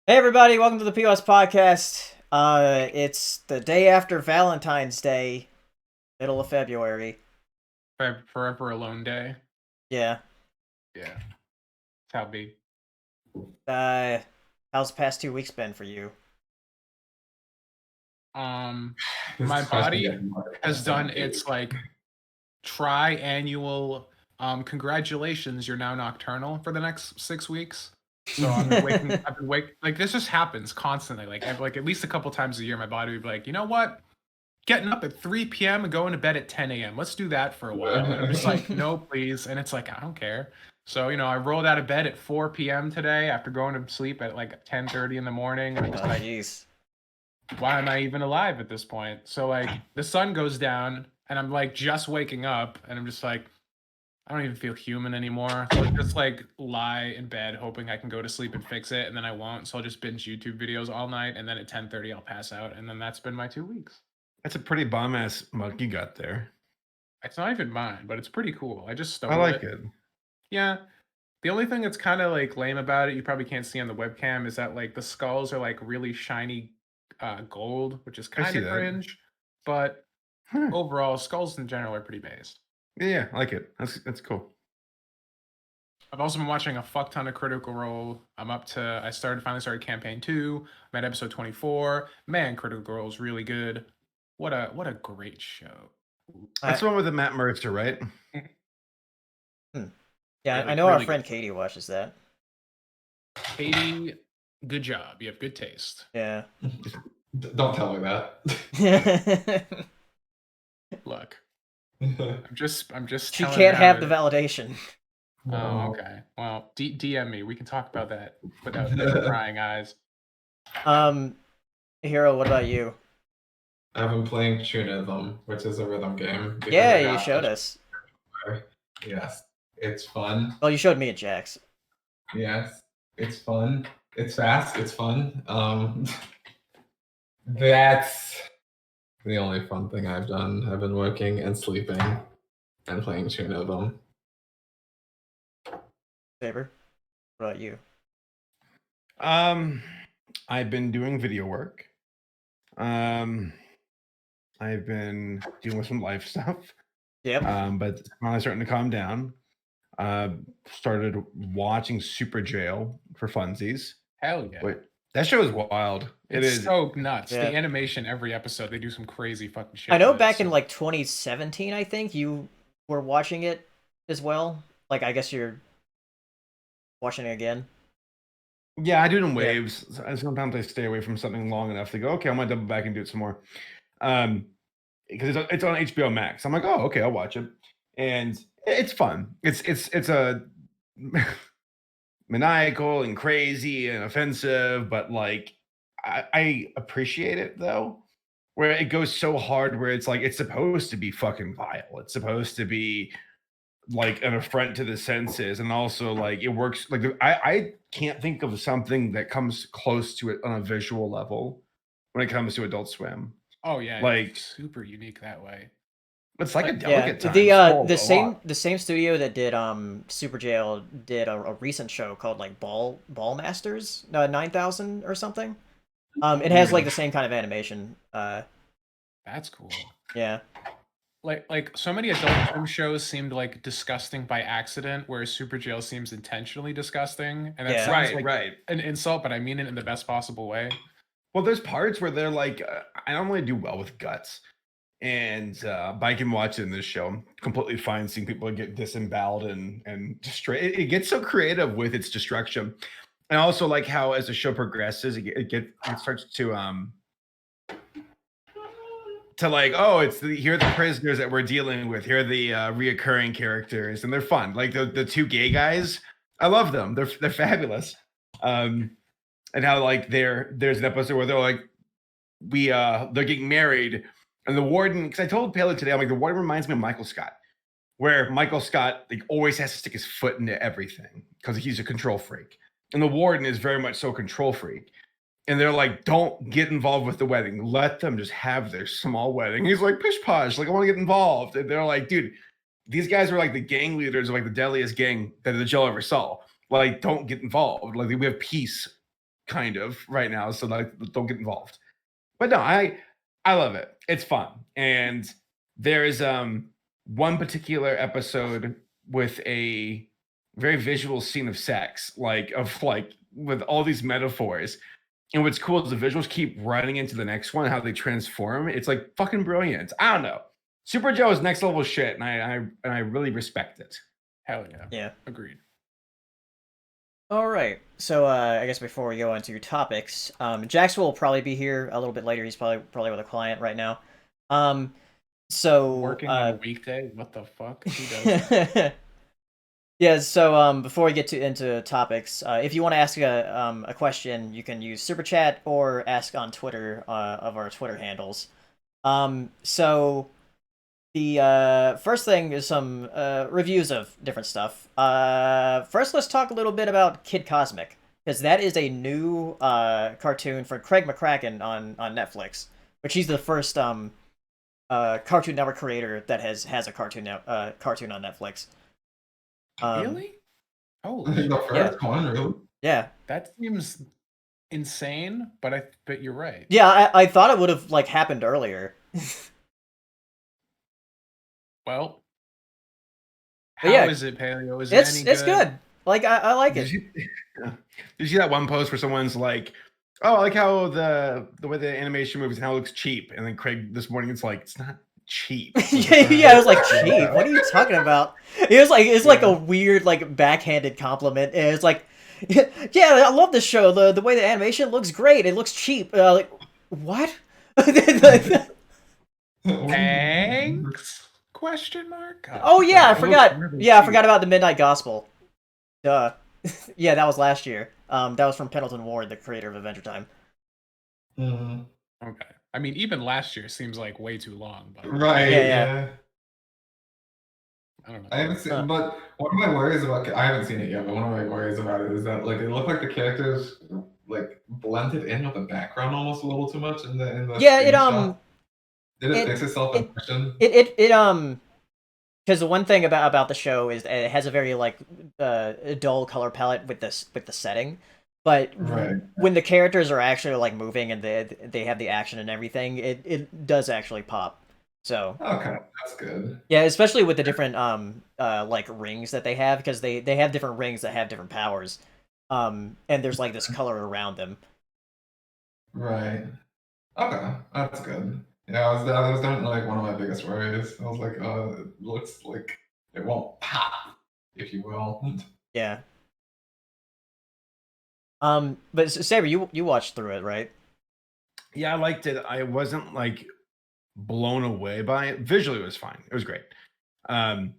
Hey everybody, welcome to the POS Podcast. It's the day after Valentine's Day, middle of February. Forever Alone Day. Yeah. Yeah. That's how it be. How's the past 2 weeks been for you? My body has done its tri-annual congratulations, you're now nocturnal for the next 6 weeks. So I've been like this just happens constantly. Like at least a couple times a year, my body would be like, you know what? Getting up at 3 p.m. and going to bed at 10 a.m. Let's do that for a while. And I'm just like, no, please. And it's like, I don't care. So, I rolled out of bed at 4 p.m. today after going to sleep at like 10:30 in the morning. And I'm just like, jeez. Why am I even alive at this point? So like the sun goes down and I'm like just waking up and I'm just like, I don't even feel human anymore. So I just like lie in bed hoping I can go to sleep and fix it, and then I won't. So I'll just binge YouTube videos all night, and then at 10:30 I'll pass out, and then that's been my 2 weeks. That's a pretty bomb-ass mug you got there. It's not even mine, but it's pretty cool. I just stole I like it. Yeah. The only thing that's kind of like lame about it, you probably can't see on the webcam, is that like the skulls are like really shiny gold, which is kind of cringe. But overall, skulls in general are pretty based. Yeah, I like it. That's cool. I've also been watching a fuck ton of Critical Role. I finally started campaign 2. I'm at episode 24. Man, Critical Role is really good. What a great show. That's the one with the Matt Mercer, right? Yeah, I know really our friend Katie watches that. Katie, good job. You have good taste. Yeah. Don't tell me that. Look. I'm just She can't have the validation. Oh, okay. Well, DM me. We can talk about that without crying eyes. Hero, what about you? I've been playing Tunism, which is a rhythm game. Yeah, you showed us. Yes, it's fun. Well, you showed me at Jax. Yes, it's fun. It's fast. It's fun. That's the only fun thing I've done. I've been working and sleeping and playing Tunism. Saber, what about you? I've been doing video work. I've been dealing with some life stuff. Yep. But it's finally starting to calm down. Started watching Super Jail for funsies. Hell yeah. Wait, that show is wild. It's so nuts. Yeah. The animation every episode, they do some crazy fucking shit. I know back in like 2017, I think you were watching it as well. Like, I guess you're watching it again. Yeah, I do it in waves. Yeah. Sometimes I stay away from something long enough to go, okay, I'm gonna double back and do it some more. Because it's on HBO Max. I'm like, oh, okay, I'll watch it, and it's fun. It's a maniacal and crazy and offensive, but like I appreciate it though, where it goes so hard, where it's like it's supposed to be fucking vile. It's supposed to be like an affront to the senses, and also like it works. Like I can't think of something that comes close to it on a visual level when it comes to Adult Swim. Oh yeah, like super unique that way. It's like a delicate time. The same studio that did Super Jail did a recent show called like Ball Masters 9000 or something. It has like the same kind of animation. That's cool. Yeah. Like so many Adult Swim shows seemed like disgusting by accident, whereas Super Jail seems intentionally disgusting, and that sounds like an insult, but I mean it in the best possible way. Well, there's parts where they're like, I don't really do well with guts, and but I can watch it in this show. I'm completely fine seeing people get disemboweled and destroyed. It gets so creative with its destruction, and also like how as the show progresses, it starts to like, oh, here are the prisoners that we're dealing with. Here are the reoccurring characters, and they're fun. Like the two gay guys, I love them. They're fabulous. And how like there's an episode where they're like, they're getting married, and the warden, because I told Palin today, I'm like, the warden reminds me of Michael Scott, where Michael Scott like always has to stick his foot into everything because he's a control freak, and the warden is very much so control freak. And they're like, don't get involved with the wedding. Let them just have their small wedding. He's like, pish posh, like I want to get involved. And they're like, dude, these guys are like the gang leaders of like the deadliest gang that the jail ever saw. Like, don't get involved. Like we have peace kind of right now, so like don't get involved. But no, I love it. It's fun. And there's one particular episode with a very visual scene of sex, like with all these metaphors. And what's cool is the visuals keep running into the next one, how they transform. It's like fucking brilliant. I don't know. Super Joe is next level shit, and I really respect it. Hell yeah. Yeah. Agreed. All right. So I guess before we go into your topics, Jax will probably be here a little bit later. He's probably with a client right now. So Working on a weekday? What the fuck? Who does that? Yeah, so before we get into topics, if you want to ask a question, you can use Super Chat or ask on Twitter of our Twitter handles. So the first thing is some reviews of different stuff. First, let's talk a little bit about Kid Cosmic, because that is a new cartoon for Craig McCracken on Netflix, which he's the first Cartoon Network creator that has a cartoon on Netflix. Really? I think the first one, really? Yeah. That seems insane, but you're right. Yeah, I thought it would have like happened earlier. Well, But yeah, how is it, Paleo? Is it any good? It's good. Like I like it. Did you see that one post where someone's like, "Oh, I like how the way the animation moves and how it looks cheap," and then Craig this morning it's like, "It's not cheap." Yeah, I was like, cheap. What are you talking about? It's like a weird like backhanded compliment. And it's like, yeah, I love this show. The way the animation looks great. It looks cheap. Like what? Thanks? Question mark? Oh yeah, I forgot. Really Yeah, I cheap. forgot about the Midnight Gospel. Duh. Yeah, that was last year. That was from Pendleton Ward, the creator of Adventure Time. Okay. I mean, even last year seems like way too long. But Right. Yeah. I don't know. I haven't seen, but one of my worries about I haven't seen it yet. But one of my worries about it is that like it looked like the characters like blended in with the background almost a little too much in the Yeah, screenshot. Did it fix itself in question? Because the one thing about the show is it has a very like dull color palette with the setting, but Right. when the characters are actually like moving and they have the action and everything, it does actually pop. So Okay, that's good. yeah, especially with the different like rings that they have, because they have different rings that have different powers, and there's like this color around them. Right. Okay, that's good. Yeah, that was definitely like one of my biggest worries. I was like, it looks like it won't pop, if you will. Yeah. But Saber, you watched through it, right? Yeah, I liked it. I wasn't like blown away by it. Visually, it was fine. It was great. So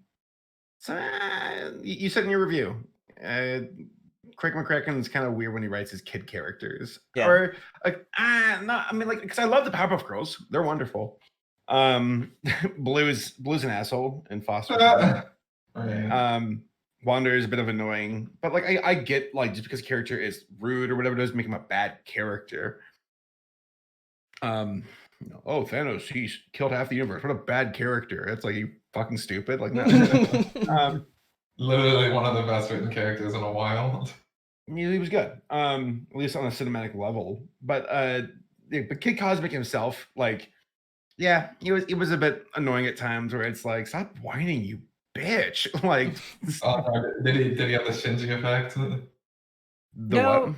you said in your review, Craig McCracken's kind of weird when he writes his kid characters. Yeah. Or like, no, I mean, like, because I love the Powerpuff Girls. They're wonderful. Blue's an asshole in foster care. Right. Wander is a bit of annoying, but like I get like just because character is rude or whatever doesn't make him a bad character. Oh, Thanos, he killed half the universe. What a bad character. It's like, you fucking stupid. Like, no. Literally one of the best written characters in a while. He was good. At least on a cinematic level. But Kid Cosmic himself, like, yeah, he was a bit annoying at times where it's like, stop whining, you bitch. Like, did he have the Shinji effect? No,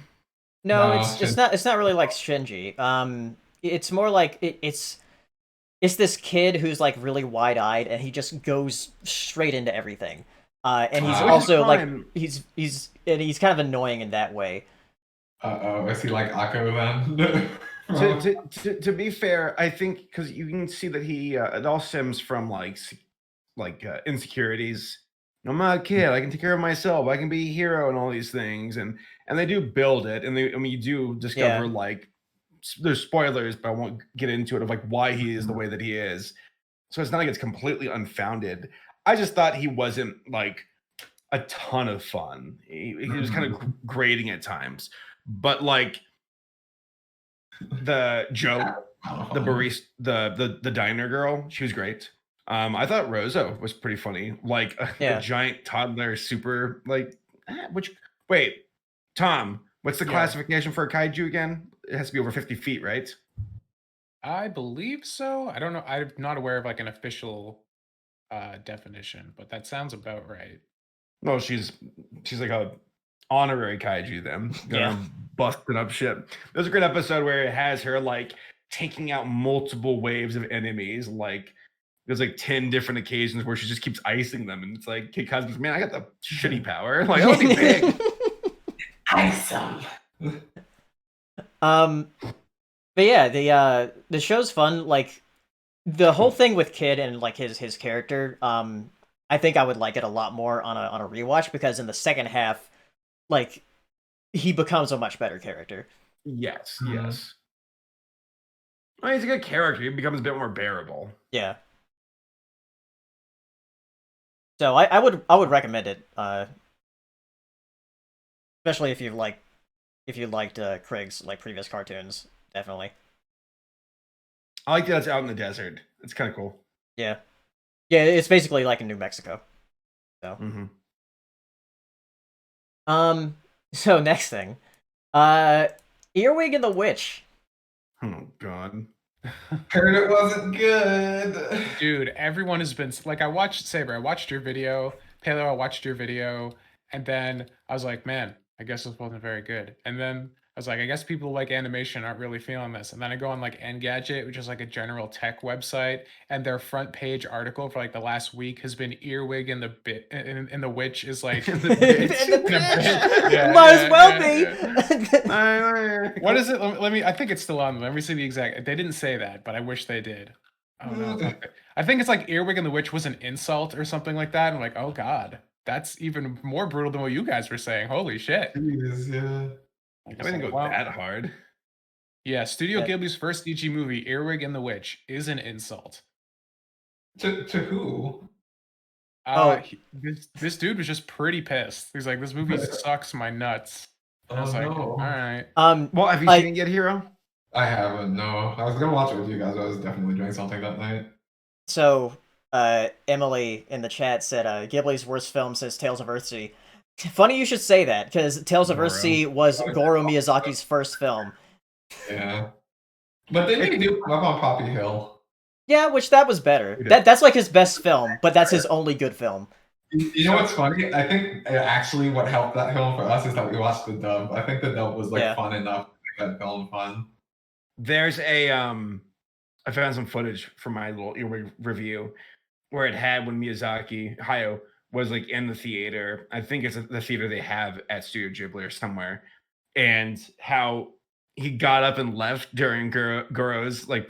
it's not really like Shinji. It's more like it's this kid who's like really wide-eyed and he just goes straight into everything. And he's also like he's kind of annoying in that way. Is he like Akko then? to be fair, I think because you can see that he it all stems from like insecurities. I'm not a kid. I can take care of myself. I can be a hero and all these things, and they do build it, and you do discover like there's spoilers, but I won't get into it of like why he is the way that he is. So it's not like it's completely unfounded. I just thought he wasn't like a ton of fun. He was kind of grating at times, but like the Joe, the barista, the diner girl, she was great. I thought Rosa was pretty funny, like a giant toddler, super like. Wait, Tom, What's the classification for a kaiju again? It has to be over 50 feet, right? I believe so. I don't know. I'm not aware of like an official definition, but that sounds about right. No, she's like a honorary kaiju then. Yeah. Busting up shit. There's a great episode where it has her like taking out multiple waves of enemies. Like there's like 10 different occasions where she just keeps icing them, and it's like Kid Cosmos, man, I got the shitty power. Like, I would be big. Ice them. But yeah, the show's fun. Like the whole thing with Kid and like his character. I think I would like it a lot more on a rewatch, because in the second half, like he becomes a much better character. Yes, yes. I mean, he's a good character. He becomes a bit more bearable. Yeah. So I would recommend it, especially if you liked Craig's like previous cartoons, definitely. I like that it's out in the desert. It's kind of cool. Yeah, it's basically like in New Mexico. So so next thing, Earwig and the Witch. Oh God. Heard it wasn't good. Dude, everyone has been like, I watched your video, Taylor, I watched your video, and then I was like, man, I guess this wasn't very good. And then I was like, I guess people who like animation aren't really feeling this. And then I go on like Engadget, which is like a general tech website, and their front page article for like the last week has been Earwig and the Witch is like Might as well be. What is it? Let me. I think it's still on. Let me see the exact. They didn't say that, but I wish they did. Oh no. I think it's like Earwig and the Witch was an insult or something like that. I'm like, oh God, that's even more brutal than what you guys were saying. Holy shit. Jeez, yeah. I didn't go that hard. Yeah, Studio Ghibli's first CG movie, Earwig and the Witch, is an insult. To who? This dude was just pretty pissed. He's like, this movie sucks my nuts. And I was like, all right. Well, have you seen it yet, Hero? I haven't, no. I was gonna watch it with you guys, but I was definitely doing something that night. So, Emily in the chat said, Ghibli's worst film says Tales of Earthsea. Funny you should say that, because Tales of Earthsea was Goro Miyazaki's first film. Yeah. But they didn't do Up on Poppy Hill. Yeah, which that was better. That's like his best film, but that's his only good film. You know what's funny? I think actually what helped that film for us is that we watched the dub. I think the dub was like fun enough to make that film fun. There's a I found some footage from my little Earwig review where it had when Hayao was like in the theater. I think it's the theater they have at Studio Ghibli or somewhere, and how he got up and left during Goro's like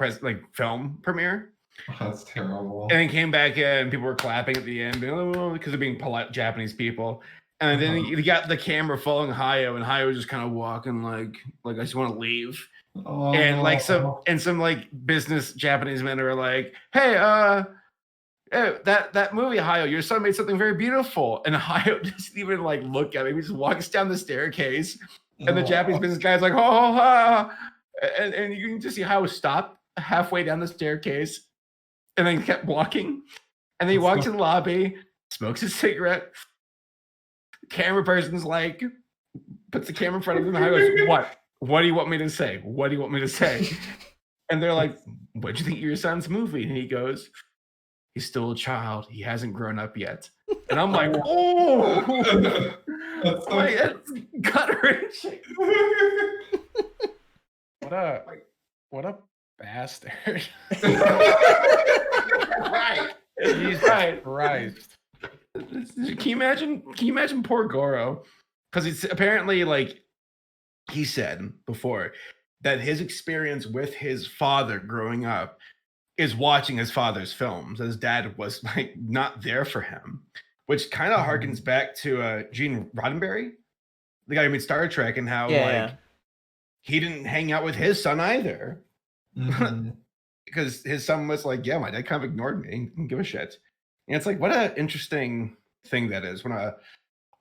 film premiere. That's terrible. And then came back in, and people were clapping at the end because of being polite Japanese people. And then he got the camera following Hayao, and Hayao was just kind of walking like I just want to leave. And like some like business Japanese men are like, hey, that movie, Hayao, your son made something very beautiful. And Hayao doesn't even like look at him. He just walks down the staircase. And the Japanese business guy's like, and you can just see Hayao stop halfway down the staircase and then kept walking. And then he walks in the lobby, smokes a cigarette. The camera person's like, puts the camera in front of him, and Hayao goes, what? What do you want me to say? What do you want me to say? And they're like, what'd you think of your son's movie? And he goes, he's still a child. He hasn't grown up yet. And I'm like, oh, that's gut-wrenching. What a bastard. Right. He's right. Christ. Can you imagine poor Goro? Because it's apparently like he said before that his experience with his father growing up is watching his father's films. His dad was like not there for him, which kind of harkens back to Gene Roddenberry, the guy who made Star Trek, and how he didn't hang out with his son either. Because his son was like, yeah, my dad kind of ignored me, didn't give a shit. And it's like, what an interesting thing that is when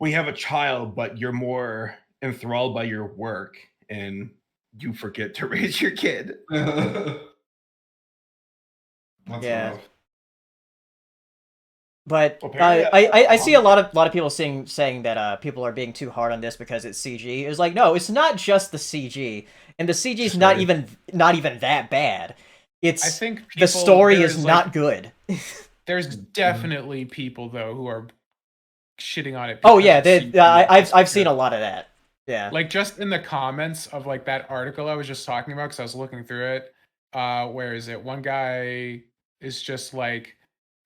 you have a child, but you're more enthralled by your work and you forget to raise your kid. That's rough. But Well, apparently I see a lot of people saying that people are being too hard on this because it's CG. It's like, no, it's not just the CG, and the CG is not even that bad. It's I think the story is there's, not good. There's definitely people though who are shitting on it. Oh because yeah, it's CG. I've seen a lot of that. Yeah. Like just in the comments of like that article I was just talking about, because I was looking through it. Where is it? One guy is just like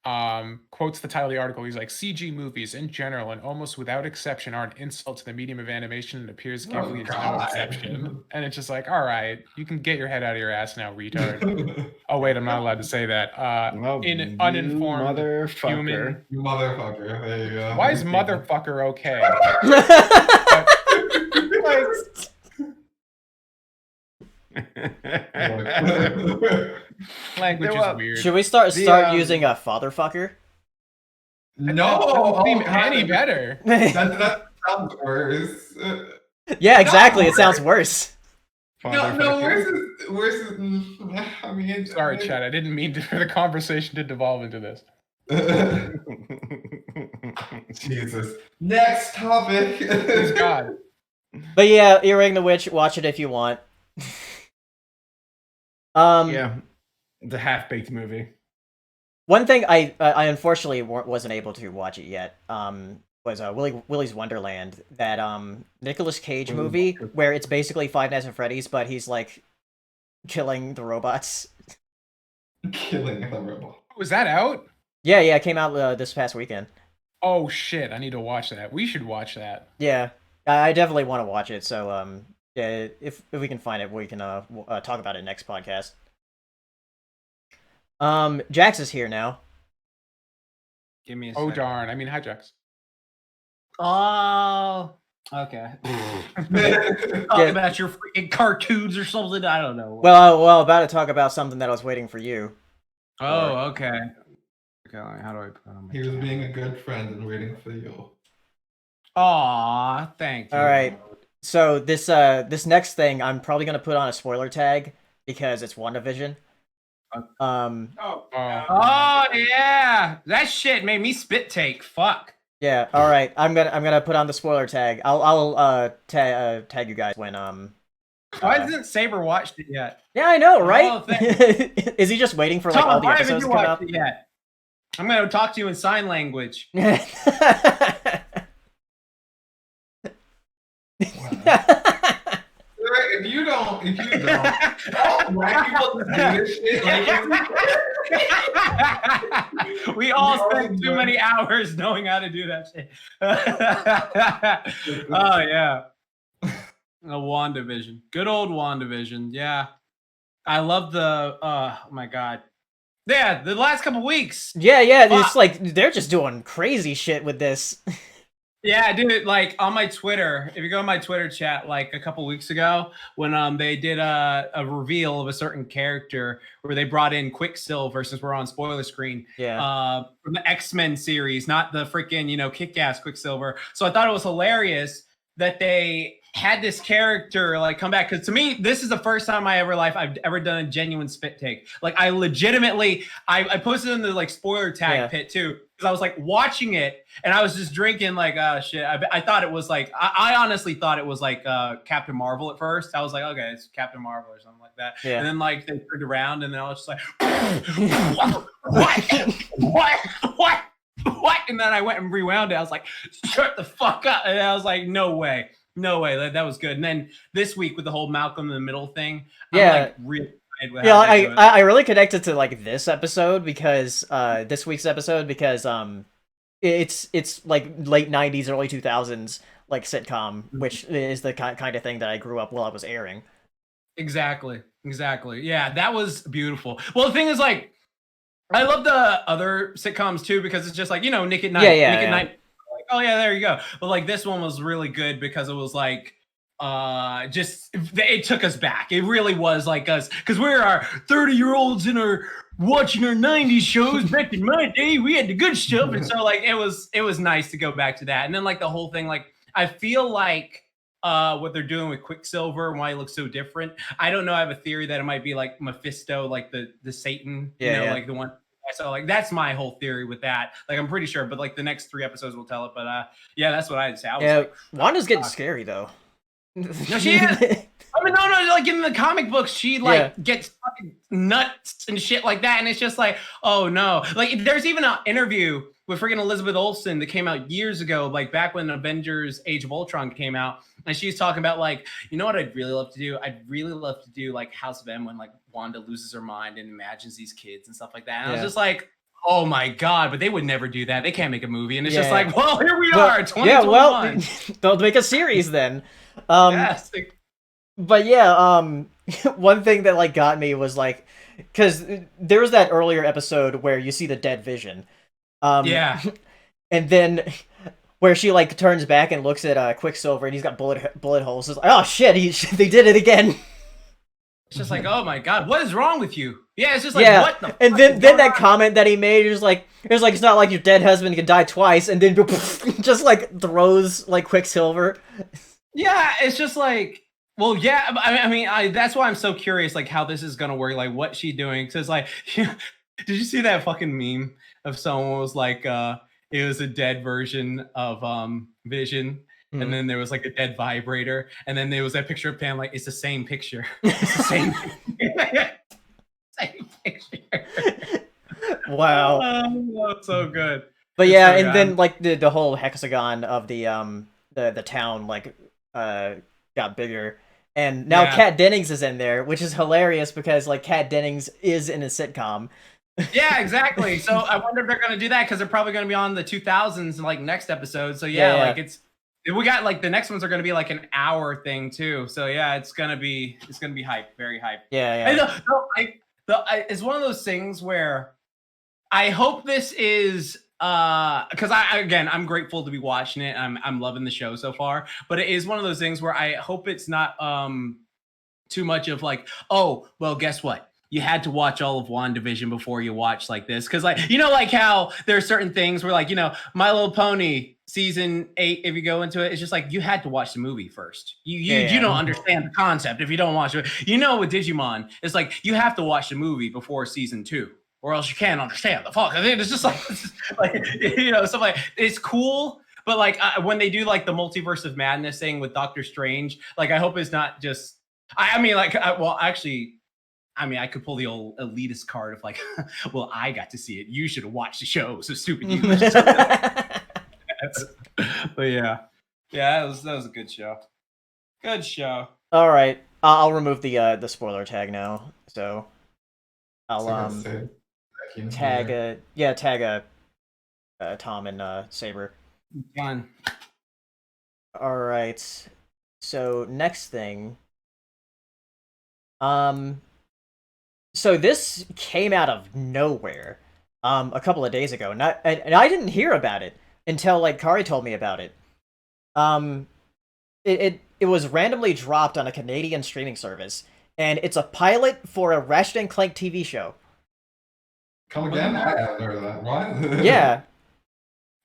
quotes the title of the article. He's like, CG movies in general and almost without exception are an insult to the medium of animation and appears Ghibli is no exception. And it's just like, all right, you can get your head out of your ass now, retard. Oh wait, I'm not allowed to say that. In uninformed human. You motherfucker. There you go. Why is motherfucker okay? Language is weird. Should we start using a fatherfucker? No, doesn't seem any better. That sounds worse. Yeah, exactly. It sounds worse. No, worse is. I mean, Sorry, Chad. I didn't mean for the conversation to devolve into this. Jesus. Next topic. Please God. But yeah, Earwig the Witch. Watch it if you want. Yeah, the half-baked movie. One thing I unfortunately wasn't able to watch it yet. Was Willy's Wonderland, that Nicolas Cage movie where it's basically Five Nights at Freddy's, but he's like killing the robots. Killing the robot. Was that out? Yeah, it came out this past weekend. Oh shit! I need to watch that. We should watch that. Yeah, I definitely want to watch it. So yeah, if we can find it, we can talk about it next podcast. Jax is here now. Give me a Oh second. darn! I mean, hi Jax. Oh, okay. Talk about your freaking cartoons or something. I don't know. Well, about to talk about something that I was waiting for you. Oh, okay. Okay, how do I put on my? He was being a good friend and waiting for you. Aw, thank you. All right. So this next thing, I'm probably gonna put on a spoiler tag because it's WandaVision. Oh yeah, that shit made me spit take. Fuck. Yeah. All right. I'm gonna put on the spoiler tag. I'll tag you guys when Why hasn't Saber watched it yet? Yeah, I know, right? Oh, thank Is he just waiting for like all the why haven't episodes you to come watched out? it yet? I'm gonna talk to you in sign language. If you don't, black people just do this shit. We all spend too many hours knowing how to do that shit. Oh yeah, WandaVision, good old WandaVision. Yeah, I love the. Oh my god. Yeah, the last couple weeks. Yeah, it's like they're just doing crazy shit with this. Yeah, dude, like on my Twitter, if you go on my Twitter chat, like a couple weeks ago, when they did a reveal of a certain character where they brought in Quicksilver, since we're on spoiler screen, from the X-Men series, not the freaking, kick-ass Quicksilver. So I thought it was hilarious that they had this character like come back, because to me, this is the first time I've ever done a genuine spit take. Like I legitimately, I posted in the like spoiler tag pit too, because I was like watching it and I was just drinking like shit. I thought it was like I honestly thought it was like Captain Marvel at first. I was like, okay, it's Captain Marvel or something like that. And then like they turned around and then I was just like, what? And then I went and rewound it. I was like, shut the fuck up. And I was like, no way. That was good. And then this week with the whole Malcolm in the Middle thing, I'm like really excited with how they do it. I really connected to like this episode because this week's episode because it's like late 90s, early 2000s like sitcom, which is the kind of thing that I grew up while I was airing. Exactly. Yeah, that was beautiful. Well, the thing is, like, I love the other sitcoms too because it's just like, Nick at Night. Nick at Night. Like, oh yeah, there you go. But like this one was really good because it was like it took us back. It really was like us, because we're our 30-year-olds and are watching our 90s shows. Back in my day, we had the good stuff. And so like it was nice to go back to that. And then like the whole thing, like I feel like what they're doing with Quicksilver and why he looks so different. I don't know. I have a theory that it might be like Mephisto, like the Satan, like the one So like that's my whole theory with that. Like I'm pretty sure, but like the next 3 episodes will tell it. But yeah, that's what I'd say. I was like, Wanda's getting scary though. no, she is. I mean, no, like in the comic books, she like gets fucking nuts and shit like that, and it's just like, oh no. Like there's even an interview with freaking Elizabeth Olsen that came out years ago, like back when Avengers: Age of Ultron came out, and she's talking about like, you know what I'd really love to do? I'd really love to do like House of M when like Wanda loses her mind and imagines these kids and stuff like that. And I was just like, oh my god, but they would never do that. They can't make a movie, and it's just like, well, here we are, 2021. Yeah, well, they'll make a series then. Yes. But yeah, one thing that like got me was like, because there was that earlier episode where you see the dead Vision, yeah, and then where she like turns back and looks at Quicksilver and he's got bullet holes. It's like, oh shit, they did it again. It's just like, oh my god, what is wrong with you? Yeah, it's just like, what the and then that comment that he made is like, it's not like your dead husband can die twice, and then just like throws like Quicksilver. Yeah, it's just like, well, yeah. I mean, that's why I'm so curious, like how this is gonna work, like what's she doing? Because like, did you see that fucking meme of someone was like, it was a dead version of Vision, and then there was like a dead vibrator, and then there was that picture of Pam, like it's the same picture, it's the same, same picture. Wow, that's so good. But yeah, and then like the whole hexagon of the town like got bigger, and now Kat Dennings is in there, which is hilarious because like Kat Dennings is in a sitcom. Yeah, exactly. So I wonder if they're gonna do that because they're probably gonna be on the 2000s like next episode. So like we got like the next ones are gonna be like an hour thing too. So yeah, it's gonna be hype, very hype. Yeah. It's one of those things where I hope this is because I'm grateful to be watching it. I'm loving the show so far, but it is one of those things where I hope it's not too much of like, oh well, guess what? You had to watch all of WandaVision before you watch like this. Cause like, you know, like how there are certain things where like, you know, My Little Pony season 8, if you go into it, it's just like, you had to watch the movie first. You don't understand the concept if you don't watch it. You know, with Digimon, it's like, you have to watch the movie before season 2 or else you can't understand the fuck. It's just like, you know, stuff like it's cool. But like when they do like the multiverse of madness thing with Doctor Strange, like, I hope it's not just, I could pull the old elitist card of like, well, I got to see it. You should have watched the show. So stupid you. But yeah, that was a good show. Good show. All right, I'll remove the spoiler tag now. So I'll tag Tom and Saber. Fun. All right. So next thing. So this came out of nowhere, a couple of days ago, and I didn't hear about it until like Kari told me about it. It was randomly dropped on a Canadian streaming service, and it's a pilot for a Ratchet and Clank TV show. Come again? I haven't heard of that. What? Yeah.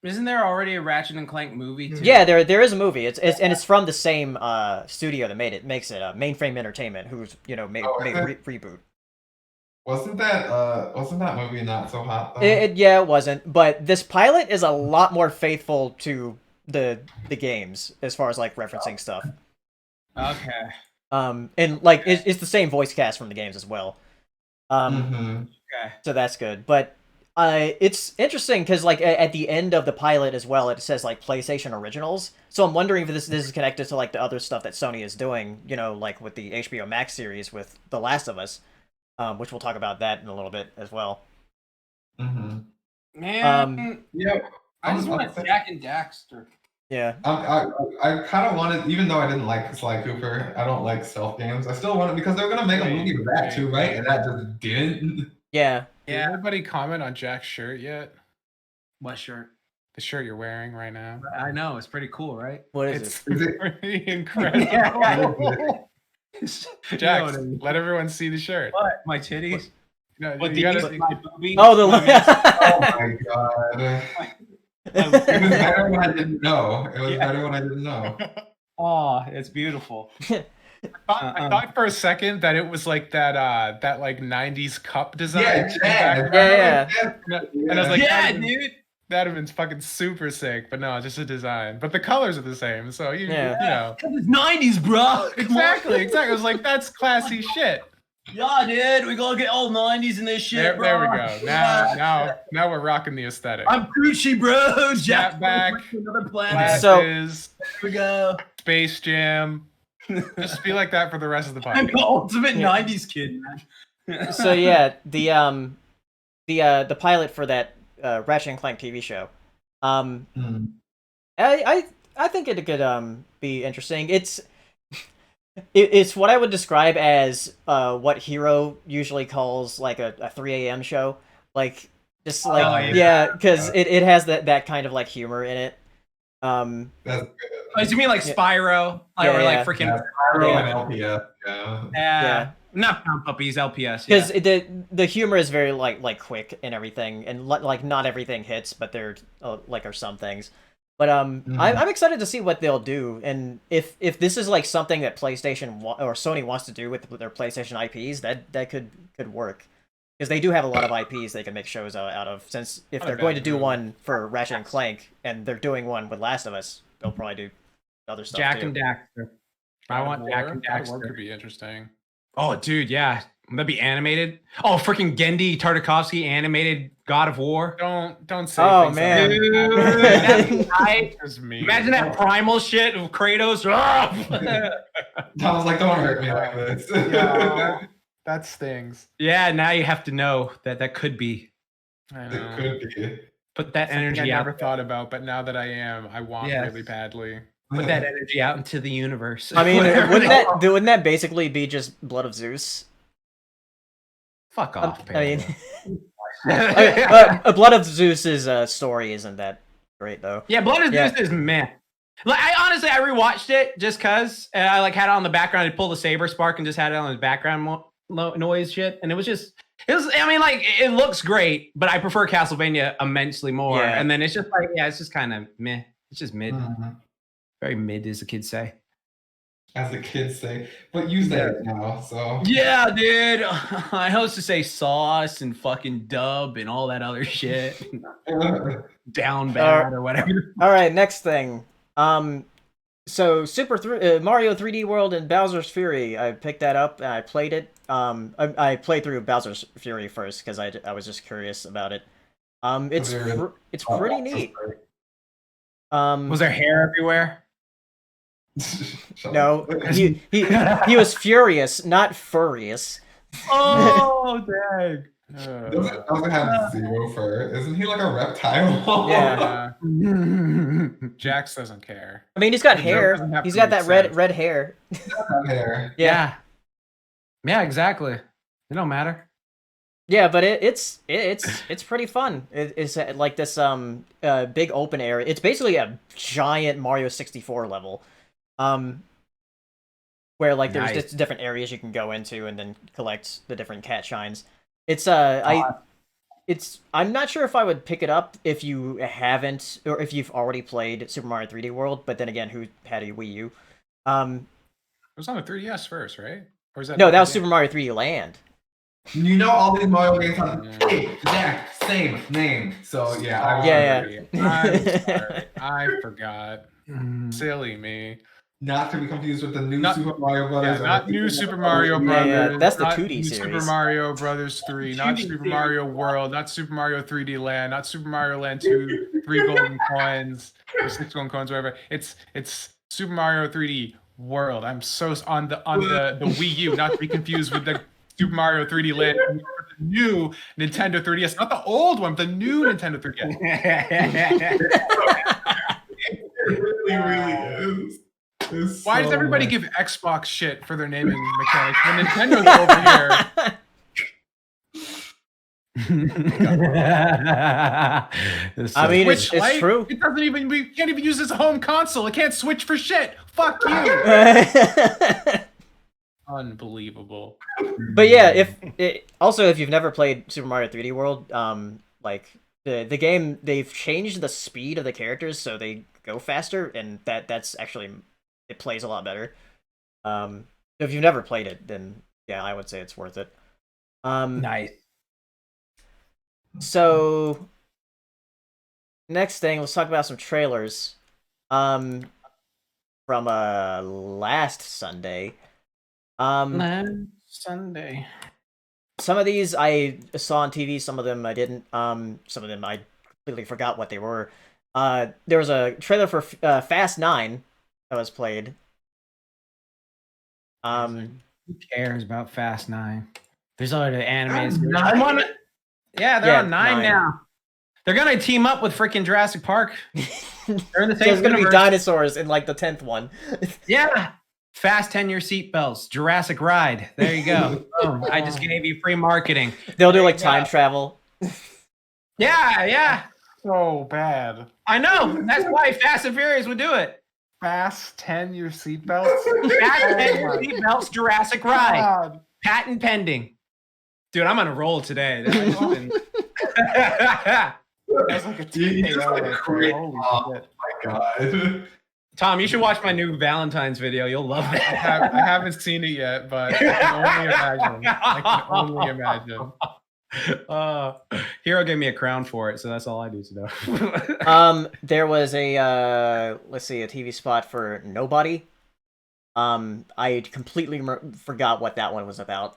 Isn't there already a Ratchet and Clank movie too? Yeah, there is a movie. It's from the same studio that makes it, Mainframe Entertainment, who's made Reboot. Wasn't that movie not so hot though? It wasn't, but this pilot is a lot more faithful to the games as far as like referencing stuff. Okay. And like it's the same voice cast from the games as well. Okay. So that's good, but it's interesting because like at the end of the pilot as well, it says like PlayStation Originals. So I'm wondering if this is connected to like the other stuff that Sony is doing, like with the HBO Max series with The Last of Us. Which we'll talk about that in a little bit as well. Man, yeah. I just want Jack and Daxter. Yeah. I kind of wanted, even though I didn't like Sly Cooper, I don't like stealth games. I still want it because they're gonna make a movie of that too, right? And that just didn't. Yeah. Did anybody comment on Jack's shirt yet? What shirt? The shirt you're wearing right now. I know, it's pretty cool, right? What It's is it? pretty incredible. Jack, let everyone see the shirt. What? My titties? No, what, you gotta see my boobies? Oh, the Oh my god. It was better when I didn't know. Oh, it's beautiful. I thought for a second that it was like that like 90s cup design. Yeah. And I was like, yeah, dude. dude. That'd have been fucking super sick, but no, it's just a design. But the colors are the same, so you Yeah. know. It's 90s, bro. Exactly. I was like, that's classy shit. Yeah, dude, we gotta get all 90s in this shit, There bro. we go. Now we're rocking the aesthetic. I'm Gucci, bro. Jack Snapback, to another planet. glasses, Here we go. Space Jam. Just be like that for the rest of the I'm podcast. the ultimate 90s kid, man. So yeah, the pilot for that Ratchet and Clank TV show, I think it could be interesting. It's what I would describe as what Hero usually calls like a 3 a.m. show, like just like yeah, because it has that kind of like humor in it. That's good. Oh, you mean like Spyro? Like, or like freaking Spyro Yeah. and LPS. Yeah. yeah. Not Pound Puppies, LPS. Because the humor is very like quick and everything, and like not everything hits, but there like are some things. But I'm excited to see what they'll do, and if this is like something that PlayStation or Sony wants to do with their PlayStation IPs, that could work, because they do have a lot of IPs they can make shows out of. Since if they're going to do one for Ratchet and Clank, and they're doing one with Last of Us, they'll probably do other stuff Jack too. and Daxter. I want Jack and God of War Daxter. could be interesting. Oh, dude, yeah. That'd be animated. Oh, freaking Gendy Tartakovsky animated God of War. Don't say. Oh, things man. like Dude, that. that'd be tight. That's me. Imagine that primal shit of Kratos. Tom's like, don't hurt me like this. Yeah, that stings. Yeah, now you have to know that could be. I It know. could be. Put that Something energy I out. never thought about, but now that I am, I want Yes. really badly. Put that energy out into the universe. I mean, Whatever wouldn't that basically be just Blood of Zeus? fuck off. I mean, Pedro. Blood of Zeus's story isn't that great though. Yeah, Blood of Yeah. Zeus is meh. Like I honestly rewatched it just cause I like had it on the background. I pulled the saber spark and just had it on the background noise shit, and it was. I mean, like it looks great, but I prefer Castlevania immensely more. Yeah. And then it's just like, yeah, it's just kind of meh. It's just mid, Mhm. very mid, as the kids say. As the kids say, but use that now. So Yeah, dude. I used to say sauce and fucking dub and all that other shit. Down bad or whatever. All right, next thing. So Mario 3D World and Bowser's Fury. I picked that up and I played it. I played through Bowser's Fury first because I was just curious about it. It's pretty neat. Was there hair everywhere? No, he was furious, not furious. Oh, dang. Doesn't have zero fur. Isn't he like a reptile? Yeah. Jax doesn't care. I mean, he's got The joke hair. doesn't have He's to got make that red sense. hair. Hair. Yeah. Yeah, exactly. It don't matter. Yeah, but it's pretty fun. It's like this big open area. It's basically a giant Mario 64 level, where like there's Nice. just different areas you can go into and then collect the different cat shines. It's I'm not sure if I would pick it up if you haven't or if you've already played Super Mario 3D World. But then again, who had a Wii U? It was on the 3DS first, right? Or is that No, that was Super Mario 3D Land. You know all these Mario games have Yeah. the exact same name. So yeah, Yeah. I'm sorry. I forgot. Silly me. Not to be confused with the new Not- Super Mario Brothers. Yeah, not new Super Mario Yeah, Brothers. yeah, that's the not 2D new Super series. Mario Brothers 3, not 2D Super series. Mario World, not Super Mario 3D Land, not Super Mario Land 2, 3 golden coins, or 6 golden coins, whatever. It's Super Mario 3D World. I'm so on the Wii U, not to be confused with the Super Mario 3D Land, the new Nintendo 3DS, not the old one, but the new Nintendo 3DS. It really is. It's Why does so everybody much. give Xbox shit for their naming mechanics when Nintendo's over here? I mean, Switch it's Lite? true. It doesn't even. We can't even use this home console. It can't switch for shit. Fuck you. Unbelievable. But yeah, if you've never played Super Mario 3D World, like the game, they've changed the speed of the characters so they go faster, and that's actually it plays a lot better. If you've never played it, then yeah, I would say it's worth it. Nice. So next thing, let's talk about some trailers. From last Sunday. Sunday. Some of these I saw on TV, some of them I didn't. Some of them I completely forgot what they were. There was a trailer for Fast 9 that was played. Who cares about Fast 9? There's other animes. Yeah, they're on 9 now. They're gonna team up with freaking Jurassic Park. They're in the same There's gonna be universe. dinosaurs in like the 10th one. Yeah. Fast 10-year seatbelts. Jurassic Ride. There you go. Boom. I just gave you free marketing. They'll do like time travel. Yeah. So bad. I know. That's why Fast and Furious would do it. Fast 10-year seatbelts. Fast 10-year seatbelts. Jurassic Ride. God. Patent pending. Dude, I'm on a roll today. That's like a You just like TKO. create. Holy Oh shit. my god. Tom, you should watch my new Valentine's video. You'll love I it. haven't seen it yet, but I can only imagine. Hero gave me a crown for it, so that's all I need to know. There was a let's see, a TV spot for Nobody. I completely forgot what that one was about.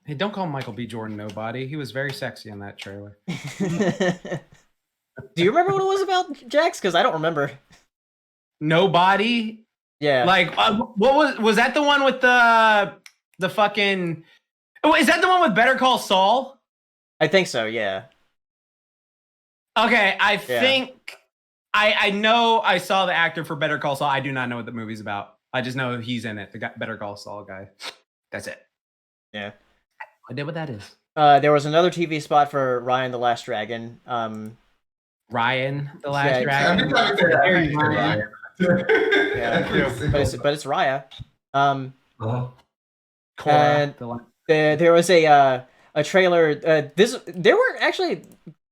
Hey, don't call Michael B. Jordan nobody. He was very sexy in that trailer. Do you remember what it was about, Jax? Because I don't remember. Nobody? Yeah. Like, what was that the one with the fucking... Oh, is that the one with Better Call Saul? I think so, yeah. Okay, I think... I know I saw the actor for Better Call Saul. I do not know what the movie's about. I just know he's in it, the Better Call Saul guy. That's it. Yeah. I did what that is. There was another TV spot for Ryan the Last Dragon. Ryan the Last Yeah, Dragon. Every time I say that, I Ryan. Yeah, Every single but it's Raya. time. Cora, And the one- there was a trailer. There were actually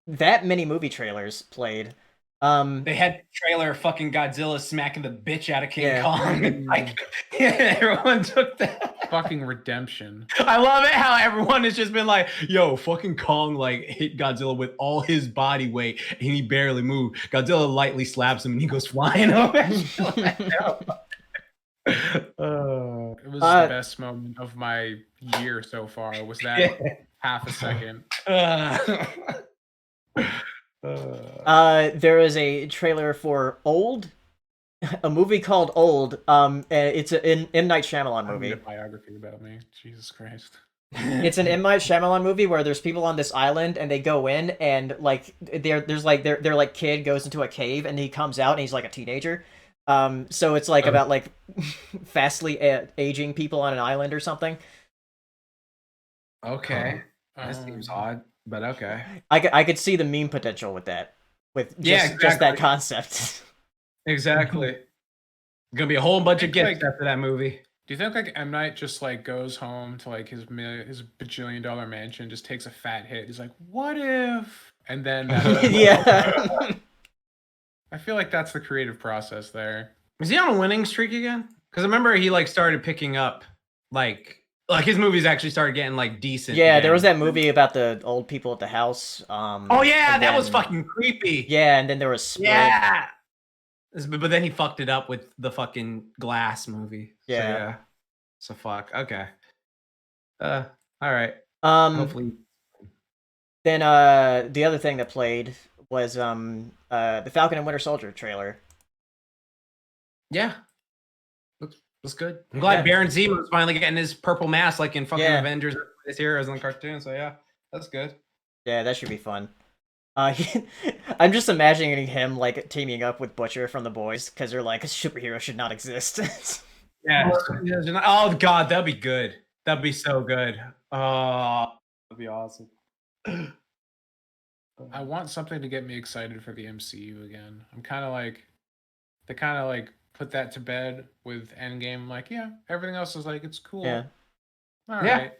that many movie trailers played. They had the trailer of fucking Godzilla smacking the bitch out of King Yeah. Kong. Like, everyone took that. Fucking redemption. I love it how everyone has just been like, yo, fucking Kong like hit Godzilla with all his body weight and he barely moved. Godzilla lightly slaps him and he goes flying over. It was the best moment of my year so far. Was that half a second? There is a trailer for Old, a movie called Old. It's an M. Night Shyamalan I movie. need a biography about me. Jesus Christ. It's an M. Night Shyamalan movie where there's people on this island and they go in and like their like kid goes into a cave and he comes out and he's like a teenager. So it's like about like fastly aging people on an island or something. Okay. That seems odd, but okay. I could see the meme potential with that, with just that concept. Exactly. Gonna be a whole bunch of gifts Like- after that movie. Do you think like M. Night just like goes home to like his bajillion-dollar mansion, just takes a fat hit? He's like, what if? And then Yeah. I feel like that's the creative process there. Is he on a winning streak again? Because I remember he like started picking up like his movies actually started getting like decent. Yeah, again. there was that movie about the old people at the house. Oh yeah, and that was then- fucking creepy. Yeah, and then there was Split. Yeah. But then he fucked it up with the fucking Glass movie. Yeah. So fuck. Okay. All right. Hopefully. Then the other thing that played was the Falcon and Winter Soldier trailer. Yeah. Looks good. I'm glad Baron Zemo's finally getting his purple mask like in fucking Avengers, his heroes in the cartoon. So yeah, that's good. Yeah, that should be fun. I'm just imagining him like teaming up with Butcher from The Boys because they're like, a superhero should not exist. Yeah. Oh god, that'd be good. That'd be so good. Oh, that'd be awesome. I want something to get me excited for the MCU again. I'm kind of like, they kind of like put that to bed with Endgame. I'm like, yeah, everything else is like, it's cool. Yeah. All right.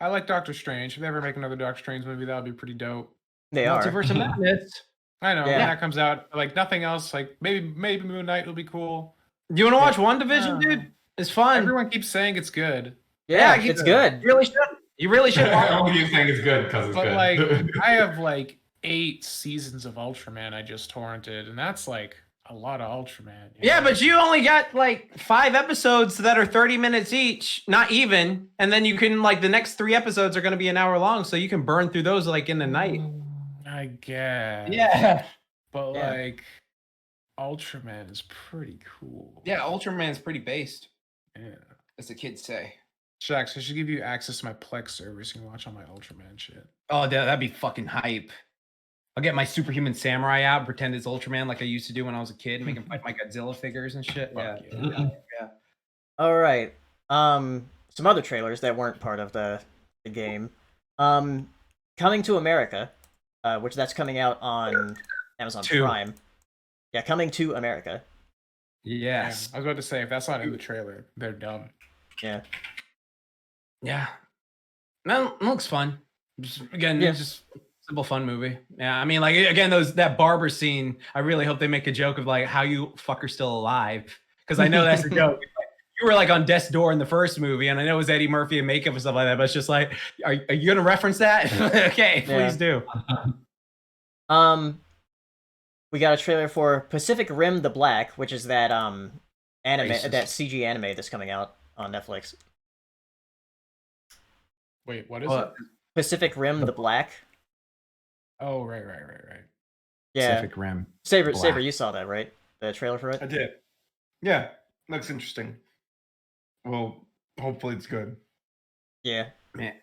I like Doctor Strange. If they ever make another Doctor Strange movie, that would be pretty dope. They are. Multiverse of Madness. I know. Yeah. When that comes out, like nothing else. Like maybe Moon Knight will be cool. Do you want to watch WandaVision, dude? It's fun. Everyone keeps saying it's good. Yeah, it's good. You really should. You really should watch I don't keep saying it's good because it's But good. like, I have like 8 seasons of Ultraman I just torrented, and that's like a lot of Ultraman. Yeah, but you only got like 5 episodes that are 30 minutes each, not even. And then you can like the next 3 episodes are going to be an hour long, so you can burn through those like in the night. I guess. Yeah. But Yeah. like, Ultraman is pretty cool. Yeah, Ultraman's pretty based, Yeah. as the kids say. Shax, I should give you access to my Plex server so you can watch all my Ultraman shit. Oh, that'd be fucking hype. I'll get my superhuman samurai out and pretend it's Ultraman like I used to do when I was a kid, make him fight my Godzilla figures and shit. Fuck Yeah. All right. Some other trailers that weren't part of the game. Coming to America, which that's coming out on Amazon 2. Prime. Yeah, Coming to America. Yes. Yeah, I was about to say, if that's not in the trailer, they're dumb. Yeah. Yeah. That looks fun. Again, Yeah. it's just simple fun movie. Yeah, I mean, like again, that barber scene. I really hope they make a joke of like how you fucker still alive, because I know that's a joke. Like, you were like on death's door in the first movie, and I know it was Eddie Murphy and makeup and stuff like that. But it's just like, are you gonna reference that? Okay, please do. We got a trailer for Pacific Rim: The Black, which is that anime, Racist. that CG anime that's coming out on Netflix. Wait, what is What? it? Pacific Rim: The Black. Oh, right. Yeah. Pacific Rim. Saber, Black. Saber, you saw that, right? The trailer for it? I did. Yeah, looks interesting. Well, hopefully it's good. Yeah. Man,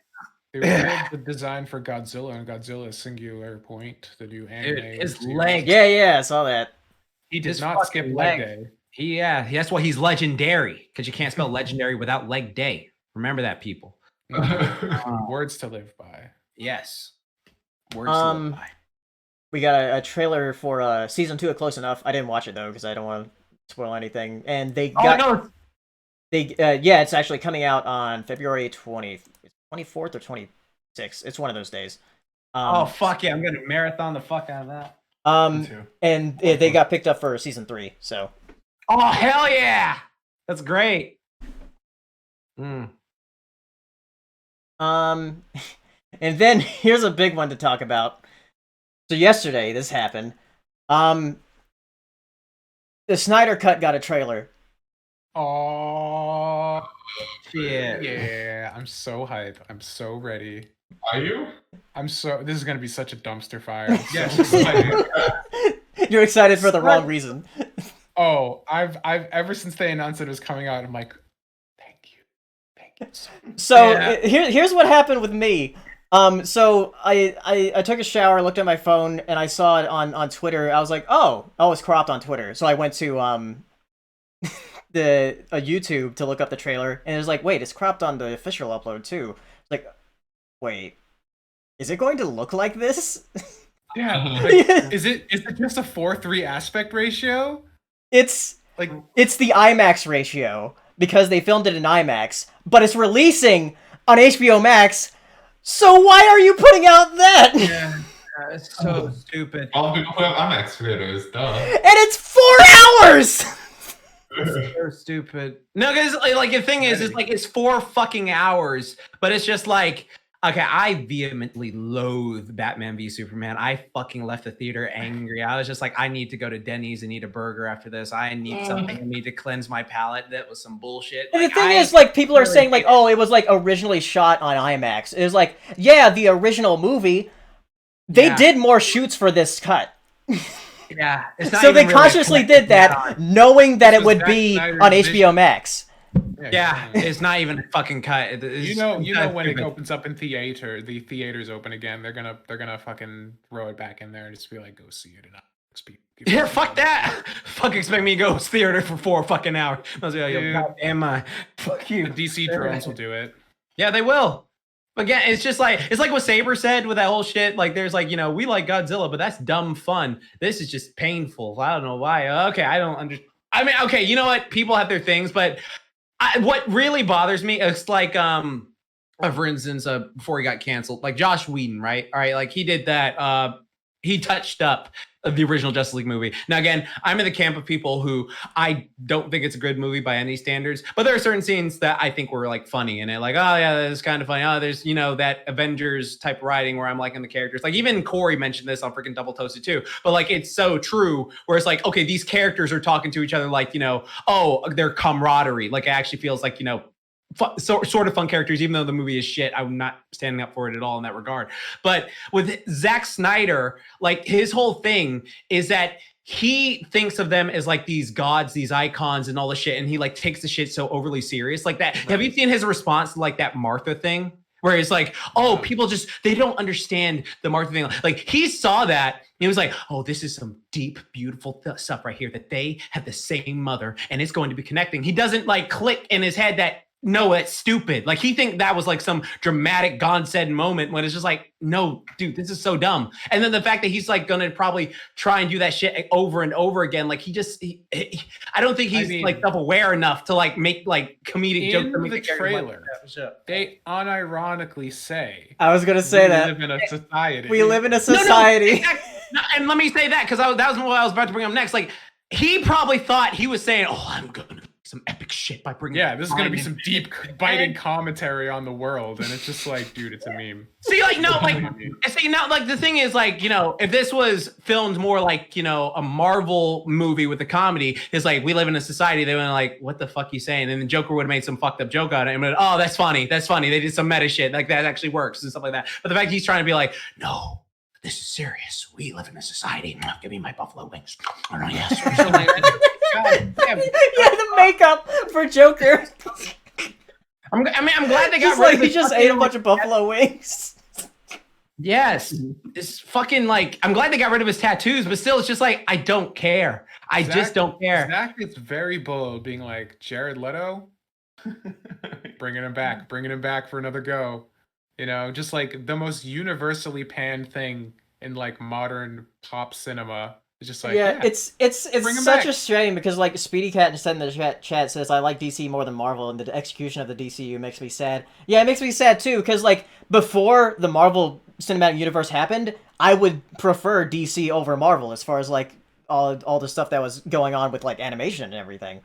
They revealed the design for Godzilla and Godzilla Singular Point, the new anime. dude, his series. leg. Yeah, I saw that. He did his not fucking skip leg. leg day. Yeah, that's why he's legendary, because you can't spell legendary without leg day. Remember that, people. Words to live by. Yes. Words to live by. We got a trailer for season 2 of Close Enough. I didn't watch it though because I don't want to spoil anything. And they got yeah, it's actually coming out on February 24th or 26th. It's one of those days. Oh fuck yeah! I'm gonna marathon the fuck out of that. Me too. And they got picked up for season 3. So Oh hell yeah! That's great. and then here's a big one to talk about. So yesterday this happened. The Snyder Cut got a trailer. Oh, Shit. yeah. I'm so hype. I'm so ready. Are you? This is going to be such a dumpster fire. I'm so Yes. excited. You're excited for the wrong reason. Oh, I've ever since they announced it was coming out, I'm like, thank you so much. So Yeah. here's what happened with me. So I took a shower, looked at my phone, and I saw it on Twitter. I was like, oh, it's cropped on Twitter. So I went to a YouTube to look up the trailer, and it was like, wait, it's cropped on the official upload too. It's like, wait, is it going to look like this? Yeah. Like, is it just a 4:3 aspect ratio? It's Like, the IMAX ratio because they filmed it in IMAX, but it's releasing on HBO Max. So why are you putting out that? Yeah. It's so stupid. All people play on IMAX theaters, duh. And it's 4 hours. So stupid. No, because like the thing is, it's like it's 4 fucking hours, but it's just like, okay, I vehemently loathe Batman v Superman. I fucking left the theater angry. I was just like, I need to go to Denny's and eat a burger after this. I need something. I need to cleanse my palate. That was some bullshit. And Like, the thing I is, like, people are really saying, like, hate it. oh, it was, like, originally shot on IMAX. It was like, yeah, the original movie, they Yeah. did more shoots for this cut. Yeah, it's not So they even really consciously connected did that, down. knowing that This it was would Zack be Snyder's on vision. HBO Max. Yeah, it's not even fucking cut. you know when it stupid. opens up in theater, the theaters open again. They're gonna fucking throw it back in there and just be like, go see it. And Yeah, fuck that. Fuck expect me to go to theater for 4 fucking hours. I was like, yo, Dude. goddamn, fuck you. The DC drones will do it. Yeah, they will. Again, it's just like, it's like what Saber said with that whole shit. Like, there's like, we like Godzilla, but that's dumb fun. This is just painful. I don't know why. Okay, I don't understand. I mean, okay, you know what? People have their things, but what really bothers me is like, for instance, before he got canceled, like Josh Whedon, right? All right, like he did that. he touched up the original Justice League movie. Now, again, I'm in the camp of people who I don't think it's a good movie by any standards, but there are certain scenes that I think were like funny in it. Like, oh yeah, that's kind of funny. Oh, there's, that Avengers type writing where I'm liking the characters. Like even Corey mentioned this on freaking Double Toasted too, but like, it's so true where it's like, okay, these characters are talking to each other like, oh, their camaraderie. Like it actually feels like, sort of fun characters, even though the movie is shit. I'm not standing up for it at all in that regard. But with Zack Snyder, like his whole thing is that he thinks of them as like these gods, these icons and all the shit. And he like takes the shit so overly serious like that. Right. Have you seen his response to like that Martha thing? Where it's like, oh, people they don't understand the Martha thing. Like he saw that. He was like, oh, this is some deep, beautiful stuff right here that they have the same mother and it's going to be connecting. He doesn't like click in his head that, no, that's stupid. Like he think that was like some dramatic God said moment when it's just like, no, dude, this is so dumb. And then the fact that he's like gonna probably try and do that shit over and over again. Like I don't think he's like self-aware enough to like make like comedic jokes. In the trailer, they unironically say, I was gonna say that we live in a society. We live in a society. No, and let me say that because that was what I was about to bring up next. Like he probably thought he was saying, oh, I'm gonna some epic shit by bringing. Yeah, this is gonna be some deep biting commentary on the world, and it's just like, dude, it's a meme. See, like, no, like, see, now, like, the thing is, like, if this was filmed more like, a Marvel movie with a comedy, it's like, we live in a society. They went like, what the fuck you saying? And the Joker would have made some fucked up joke on it, and went, oh, that's funny. They did some meta shit, like that actually works and stuff like that. But the fact he's trying to be like, no, this is serious. We live in a society. Give me my buffalo wings. Oh no, yes. God damn. Yeah, the makeup for Joker. I'm glad they got just rid like of he just ate a bunch of buffalo wings. Yes, it's fucking like I'm glad they got rid of his tattoos, but still, it's just like I don't care. I just don't care. Zach is very bold, being like Jared Leto, bringing him back for another go. Just like the most universally panned thing in like modern pop cinema. It's just like, yeah, it's such a shame because like Speedy Cat just said in the chat says I like DC more than Marvel and the execution of the DCU makes me sad. Yeah, it makes me sad too because like before the Marvel Cinematic Universe happened, I would prefer DC over Marvel as far as like all the stuff that was going on with like animation and everything.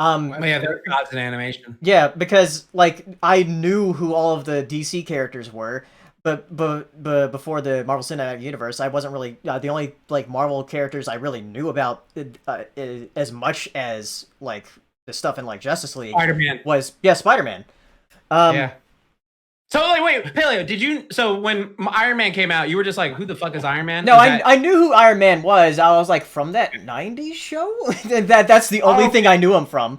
Yeah, they're gods in animation. Yeah, because like I knew who all of the DC characters were. But before the Marvel Cinematic Universe, I wasn't really the only like Marvel characters I really knew about as much as like the stuff in like Justice League. Spider-Man was Spider-Man. Yeah. So like, wait, Paleo, did you? So when Iron Man came out, you were just like, "Who the fuck is Iron Man?" No, I knew who Iron Man was. I was like, from that '90s show. That's the only thing I knew him from.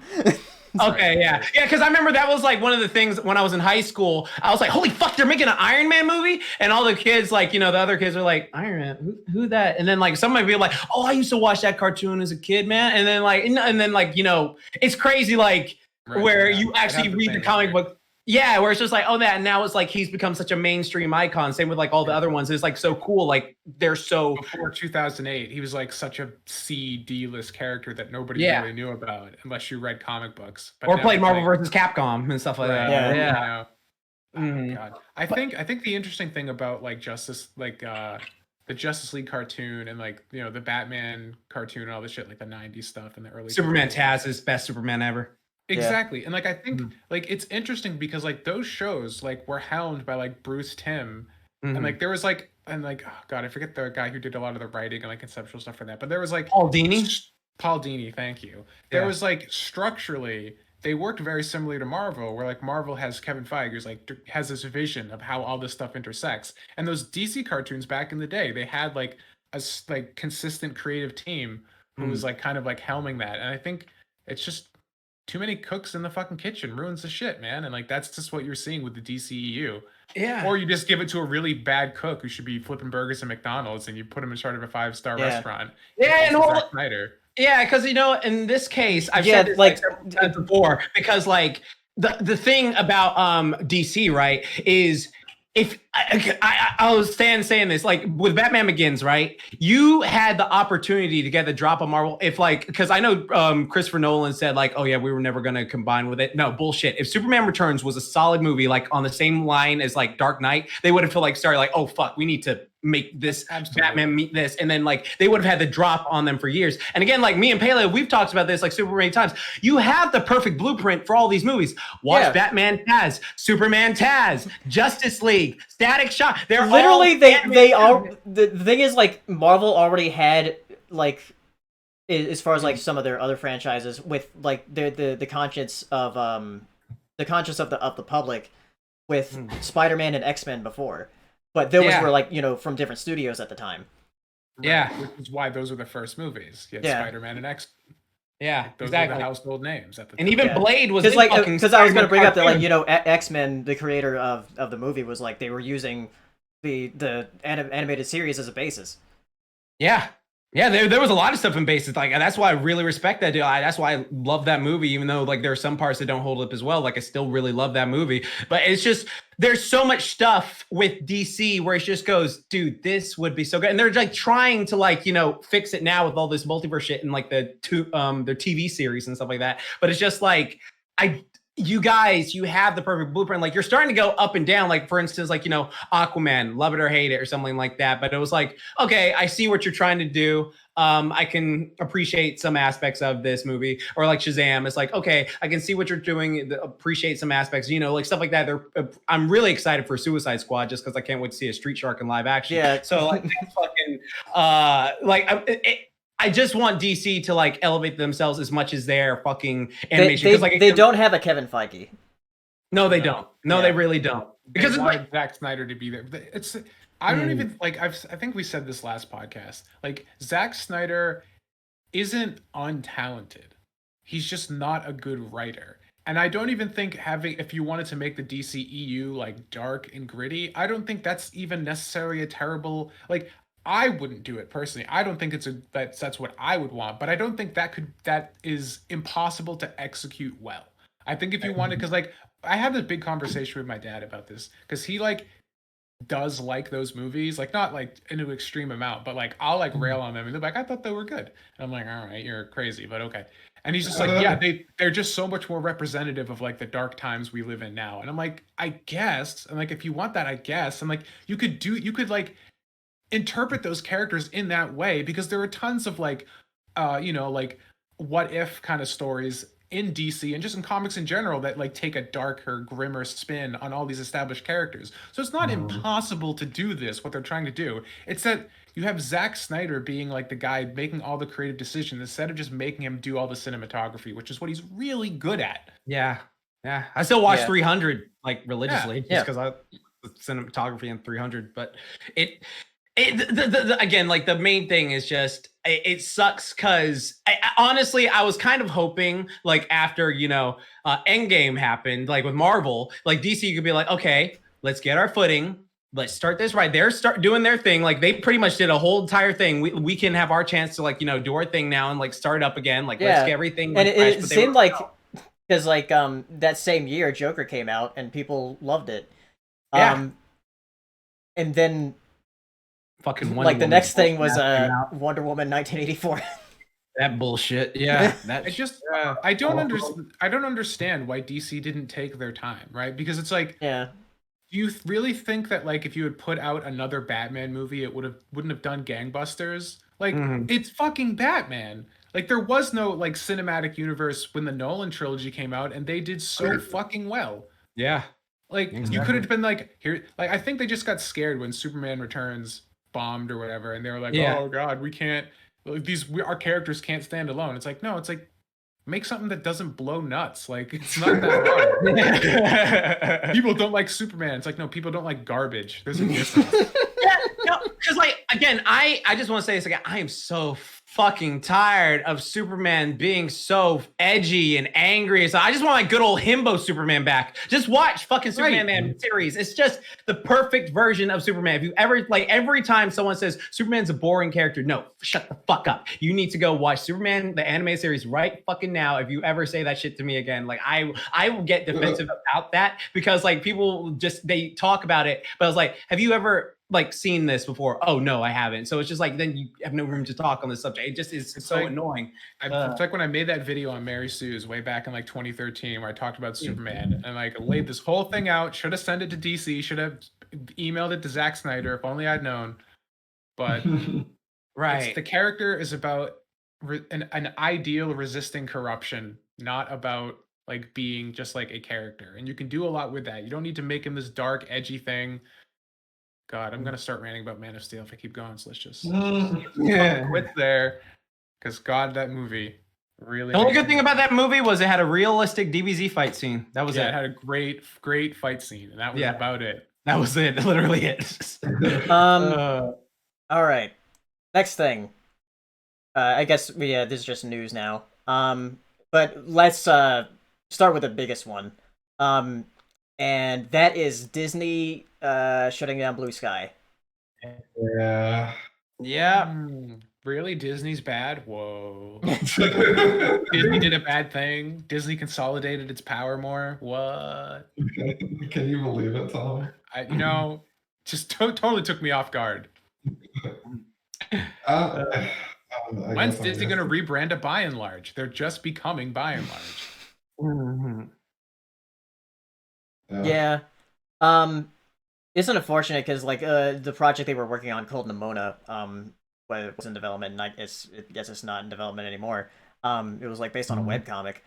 Okay, yeah, because I remember that was like one of the things when I was in high school. I was like, "Holy fuck, they're making an Iron Man movie!" And all the kids, like, the other kids were like, "Iron Man, who that?" And then like some might be like, "Oh, I used to watch that cartoon as a kid, man." And then like, it's crazy, like where you actually read the comic book. Yeah, where it's just like, oh, that, and now it's like he's become such a mainstream icon. Same with like all the other ones. It's like so cool. Like they're so. Before 2008, he was like such a C-D-list character that nobody really knew about unless you read comic books. But or played Marvel vs. Capcom and stuff like that. Yeah. Oh, God. I think the interesting thing about like Justice, like the Justice League cartoon and like the Batman cartoon and all this shit, like the 90s stuff and the early. Superman Taz is best Superman ever. Exactly. And like I think like it's interesting because like those shows like were helmed by like Bruce Timm and like there was like oh God, I forget the guy who did a lot of the writing and like conceptual stuff for that, but there was like Paul Dini, thank you. There was like structurally they worked very similarly to Marvel, where like Marvel has Kevin Feige who's like has this vision of how all this stuff intersects, and those DC cartoons back in the day they had like a like consistent creative team who was like kind of like helming that, and I think it's just too many cooks in the fucking kitchen ruins the shit, man. And like that's just what you're seeing with the DCEU. Yeah. Or you just give it to a really bad cook who should be flipping burgers at McDonald's and you put him in charge of a 5-star restaurant. Yeah, and Snyder. Yeah, because in this case, I've said this like several times before, because like the thing about DC, right, is if I was saying this, like with Batman Begins, right? You had the opportunity to get the drop of Marvel if like, because I know Christopher Nolan said like, oh yeah, we were never going to combine with it. No, bullshit. If Superman Returns was a solid movie, like on the same line as like Dark Knight, they would have felt like started like, oh fuck, we need to make this Absolutely. Batman meet this, and then like they would have had the drop on them for years. And again, like me and Pele, we've talked about this like super many times. You have the perfect blueprint for all these movies. Watch Batman Taz, Superman Taz, Justice League, Static Shock. They're literally all they are. The thing is, like, Marvel already had, like, as far as like some of their other franchises, with like the conscience of the public with Spider-Man and X-Men before, but those were like, you know, from different studios at the time. Yeah, which is why those were the first movies. You had Spider-Man and X. Yeah, Those exactly. were the household names at the time. And even Blade was because, like, because I was going to bring up that, like, cartoon. you know, X-Men, the creator of the movie, was like they were using the animated series as a basis. Yeah. Yeah, there was a lot of stuff in bases. Like, that's why I really respect that. That's why I love that movie, even though like there are some parts that don't hold up as well. Like, I still really love that movie. But it's just, there's so much stuff with DC where it just goes, dude, this would be so good. And they're like trying to, like, you know, fix it now with all this multiverse shit and like their TV series and stuff like that. But it's just like, you guys, you have the perfect blueprint. Like, you're starting to go up and down. Like, for instance, like, you know, Aquaman, love it or hate it or something like that. But it was like, okay, I see what you're trying to do. I can appreciate some aspects of this movie. Or like Shazam, it's like, okay, I can see what you're doing, appreciate some aspects, you know, like stuff like that. I'm really excited for Suicide Squad just because I can't wait to see a Street Shark in live action. Yeah. So like, that's fucking I just want DC to like elevate themselves as much as their fucking animation. They don't have a Kevin Feige. No, they don't. No, they really don't. Because They it's wanted like, Zack Snyder to be there. It's I don't even like. I think we said this last podcast. Like, Zack Snyder isn't untalented. He's just not a good writer. And I don't even think if you wanted to make the DCEU like dark and gritty, I don't think that's even necessarily a terrible, like, I wouldn't do it personally. I don't think that's what I would want, but I don't think that is impossible to execute well. I think if you wanted, because like I had this big conversation with my dad about this, because he like does like those movies, like not like in an extreme amount, but like I'll like rail on them and they're like, I thought they were good. And I'm like, all right, you're crazy, but okay. And he's just like, yeah, they're just so much more representative of like the dark times we live in now. And I'm like, I guess. And like, if you want that, I guess. And like, you could like interpret those characters in that way, because there are tons of like you know, like what if kind of stories in DC and just in comics in general that like take a darker, grimmer spin on all these established characters. So it's not impossible to do this, what they're trying to do. It's that you have Zack Snyder being like the guy making all the creative decisions instead of just making him do all the cinematography, which is what he's really good at. yeah. I still watch 300 like religiously just because I cinematography in 300, but again, like the main thing is just it sucks because honestly I was kind of hoping like after, you know, Endgame happened, like with Marvel, like DC could be like, okay, let's get our footing, let's start this right. They're start doing their thing, like they pretty much did a whole entire thing. We can have our chance to like, you know, do our thing now and like start up again, like let's get everything like, and it seemed like, because like that same year Joker came out and people loved it, and then fucking like the next thing was Wonder Woman 1984. That bullshit. Yeah. I don't understand why DC didn't take their time, right? Because it's like, do you really think that like if you had put out another Batman movie, it wouldn't have done gangbusters? Like, it's fucking Batman. Like, there was no like cinematic universe when the Nolan trilogy came out, and they did so fucking well. Yeah. Like, you could have been like, here, like, I think they just got scared when Superman Returns bombed or whatever, and they were like, oh god, we can't, like, our characters can't stand alone. It's like, no, it's like, make something that doesn't blow nuts. Like, it's not that hard. People don't like Superman. It's like, no, people don't like garbage. There's a difference. Because like, again, I just want to say this again, I am so fucking tired of Superman being so edgy and angry. So I just want my good old himbo Superman back. Just watch fucking Superman series. It's just the perfect version of Superman. If you ever, like, every time someone says Superman's a boring character, no, shut the fuck up. You need to go watch Superman, the anime series right fucking now. If you ever say that shit to me again, like I will get defensive about that, because like people just, they talk about it, but I was like, have you ever like seen this before? Oh no, I haven't. So it's just like, then you have no room to talk on this subject. It just is so like, annoying. It's like when I made that video on Mary Sue's way back in like 2013 where I talked about Superman and like laid this whole thing out. Should have sent it to DC, should have emailed it to Zack Snyder, if only I'd known. but Right. the character is about an ideal resisting corruption, not about like being just like a character. And you can do a lot with that. You don't need to make him this dark, edgy thing. God, I'm gonna start ranting about Man of Steel if I keep going. So let's just quit there, because God, that movie really. The only good thing about that movie was it had a realistic DBZ fight scene. That was it it. had a great fight scene, and that was about it. That was it. Literally it. All right. Next thing. I guess this is just news now. But let's start with the biggest one. And that is Disney shutting down Blue Sky. Yeah. Yeah. Really? Disney's bad? Whoa. Disney did a bad thing. Disney consolidated its power more. What? Can you believe it, Tom? Just totally took me off guard. When's Disney going to rebrand to By and Large? They're just becoming By and Large. Yeah. It's unfortunate because like the project they were working on called Nimona was in development, and I guess it's not in development anymore. It was like based on a webcomic.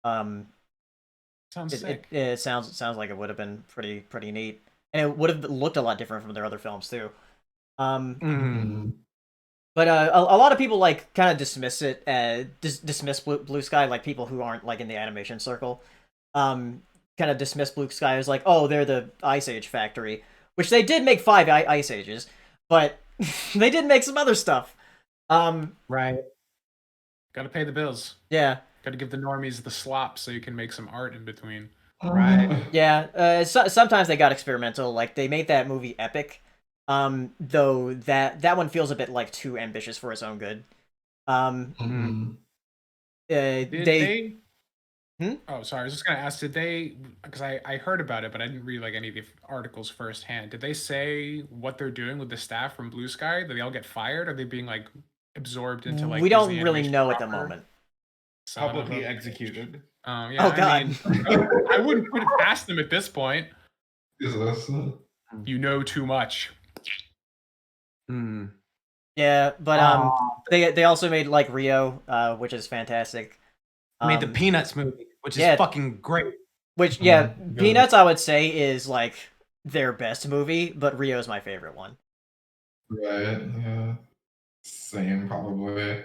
Sounds sick. It sounds like it would have been pretty neat, and it would have looked a lot different from their other films too. But a lot of people like kind of dismiss it, dismiss Blue Sky, like people who aren't like in the animation circle, kind of dismiss Blue Sky as like, oh, they're the Ice Age factory, which they did make 5 Ice Ages, but they did make some other stuff. Right. Got to pay the bills. Yeah. Got to give the normies the slop so you can make some art in between. Right. Yeah. Sometimes they got experimental. Like they made that movie Epic. Though that one feels a bit like too ambitious for its own good. Oh, sorry. I was just gonna ask. Did they? Because I heard about it, but I didn't read like any of the articles firsthand. Did they say what they're doing with the staff from Blue Sky? Did they all get fired? Are they being like absorbed into like? We don't Disney really Animation know at proper? the moment. Publicly executed. Yeah, Oh, God. I mean, I wouldn't put it past them at this point. Jesus. You know too much. Yeah, but they also made like Rio, which is fantastic. Made the Peanuts movie, which is fucking great. Which Peanuts I would say is like their best movie, but Rio is my favorite one. Right. Yeah. Same, probably.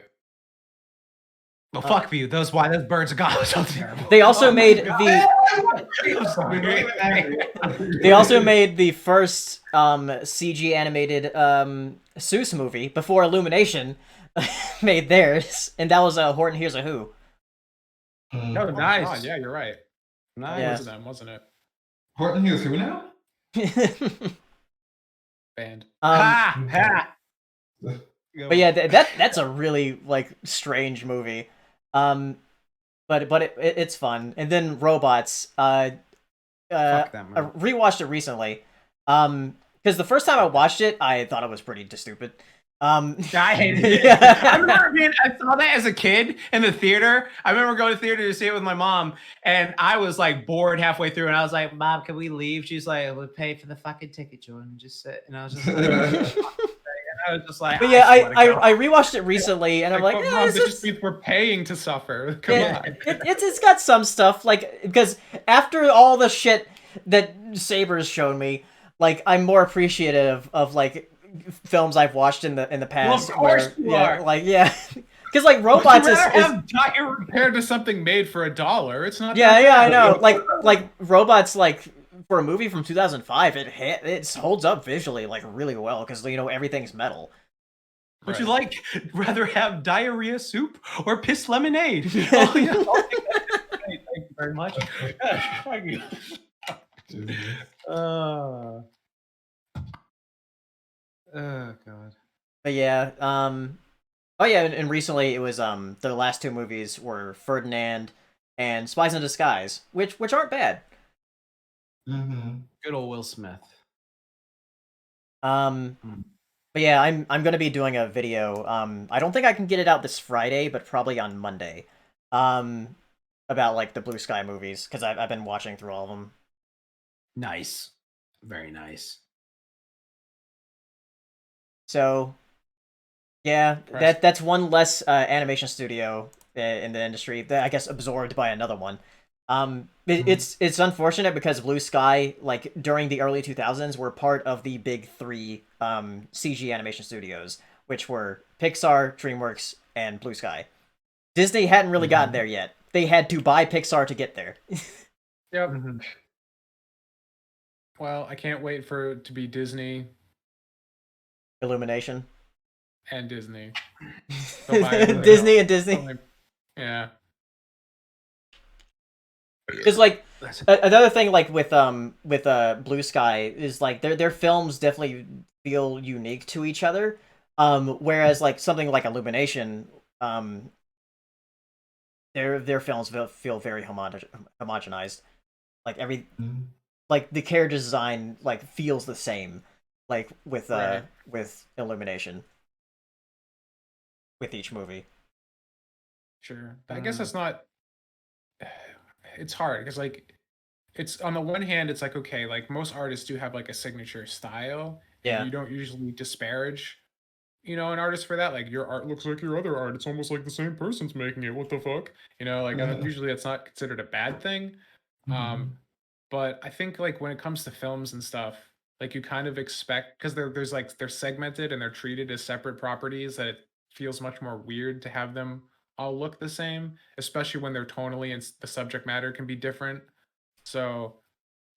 Well, fuck you. Those birds are gone. So terrible. They also made They also made the first CG animated Seuss movie before Illumination made theirs, and that was Horton Hears a Who. Oh, nice. God, yeah, you're right. Nice. Yeah. It was them, wasn't it? Horton Hears Who now? Band. But yeah, that's a really like strange movie. But it's fun. And then Robots. Fuck that I movie. rewatched it recently. Because the first time I watched it, I thought it was pretty stupid. I hated it. Yeah. I remember I saw that as a kid in the theater. I remember going to theater to see it with my mom, and I was like bored halfway through, and I was like, "Mom, can we leave?" She's like, "We'll pay for the fucking ticket, Jordan. Just sit." And I was just like, I was just like, But yeah, I rewatched it recently, and I'm like, Mom, that just means we're paying to suffer. Come on. It's got some stuff, like, because after all the shit that Saber's shown me, like, I'm more appreciative of like films I've watched in the past. Well, of course you are. Like, yeah. Because like Robots is compared to something made for $1. It's not. Yeah, I know. Like Robots, like for a movie from 2005, it holds up visually like really well because everything's metal. Would you rather have diarrhea soup or piss lemonade? Oh yeah. Thank you very much. Thank you. Oh god. But yeah, oh yeah, and recently it was the last 2 movies were Ferdinand and Spies in Disguise, which aren't bad. Good old Will Smith. But yeah, I'm gonna be doing a video. I don't think I can get it out this Friday, but probably on Monday. About like the Blue Sky movies because I've been watching through all of them. Nice, very nice. So Yeah, Impressive. that's one less animation studio in the industry that I guess absorbed by another one. It's unfortunate because Blue Sky, like during the early 2000s, were part of the big three CG animation studios, which were Pixar, DreamWorks, and Blue Sky. Disney hadn't really gotten there yet. They had to buy Pixar to get there. Yep. Well, I can't wait for it to be Disney Illumination. and Disney. They'll buy everything Disney else. and Disney. Like, yeah. Because like another thing, like with Blue Sky is like their films definitely feel unique to each other. Whereas like something like Illumination, their films feel very homogenized. Like like the character design like feels the same, like with Right. with Illumination, with each movie. Sure. I guess that's not. It's hard because like, it's on the one hand, it's like okay, like most artists do have like a signature style. And Yeah. you don't usually disparage, an artist for that. Like your art looks like your other art. It's almost like the same person's making it. What the fuck? Like usually that's not considered a bad thing. But I think like when it comes to films and stuff, like you kind of expect because they're segmented and they're treated as separate properties that it feels much more weird to have them all look the same, especially when they're tonally and the subject matter can be different. So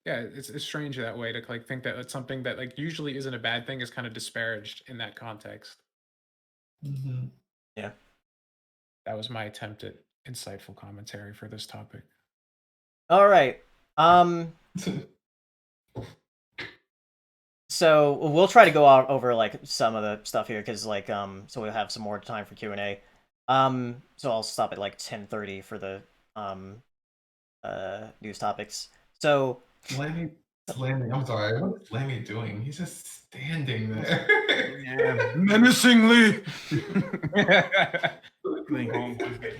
yeah, it's strange that way to like think that it's something that like usually isn't a bad thing is kind of disparaged in that context. Yeah. That was my attempt at insightful commentary for this topic. All right. So we'll try to go over like some of the stuff here because like so we'll have some more time for Q&A. So I'll stop at like 10:30 for the news topics. So Slammy, I'm sorry. What is Slammy doing? He's just standing there. Menacingly. He's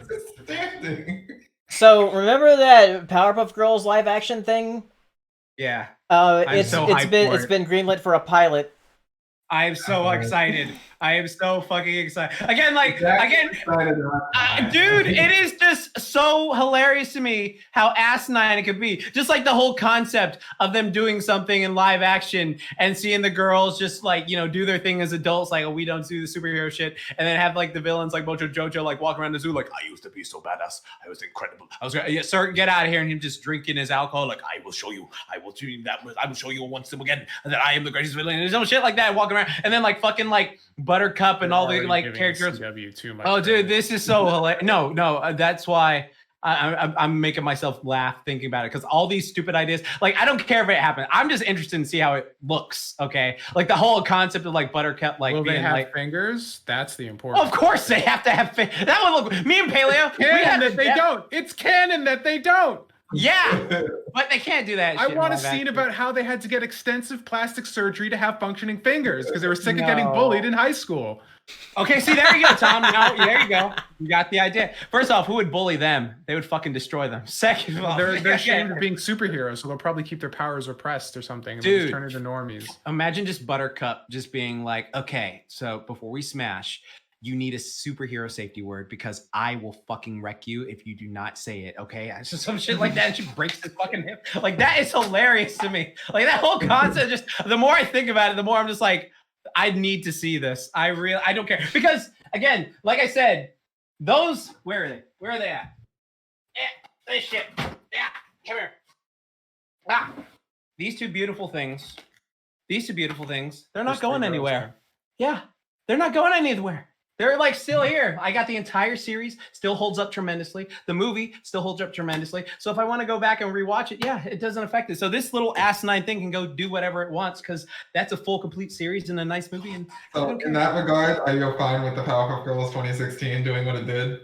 just standing. so remember that Powerpuff Girls live action thing? Yeah, It's so it's hyped been for it's it. been greenlit for a pilot. I am so excited. I am so fucking excited. Again, dude, it is just so hilarious to me how asinine it could be. Just like the whole concept of them doing something in live action and seeing the girls just like, do their thing as adults, like, oh, we don't do the superhero shit. And then have like the villains like Mojo Jojo like walk around the zoo like, I used to be so badass. I was incredible. I was great. Yeah, sir, get out of here. And him just drinking his alcohol like, I will show you. I will do that. I will show you once again that I am the greatest villain. And some shit like that walking around. And then like fucking like Buttercup and all the like characters. Too much Oh, dude, credit. this is so hilarious. No, that's why I'm making myself laugh thinking about it because all these stupid ideas, like I don't care if it happens. I'm just interested in see how it looks. Okay, like the whole concept of like Buttercup, like Will being they have like, fingers? That's the important. of course they have to have that one. Look, me and Paleo, we Canon have that they don't. It's canon that they don't. Yeah, but they can't do that. I shit in want a live scene action. about how they had to get extensive plastic surgery to have functioning fingers because they were sick of No. getting bullied in high school. Okay, see, there you go, Tom. No, there you go. You got the idea. First off, who would bully them? They would fucking destroy them. Second of all, They're ashamed of being superheroes, so they'll probably keep their powers repressed or something. And Dude. just turn into normies. Imagine just Buttercup just being like, okay, so before we smash, you need a superhero safety word because I will fucking wreck you if you do not say it, okay? It's just some shit like that and she breaks the fucking hip. Like, that is hilarious to me. Like, that whole concept just, the more I think about it, the more I'm just like, I need to see this. I don't care. Because, again, like I said, those, where are they? Where are they at? This shit. Yeah, come here. Ah, these two beautiful things, they're not going anywhere. Yeah, they're not going anywhere. They're like still here. I got the entire series, still holds up tremendously. The movie still holds up tremendously. So if I want to go back and rewatch it, yeah, it doesn't affect it. So this little asinine thing can go do whatever it wants because that's a full, complete series and a nice movie. And So in that regard, are you fine with the Powerpuff Girls 2016 doing what it did?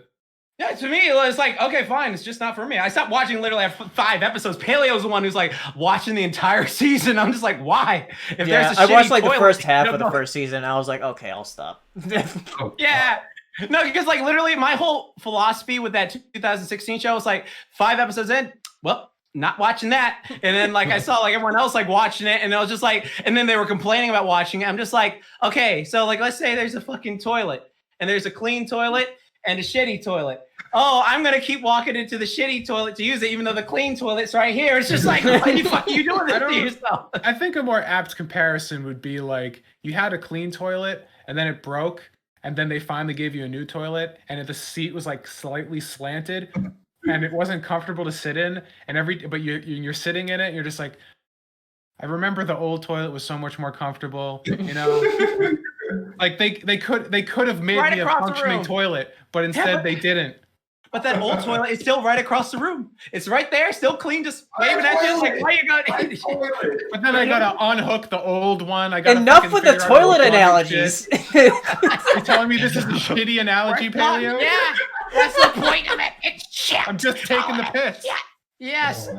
yeah, to me, it's like, okay, fine. It's just not for me. I stopped watching literally after 5 episodes. Paleo's the one who's like watching the entire season. I'm just like, why? If Yeah, there's a I watched shitty like the toilet, first half of the no. first season. I was like, okay, I'll stop. Yeah. No, because like literally my whole philosophy with that 2016 show was like 5 episodes in, well, not watching that. And then like I saw like everyone else like watching it and I was just like, and then they were complaining about watching it. I'm just like, okay, so like let's say there's a fucking toilet and there's a clean toilet and a shitty toilet. Oh, I'm gonna keep walking into the shitty toilet to use it, even though the clean toilet's right here. It's just like, why the fuck are you doing this to yourself? I think a more apt comparison would be like you had a clean toilet and then it broke, and then they finally gave you a new toilet, and the seat was like slightly slanted, and it wasn't comfortable to sit in, but you're sitting in it, and you're just like, I remember the old toilet was so much more comfortable, you know. Like they could have made me a functioning toilet, but instead they didn't. But that old toilet is still right across the room. It's right there, still clean, just waving at you like, why you got it? But then I gotta unhook the old one. Enough with the toilet analogies. You're telling me this is a shitty analogy, Paleo? Yeah, that's the point of it. It's shit. I'm just taking the piss. Yeah. Yes.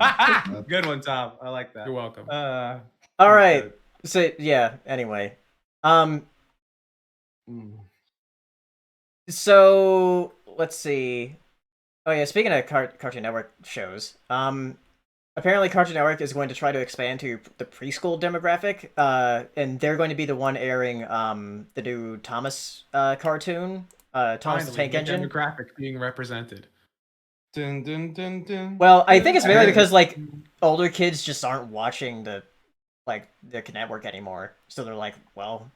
Good one, Tom. I like that. You're welcome. All right. So yeah. Anyway, so let's see. Oh yeah, speaking of Cartoon Network shows, apparently Cartoon Network is going to try to expand to the preschool demographic, and they're going to be the one airing the new Thomas cartoon, Thomas the Tank Engine. Demographic being represented. Dun, dun, dun, dun. Well, I think it's mainly because like older kids just aren't watching the network anymore, so they're like, well,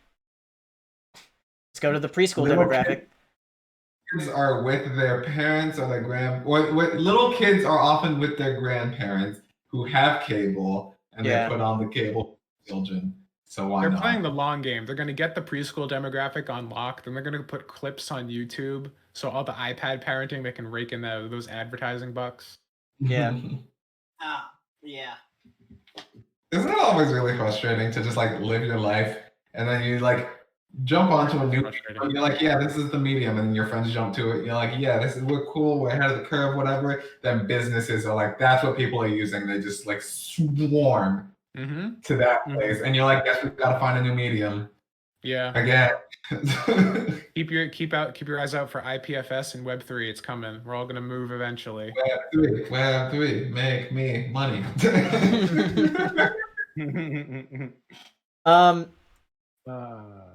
let's go to the preschool demographic. Kids are with their parents or their little kids are often with their grandparents who have cable, and they put on the cable for children. So why They're not? playing the long game. They're going to get the preschool demographic on lock, then they're going to put clips on YouTube, so all the iPad parenting, they can rake in those advertising bucks. Yeah. Yeah. Isn't it always really frustrating to just like live your life and then you like jump onto a new and you're like, yeah, this is the medium, and then your friends jump to it. You're like, yeah, we're cool, we're ahead of the curve, whatever. Then businesses are like, that's what people are using. They just like swarm to that place, and you're like, guess we've got to find a new medium. Yeah. Again. keep your eyes out for IPFS and Web3. It's coming. We're all gonna move eventually. Web3, make me money.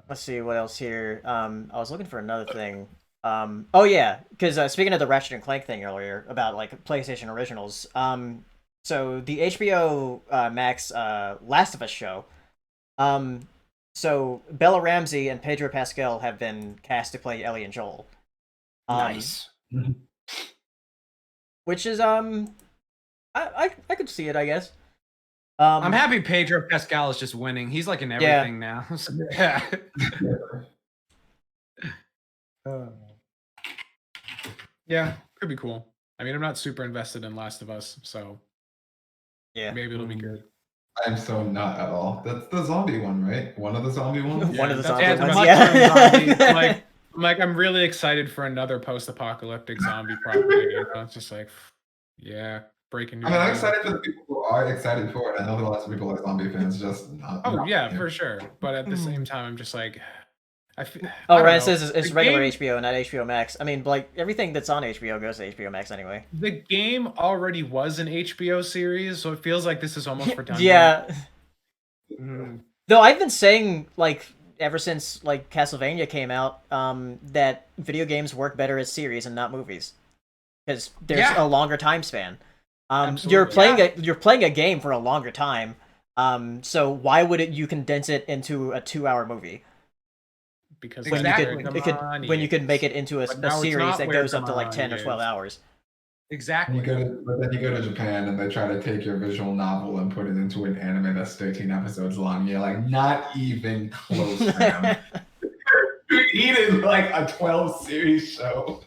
Let's see what else here. I was looking for another thing. Oh yeah, because speaking of the Ratchet and Clank thing earlier about like PlayStation originals. So the HBO Max Last of Us show. So Bella Ramsey and Pedro Pascal have been cast to play Ellie and Joel. Nice. Which is I could see it, I guess. I'm happy Pedro Pascal is just winning. He's like in everything now. Yeah. Yeah, could be cool. I mean, I'm not super invested in Last of Us, so yeah, maybe it'll be good. I'm so not at all. That's the zombie one, right? One of the zombie ones? One of the zombie ones, yeah. I'm really excited for another post-apocalyptic zombie property. You know? It's just like, yeah, breaking news. I mean, I'm excited for the people who are excited for it. I know there are lots of people are zombie fans, just not. For sure. But at the same time, I'm just like, Ryan says it's regular HBO, not HBO Max. I mean, like, everything that's on HBO goes to HBO Max anyway. The game already was an HBO series, so it feels like this is almost redundant. Yeah. Though I've been saying, like, ever since, like, Castlevania came out, that video games work better as series and not movies. Because there's a longer time span. You're playing a game for a longer time, so why would you condense it into a 2-hour movie? Because when you could make it into a series that goes up to like 10 or 12 hours. Exactly. But then you go to Japan and they try to take your visual novel and put it into an anime that's 13 episodes long. You're like, not even close, man. You needed like a 12 series show.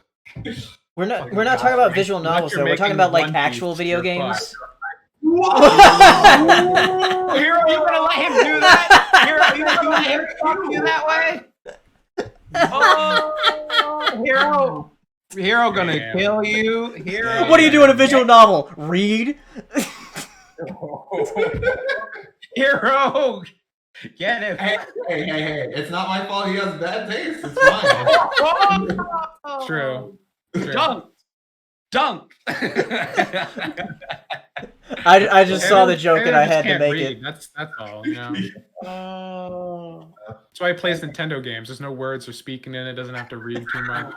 We're not talking about visual novels though. We're talking about like actual video games. Hero, you gonna let him do that? Hero, you gonna let him talk to you that way? Oh, Hero gonna kill you. Hero. What do you do in a visual novel? Read. Hero, get him. Hey! It's not my fault. He has bad taste. It's mine. True. Dunk. I just saw the joke and I just had to can't make read. it. That's all. You know. Oh. That's why he plays Nintendo games. There's no words or speaking in it. Doesn't have to read too much.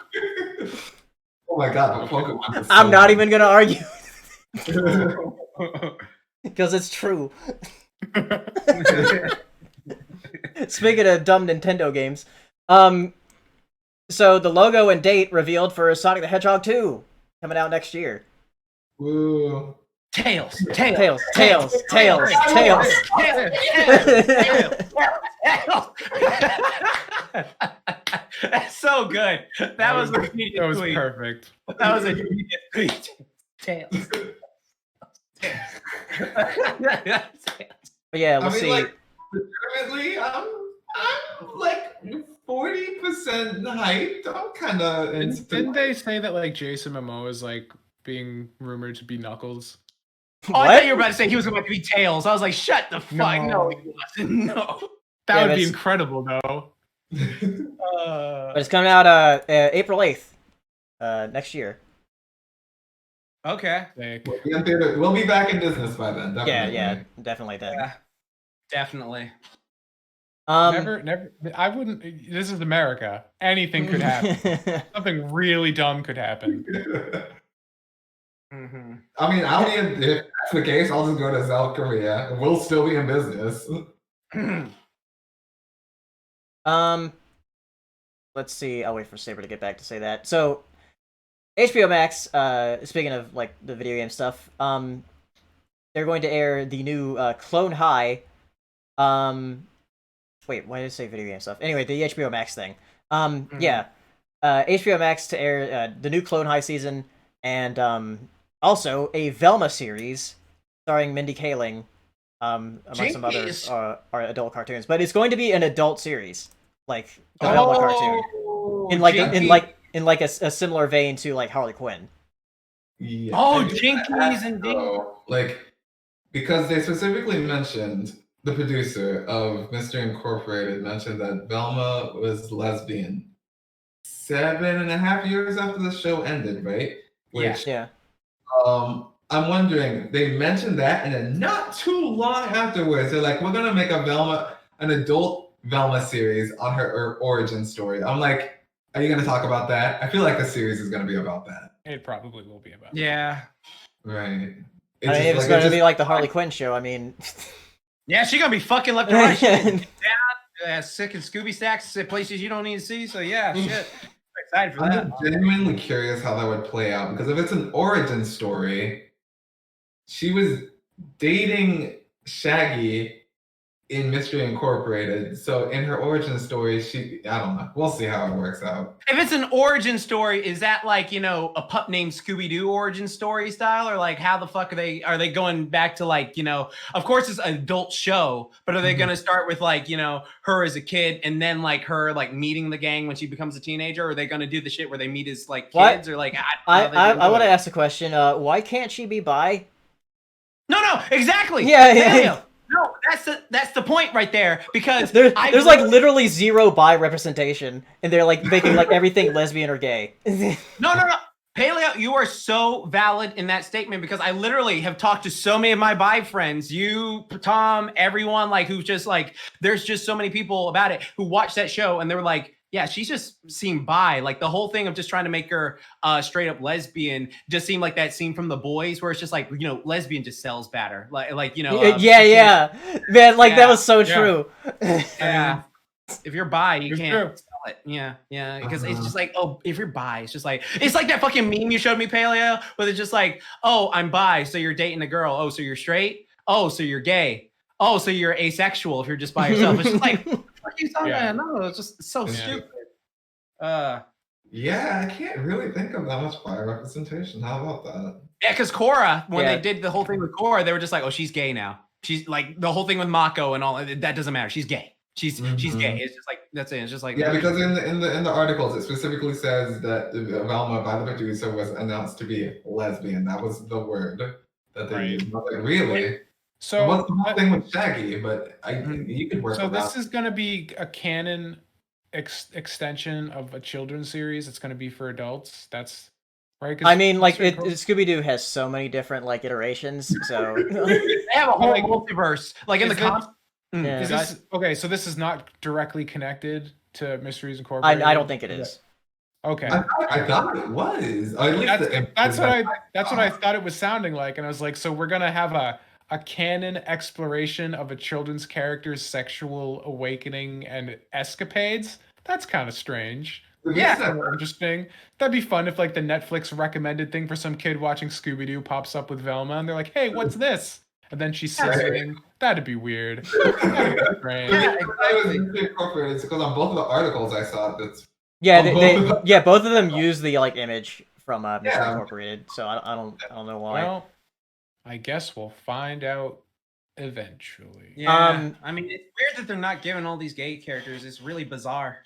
Oh my god, but Pokemon is so I'm not good. even gonna argue because it's true. Speaking of dumb Nintendo games, so the logo and date revealed for Sonic the Hedgehog 2 coming out next year. Woo. Tails. Tails. That's so good. That was a That was tweet. perfect. That was a genius tweet. Tails. But yeah, we'll I mean, see. like, legitimately, I'm like 40% hyped. I'm kind of into. Didn't they say that like Jason Momoa is like being rumored to be Knuckles? Oh, I thought you were about to say he was about to be Tails. I was like, shut the fuck. No, he wasn't. No. That Yeah, would be that's- incredible, though. But it's coming out April 8th next year. Okay. Like, We'll be back in business by then. Definitely. Yeah, definitely then. Yeah. Definitely. never. I wouldn't. This is America. Anything could happen. Something really dumb could happen. Mm-hmm. I mean, if that's the case, I'll just go to South Korea. We'll still be in business. Let's see. I'll wait for Saber to get back to say that. So, HBO Max. Speaking of like the video game stuff, they're going to air the new Clone High. Wait, why did I say video game stuff? Anyway, the HBO Max thing. Yeah, HBO Max to air the new Clone High season and also a Velma series starring Mindy Kaling. Among some other our adult cartoons, but it's going to be an adult series, like the Velma cartoon, in like a similar vein to like Harley Quinn. Yeah. Oh, I mean, Jinkies and Ding. like, because they specifically mentioned, the producer of Mr. Incorporated mentioned that Velma was lesbian 7.5 years after the show ended, right? Which, Yeah. I'm wondering, they mentioned that, and then not too long afterwards, they're like, we're gonna make an adult Velma series on her origin story. I'm like, are you gonna talk about that? I feel like the series is gonna be about that. It probably will be about. Yeah. Right. I mean, if it's going to be like the Harley Quinn show, I mean. Yeah, she's gonna be fucking left and right. She's down, sick and Scooby stacks at places you don't need to see. So yeah, shit. I'm excited for that. I'm genuinely curious how that would play out, because if it's an origin story, she was dating Shaggy in Mystery Incorporated. So in her origin story, I don't know. We'll see how it works out. If it's an origin story, is that like, a pup named Scooby-Doo origin story style? Or like how the fuck are they going back to like, of course it's an adult show, but are they gonna start with like, her as a kid and then like her like meeting the gang when she becomes a teenager? Or are they gonna do the shit where they meet as like kids? Or like I want to ask a question. Why can't she be bi? No, exactly. Yeah. No, that's the point right there, because there's like literally zero bi representation, and they're like making like everything lesbian or gay. No. Paleo, you are so valid in that statement, because I literally have talked to so many of my bi friends, you, Tom, everyone, like who's just like, there's just so many people about it who watch that show and they were like, yeah, she's just seemed bi. Like the whole thing of just trying to make her straight up lesbian just seemed like that scene from The Boys where it's just like, lesbian just sells better. Like yeah. Man, like that was so true. Yeah. If you're bi, you It's can't true. sell it. Yeah. Because it's just like, oh, if you're bi, it's like that fucking meme you showed me, Paleo, where it's just like, oh, I'm bi, so you're dating a girl. Oh, so you're straight? Oh, so you're gay. Oh, so you're asexual if you're just by yourself. It's just like, what are you talking about? No, it's just so stupid. Yeah, I can't really think of that much bi representation. How about that? Yeah, because Korra, when they did the whole thing with Korra, they were just like, oh, she's gay now. She's like the whole thing with Mako and all that doesn't matter. She's gay. She's gay. It's just like that's it. It's just like because in the articles it specifically says that Velma by the producer was announced to be lesbian. That was the word that they used. I was like, really? So what's the whole thing with Shaggy? But you could work. So this out. is going to be a canon extension of a children's series. It's going to be for adults. That's right? 'Cause I mean, like Mystery Incorporated- Scooby-Doo has so many different like iterations, so They have a whole Like, multiverse. Like in the is that- comics. yeah. Is this okay? So this is not directly connected to Mysteries Incorporated. I don't think it is. Okay, I thought it was. Or at least that's what I thought it was sounding like, and I was like, so we're gonna have a canon exploration of a children's character's sexual awakening and escapades. That's kind of strange. Yeah. That's kinda interesting. That'd be fun if like the Netflix recommended thing for some kid watching Scooby-Doo pops up with Velma, and they're like, "Hey, what's this?" And then she's scissoring. That'd be weird. That'd be strange. Yeah, I was incorporated. It's because on both of the articles I saw that's Yeah, Oh, both both of them use the like image from Mystery Yeah. Incorporated, so I don't know why. Well, I guess we'll find out eventually. Yeah. I mean, it's weird that they're not giving all these gay characters. It's really bizarre.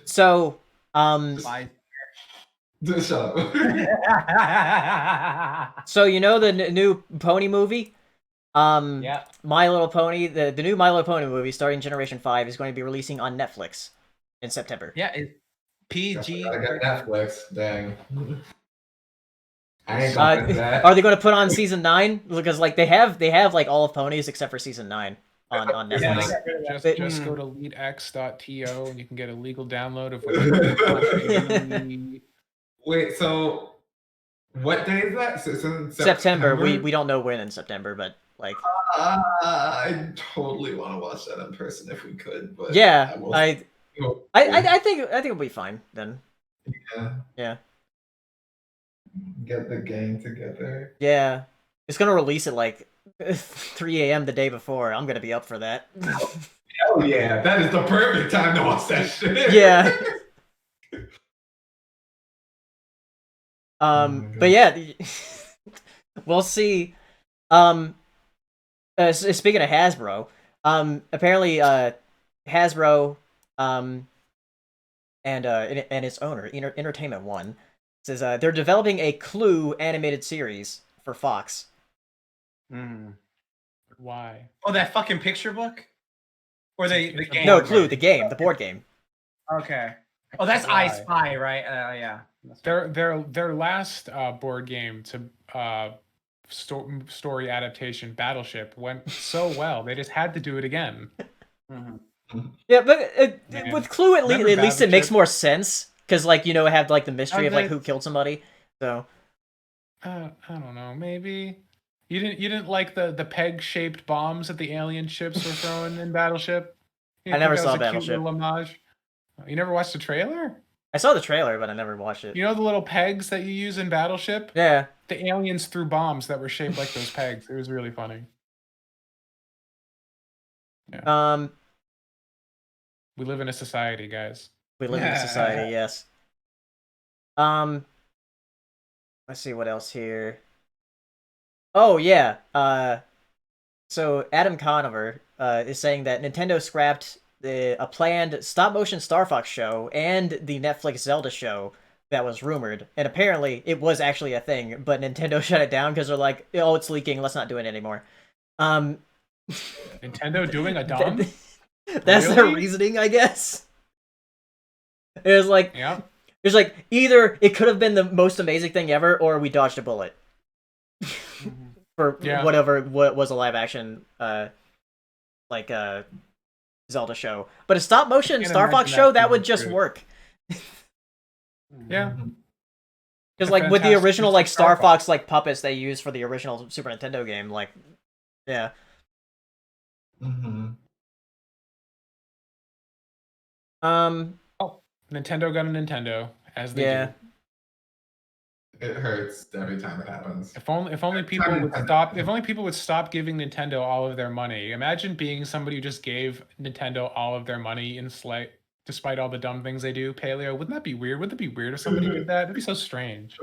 So, Bye. Just shut up. so you know the new Pony movie? Yeah. My Little Pony, the new My Little Pony movie starting Generation 5 is going to be releasing on Netflix in September. Yeah. It's PG. I got Netflix. Dang. I ain't Uh, gonna that. Are they going to put on season 9? Because like they have like all of Ponies except for season 9 on Yeah, Netflix. Just go to leadx.to and you can get a legal download of Wait, so what day is that? So it's in September. We don't know when in September, but like I totally want to watch that in person if we could, but yeah, will- I think it'll be fine then. yeah. Yeah. Get the gang together. Yeah. It's gonna release at like 3 a.m. the day before. I'm gonna be up for that. Hell yeah, that is the perfect time to watch that shit. Yeah. my But yeah, we'll see. Speaking of Hasbro, apparently Hasbro and its owner, Entertainment One, says they're developing a Clue animated series for Fox. Why? Oh, that fucking picture book? Or the game? No, Clue, the game, the board game. Okay. Oh, that's Why? I Spy, right? Yeah. Their last board game to story adaptation, Battleship, went so well. They just had to do it again. Yeah, but Man. with Clue, at Remember least it makes Battleship? more sense because, like, you know, have like the mystery Oh, of like that's- who killed somebody. So I don't know. Maybe you didn't like the peg-shaped bombs that the alien ships were throwing in Battleship. You I never think that saw was a cute Battleship. little homage? You never watched the trailer? I saw the trailer, but I never watched it. You know the little pegs that you use in Battleship? Yeah. The aliens threw bombs that were shaped like those pegs. It was really funny. We live in a society, guys. We live in a society, yes. Let's see what else here. Oh yeah. So Adam Conover is saying that Nintendo scrapped a planned stop-motion Star Fox show and the Netflix Zelda show that was rumored, and apparently it was actually a thing, but Nintendo shut it down because they're like, "Oh, it's leaking. Let's not do it anymore." Nintendo doing a dumb? That's their Really? reasoning, I guess. It was like, Yeah. It's like either it could have been the most amazing thing ever, or we dodged a bullet for Yeah. what was a live action Zelda show. But a stop motion Can't Star Fox imagine show that that would being just good. work. Yeah. Because A like with the fantastic original use like of Star Star Fox like puppets they used for the original Super Nintendo game, like yeah. Nintendo got a Nintendo, as they Yeah. do. It hurts every time it happens. If only people would stop. If only people would stop giving Nintendo all of their money. Imagine being somebody who just gave Nintendo all of their money in despite all the dumb things they do. Paleo, wouldn't that be weird? Wouldn't it be weird if somebody did that? It'd be so strange.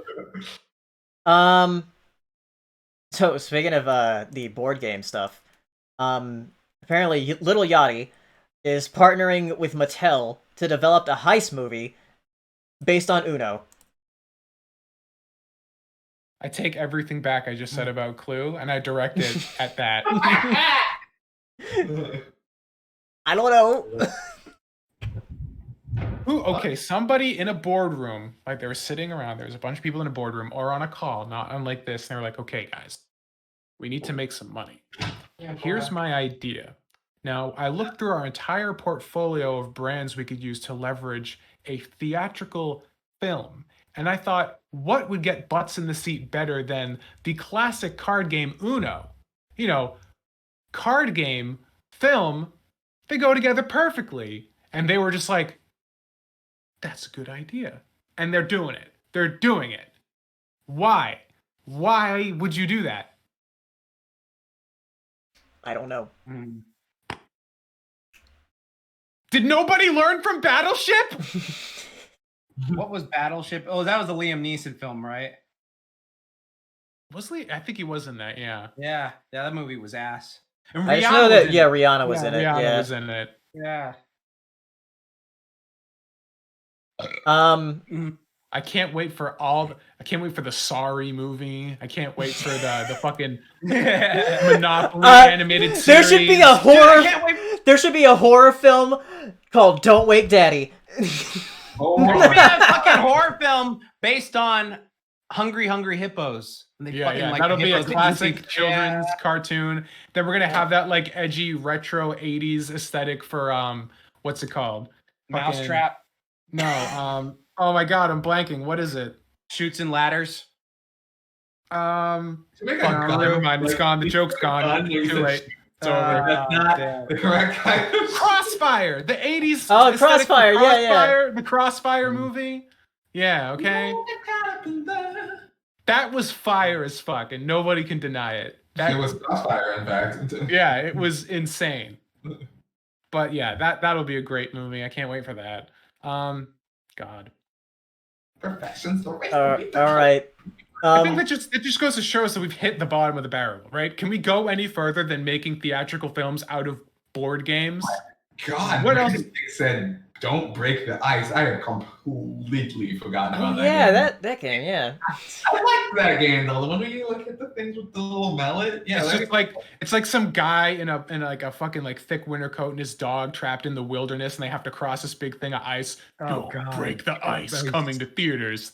So speaking of the board game stuff, apparently Little Yachty is partnering with Mattel to develop a heist movie based on Uno. I take everything back I just said about Clue, and I direct it at that. I don't know. Okay, somebody in a boardroom, like they were sitting around, there was a bunch of people in a boardroom or on a call, not unlike this, and they were like, okay, guys, we need to make some money. Here's my idea. Now, I looked through our entire portfolio of brands we could use to leverage a theatrical film. And I thought, what would get butts in the seat better than the classic card game Uno? You know, card game, film, they go together perfectly. And they were just like, that's a good idea. And they're doing it. They're doing it. Why? Why would you do that? I don't know. Did nobody learn from Battleship? What was Battleship? Oh, that was the Liam Neeson film, right? Was Lee? I think he was in that, yeah. Yeah, that movie was ass. And I just know that, Rihanna was in it. Rihanna was in it. Yeah. I can't wait for the Sorry movie. I can't wait for the fucking Monopoly animated series. There should be a horror. There should be a horror film called "Don't Wake Daddy." There should be a fucking horror film based on Hungry Hippos. That'll be a classic children's cartoon. Then we're gonna have that like edgy retro '80s aesthetic for what's it called? Mousetrap. No, oh my god, I'm blanking. What is it? Shoots and Ladders. Never mind. It's gone. The joke's gone. Too late. It's over. That's not the correct kind of Crossfire. The '80s. Oh, Crossfire. Yeah. The Crossfire movie. Yeah. Okay. That was fire as fuck, and nobody can deny it. It was Crossfire, in fact. Yeah, it was insane. But yeah, that'll be a great movie. I can't wait for that. God. Perfection's the race. All right. I think it just goes to show us that we've hit the bottom of the barrel, right? Can we go any further than making theatrical films out of board games? God, what else? Said, "Don't break the ice." I have completely forgotten about that. Yeah, game. that game. Yeah. I like that game though. The one where you look at the things with the little mallet. Yeah, it's like some guy in like a fucking like thick winter coat and his dog trapped in the wilderness, and they have to cross this big thing of ice. Don't break the ice. Coming to theaters.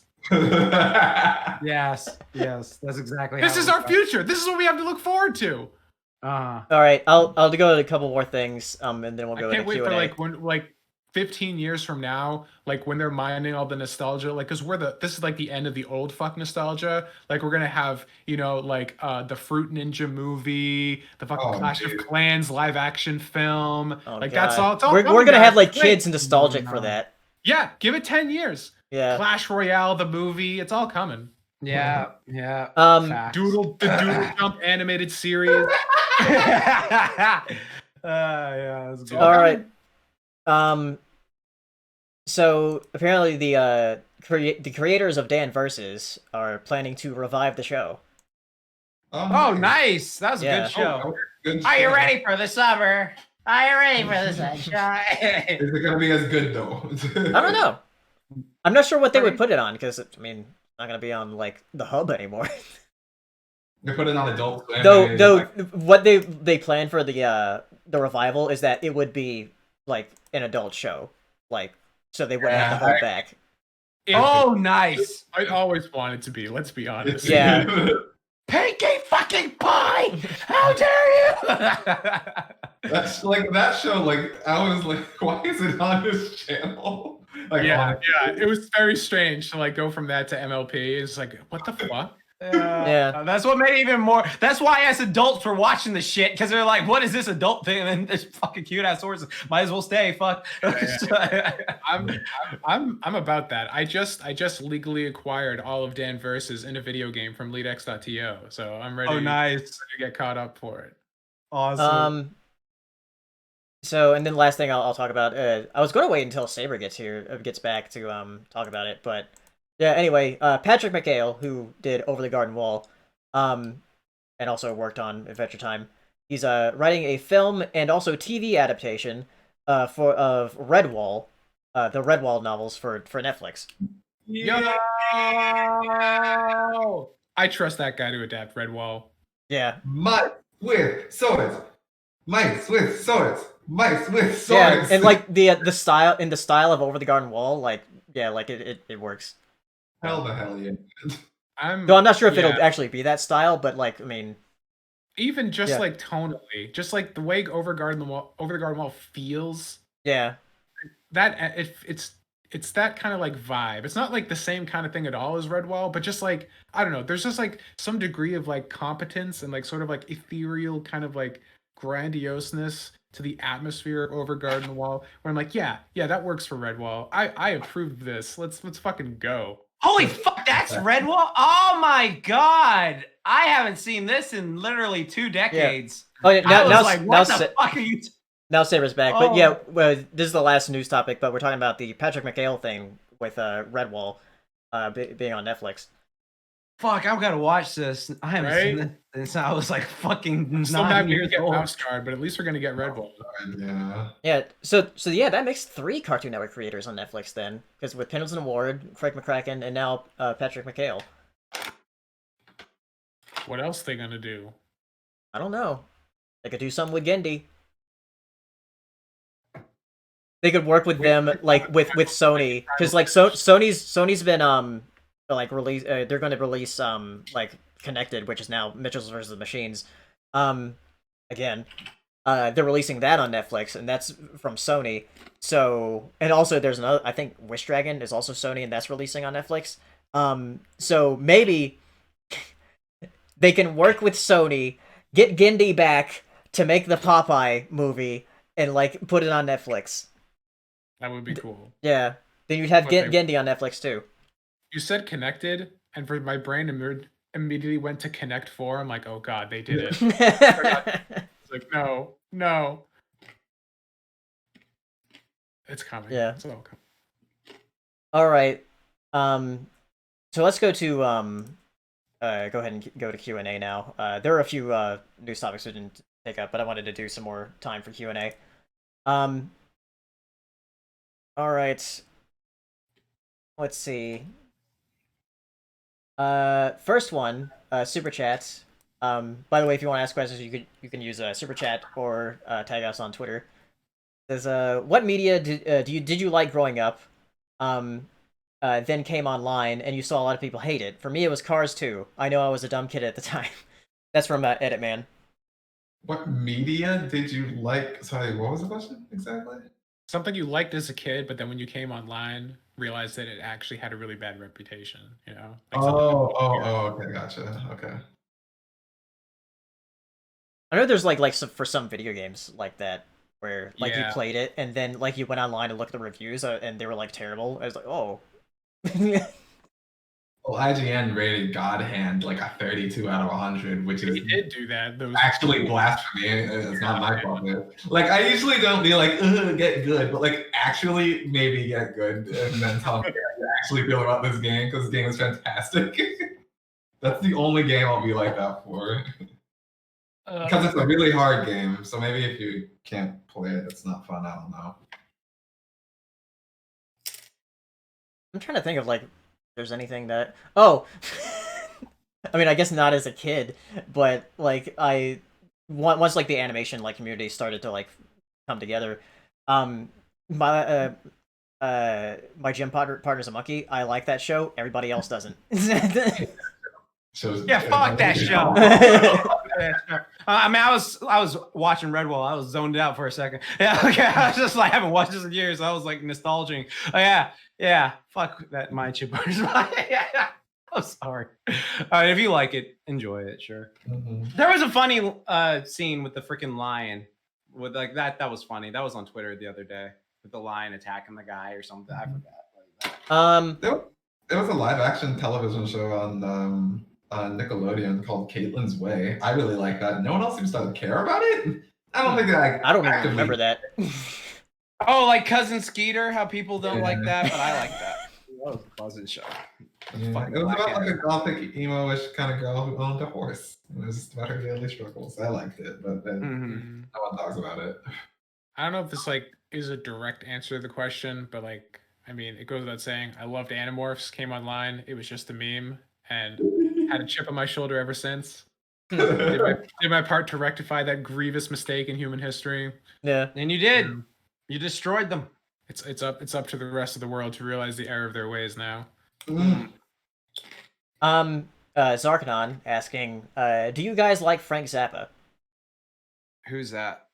Yes, that's exactly. This is our future. This is what we have to look forward to. All right, I'll go to a couple more things, and then we'll go into Q&A. I can't wait for like 15 years from now, like when they're mining all the nostalgia, like because this is like the end of the old fuck nostalgia. Like we're gonna have like the Fruit Ninja movie, the fucking Clash of Clans live action film. Like God. That's all. We're gonna have like kids nostalgic for that. Yeah, give it 10 years. Yeah. Clash Royale, the movie, it's all coming. Yeah. Doodle Jump animated series. That's good. All right. So apparently the creators of Dan Versus are planning to revive the show. Oh, nice! That was a good show. Are you ready for the summer? Are you ready for the sunshine? Is it gonna be as good though? I don't know. I'm not sure what they would put it on because I mean, it's not gonna be on like the hub anymore. They put it on Adult Swim. Though what they plan for the revival is that it would be like an adult show, like so they wouldn't have to hold back. Oh, nice! I always wanted to be. Let's be honest. Yeah. Pancake fucking pie! How dare you! That's like that show. Like I was like, why is it on this channel? Like, yeah, it was very strange to like go from that to MLP. It's like, what the fuck? Yeah, that's what made it even more. That's why as adults we're watching the shit because they're like, "What is this adult thing?" And then this fucking cute ass horses. Might as well stay. Fuck. I'm about that. I just legally acquired all of Dan Versus in a video game from leadx.to, so I'm ready. Oh, nice. To get caught up for it. Awesome. So and then last thing I'll talk about. I was going to wait until Saber gets back to talk about it, but. Yeah, anyway, Patrick McHale, who did Over the Garden Wall, and also worked on Adventure Time, he's writing a film and also TV adaptation of Redwall, the Redwall novels for Netflix. Yo! I trust that guy to adapt Redwall. Yeah. Mice with swords. Mice with swords. mice with swords. Yeah, and like the style of Over the Garden Wall, like yeah, like it works. Hell the hell yeah. Though I'm not sure if yeah. it'll actually be that style, but like I mean, Even just Yeah. like tonally, just like the way Over the Garden Wall feels, yeah, that it's that kind of like vibe. It's not like the same kind of thing at all as Redwall, but just like I don't know, there's just like some degree of like competence and like sort of like ethereal kind of like grandioseness to the atmosphere of Over Garden Wall, where I'm like, yeah, that works for Redwall. I approve this. Let's fucking go. Holy fuck, that's Redwall? Oh my god. I haven't seen this in literally 2 decades. Oh yeah, I was now like, now what the fuck are you now Saber's back, but yeah, Oh. well, this is the last news topic, but we're talking about the Patrick McHale thing with Redwall, being on Netflix. Fuck, I've got to watch this. I haven't seen Right? this since I was like fucking Still 9 not gonna years get old. Mouse Guard, but at least we're gonna get Redwall. Yeah. Yeah, so yeah, that makes 3 Cartoon Network creators on Netflix then, because with Pendleton Ward, Craig McCracken, and now Patrick McHale. What else they gonna do? I don't know. They could do something with Gendy. They could work with them like with Sony, because like Sony's been like release they're going to release like Connected, which is now Mitchell's versus the Machines, again. They're releasing that on Netflix, and that's from Sony. So, and also there's another, I think Wish Dragon is also Sony, and that's releasing on Netflix. So maybe they can work with Sony, get Gendy back to make the Popeye movie, and like put it on Netflix. That would be cool. Yeah, then you'd have But they- Gendy on Netflix too. You said Connected, and for my brain immediately went to Connect 4. I'm like, oh god, they did it. It's like, no. It's coming. Yeah. It's all coming. All right. So let's go to go ahead and go to Q&A now. There are a few news topics we didn't take up, but I wanted to do some more time for Q&A. All right. Let's see. First one, super chats. By the way, if you want to ask questions, you can use super chat or tag us on Twitter. Says, what media did you like growing up? Then came online, and you saw a lot of people hate it. For me, it was Cars 2. I know I was a dumb kid at the time. That's from Edit Man. What media did you like? Sorry, what was the question exactly? Something you liked as a kid, but then when you came online, realized that it actually had a really bad reputation. You know? Like Okay, gotcha. Okay. I know there's like for some video games like that, where like you Yeah. played it, and then like you went online and looked at the reviews, and they were like terrible. I was like, oh. Well, IGN rated God Hand like a 32 out of 100, which is They did do that. That was actually blasphemy. It's not my fault. Like, I usually don't be like, get good, but like, actually maybe get good, and then tell me how you actually feel about this game, because this game is fantastic. That's the only game I'll be like that for. Because it's a really hard game, so maybe if you can't play it, it's not fun. I don't know. I'm trying to think of like if there's anything that I mean, I guess not as a kid, but like once like the animation like community started to like come together, my gym partner's a monkey. I like that show. Everybody else doesn't. Yeah, fuck that show. I mean, I was watching Redwall. I was zoned out for a second. Yeah, okay. I was just like, I haven't watched this in years. I was like nostalging. Oh, yeah. Fuck that mind chip. I'm sorry. All right, if you like it, enjoy it. Sure. Mhm. There was a funny scene with the freaking lion. With like that was funny. That was on Twitter the other day with the lion attacking the guy or something. I forgot. There was a live action television show on Nickelodeon called Caitlin's Way. I really like that. No one else seems to care about it. I don't think that I don't even remember that. Oh, like Cousin Skeeter, how people don't like Yeah. that, but I like that. That was a buzzing show. Yeah, Fucking it was black about like a hair. gothic emo-ish kind of girl who owned a horse. It was just about her daily struggles. I liked it, but then Mhm. no one talks about it. I don't know if this like is a direct answer to the question, but like I mean, it goes without saying. I loved Animorphs. Came online. It was just a meme, and had a chip on my shoulder ever since. Did my part to rectify that grievous mistake in human history. Yeah. And you did. Yeah. You destroyed them. It's up to the rest of the world to realize the error of their ways now. Zarkanon asking, do you guys like Frank Zappa? Who's that?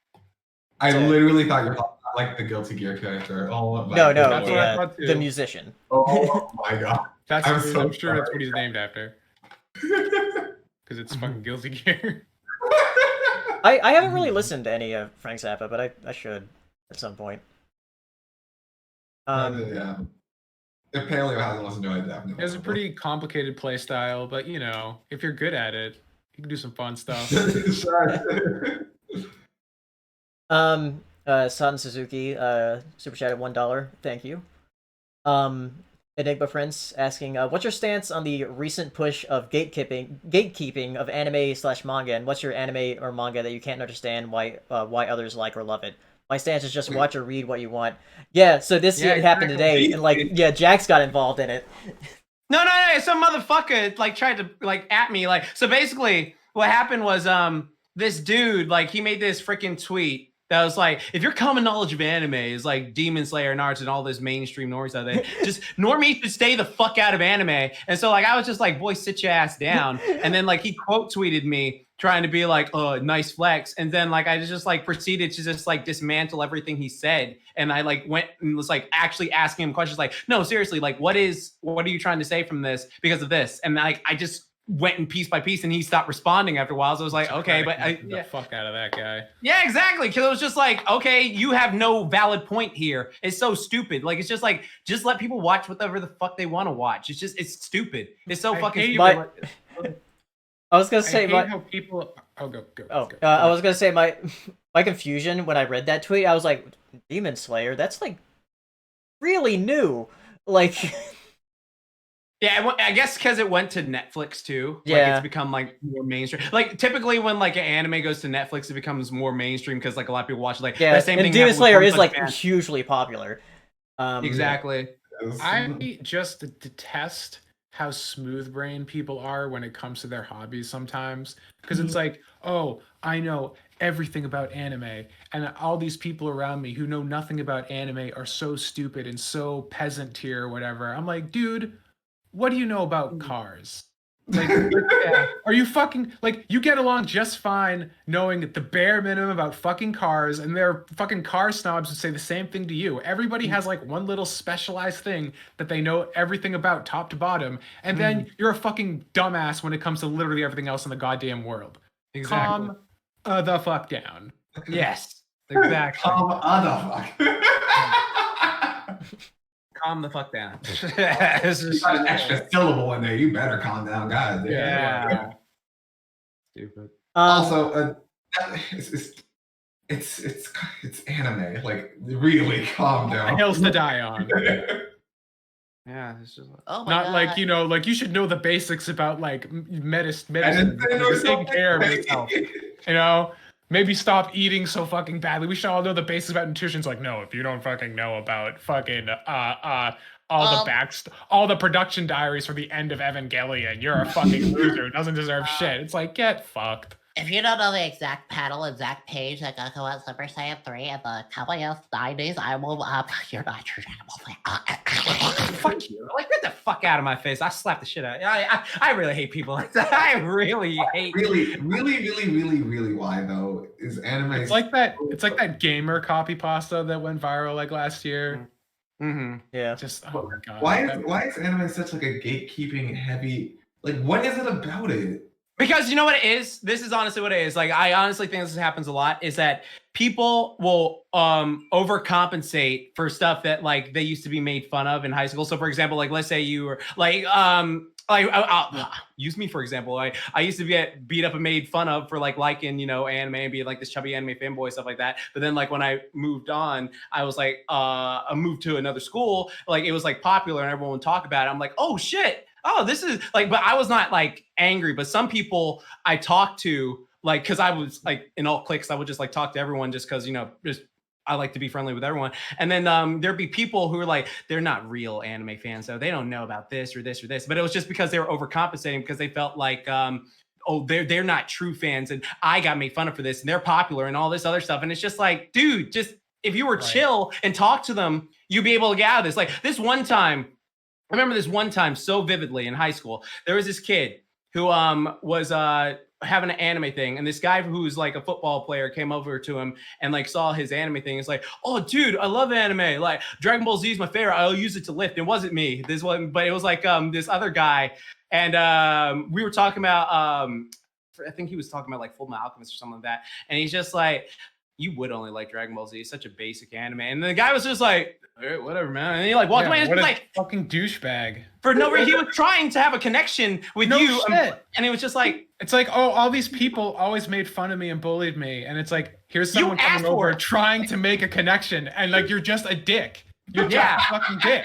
I literally thought you were talking about like the Guilty Gear character. Oh my No, That's what I thought too. the musician. Oh my god. I'm so sure that's sorry. what he's named after. Because it's fucking Guilty Gear. I haven't really listened to any of Frank Zappa, but I should at some point. Yeah. If Paleo hasn't listened to it, definitely. He has a pretty complicated play style, but you know, if you're good at it, you can do some fun stuff. San Suzuki, super chat at $1. Thank you. Enigma Prince asking, what's your stance on the recent push of gatekeeping of anime/manga, and what's your anime or manga that you can't understand why others like or love it? My stance is just watch or read what you want. Yeah, so this happened today, and like, Jax got involved in it. No, some motherfucker like tried to like at me like. So basically, what happened was this dude like he made this freaking tweet that was like, if your common knowledge of anime is like Demon Slayer, Naruto, and all those mainstream normies out there, just normies should stay the fuck out of anime. And so like I was just like, boy, sit your ass down. And then like he quote tweeted me trying to be like, oh, nice flex. And then like I just like proceeded to just like dismantle everything he said. And I like went and was like actually asking him questions like, no, seriously, like what are you trying to say from this because of this? And like I just went in piece by piece, and he stopped responding after a while. So I was like, okay, but the fuck out of that guy. Yeah, exactly. Because it was just like, okay, you have no valid point here. It's so stupid. Like, it's just like, just let people watch whatever the fuck they want to watch. It's stupid. It's so fucking stupid. I was gonna say how people. Oh, go. I was gonna say my confusion when I read that tweet. I was like, Demon Slayer. That's like really new. Like. Yeah, I guess because it went to Netflix too. Yeah, like it's become like more mainstream. Like typically when like an anime goes to Netflix, it becomes more mainstream because like a lot of people watch. Like yeah, the same and thing Demon Slayer is like fan. hugely popular. Exactly. I just detest how smooth brain people are when it comes to their hobbies sometimes, because it's like, oh, I know everything about anime, and all these people around me who know nothing about anime are so stupid and so peasant tier or whatever. I'm like, dude, what do you know about cars? Like, are you fucking like, you get along just fine knowing the bare minimum about fucking cars, and their fucking car snobs would say the same thing to you. Everybody has like one little specialized thing that they know everything about top to bottom, and then you're a fucking dumbass when it comes to literally everything else in the goddamn world. Exactly. Calm the fuck down. Yes, exactly. Calm the fuck. Calm the fuck down. You got an extra syllable in there. You better calm down, guys. Yeah. Stupid. Also, it's anime. Like, really calm down. Hills to die on. Yeah, it's just like, Oh my Not God. like, you know, like you should know the basics about like medicine, taking care of yourself. You know, maybe stop eating so fucking badly. We should all know the basics about nutrition. It's like, no, if you don't fucking know about fucking all the production diaries for the end of Evangelion, you're a fucking loser who doesn't deserve shit. It's like, get fucked. If you don't know the exact panel, exact page that Goku was Super Saiyan 3 in the POS 90s, I will you're not your fuck you. Like, get the fuck out of my face. I slap the shit out. I really hate people like that. I really hate Really why though is anime? It's like that gamer copy pasta that went viral like last year. Mm-hmm. Yeah. Just oh my god. Why is anime such like a gatekeeping heavy? Like, what is it about it? Because you know what it is? This is honestly what it is. Like, I honestly think this happens a lot, is that people will overcompensate for stuff that like they used to be made fun of in high school. So for example, like let's say you were like I'll use me for example. I used to get beat up and made fun of for like liking, you know, anime and being like this chubby anime fanboy, stuff like that. But then like when I moved on, I was like I moved to another school, like it was like popular and everyone would talk about it. I'm like, oh shit. Oh, this is like, but I was not like angry, but some people I talked to, like, cause I was like in all cliques, I would just like talk to everyone just cause, you know, just I like to be friendly with everyone. And then there'd be people who are like, they're not real anime fans, so they don't know about this or this or this. But it was just because they were overcompensating because they felt like oh, they're not true fans, and I got made fun of for this, and they're popular and all this other stuff. And it's just like, dude, just if you were chill and talk to them, you'd be able to get out of this. Like this one time, I remember this one time so vividly in high school. There was this kid who was having an anime thing, and this guy who's like a football player came over to him and like saw his anime thing. It's like, oh dude, I love anime. Like Dragon Ball Z is my favorite. I'll use it to lift. It wasn't me. This one, but it was like this other guy. And we were talking about I think he was talking about like Fullmetal Alchemist or something like that. And he's just like, you would only like Dragon Ball Z. It's such a basic anime. And the guy was just like, all right, whatever, man. And he like walked away and was like, fucking douchebag. For no reason. He was trying to have a connection with you. Shit. And it was just like, it's like, oh, all these people always made fun of me and bullied me. And it's like, here's someone coming over trying to make a connection. And like, you're just a dick. You're just a fucking dick.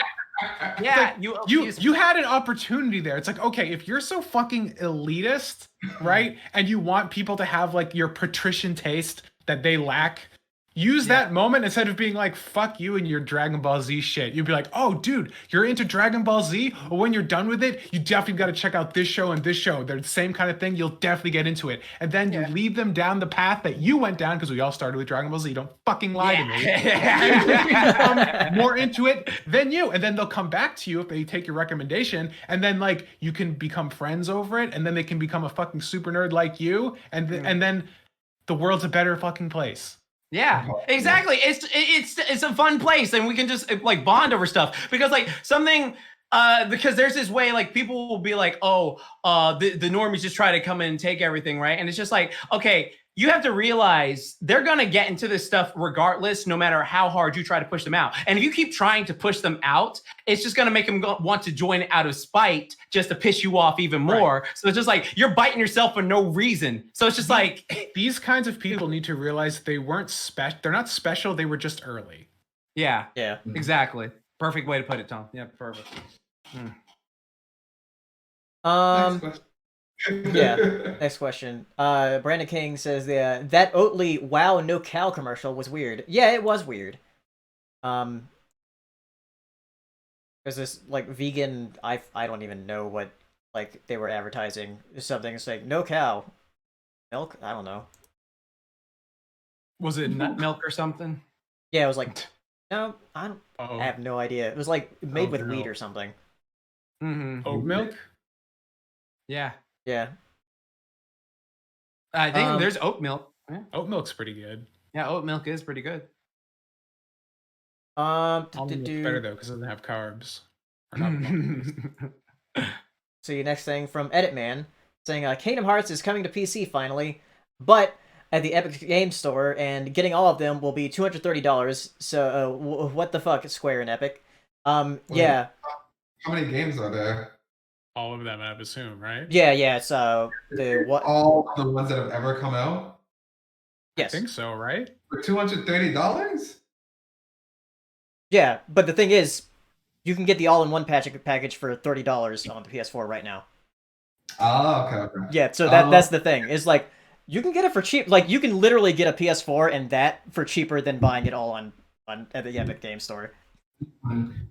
Yeah, like, you had an opportunity there. It's like, okay, if you're so fucking elitist, right, and you want people to have like your patrician taste that they lack, use that moment instead of being like, fuck you and your Dragon Ball Z shit. You'd be like, oh, dude, you're into Dragon Ball Z? Or when you're done with it, you definitely got to check out this show and this show. They're the same kind of thing. You'll definitely get into it. And then you lead them down the path that you went down, because we all started with Dragon Ball Z. Don't fucking lie to me. More into it than you. And then they'll come back to you if they take your recommendation. And then, like, you can become friends over it. And then they can become a fucking super nerd like you. And, and then the world's a better fucking place. Yeah, exactly. It's a fun place, and we can just like bond over stuff, because like something because there's this way like people will be like, oh, the normies just try to come in and take everything, right? And it's just like, okay, you have to realize they're gonna get into this stuff regardless, no matter how hard you try to push them out. And if you keep trying to push them out, it's just gonna make them want to join out of spite, just to piss you off even more. Right. So it's just like you're biting yourself for no reason. So it's just like these kinds of people need to realize they weren't special. They're not special. They were just early. Yeah. Yeah. Exactly. Perfect way to put it, Tom. Yeah. Perfect. Yeah. Next question. Brandon King says that Oatly wow no cow commercial was weird. Yeah, it was weird. There's this like vegan. I don't even know what like they were advertising something. It's like no cow milk. I don't know. Was it nut milk or something? Yeah, it was like no. I don't. I have no idea. It was like made with wheat or something. Oat milk. Yeah. Yeah. I think there's oat milk. Yeah. Oat milk's pretty good. Yeah, oat milk is pretty good. Almond milk's better though, because it doesn't have carbs. So your next thing from Edit Man saying Kingdom Hearts is coming to PC finally, but at the Epic Games Store, and getting all of them will be $230. So what the fuck, Square and Epic? Yeah. How many games are there? All of them, I would assume, right? Yeah. So all the ones that have ever come out? Yes. I think so, right? For $230? Yeah, but the thing is, you can get the all-in-one package for $30 on the PS4 right now. Oh, okay. Yeah, so that's the thing. Is like you can get it for cheap. Like you can literally get a PS4 and that for cheaper than buying it all on at the Epic Game Store.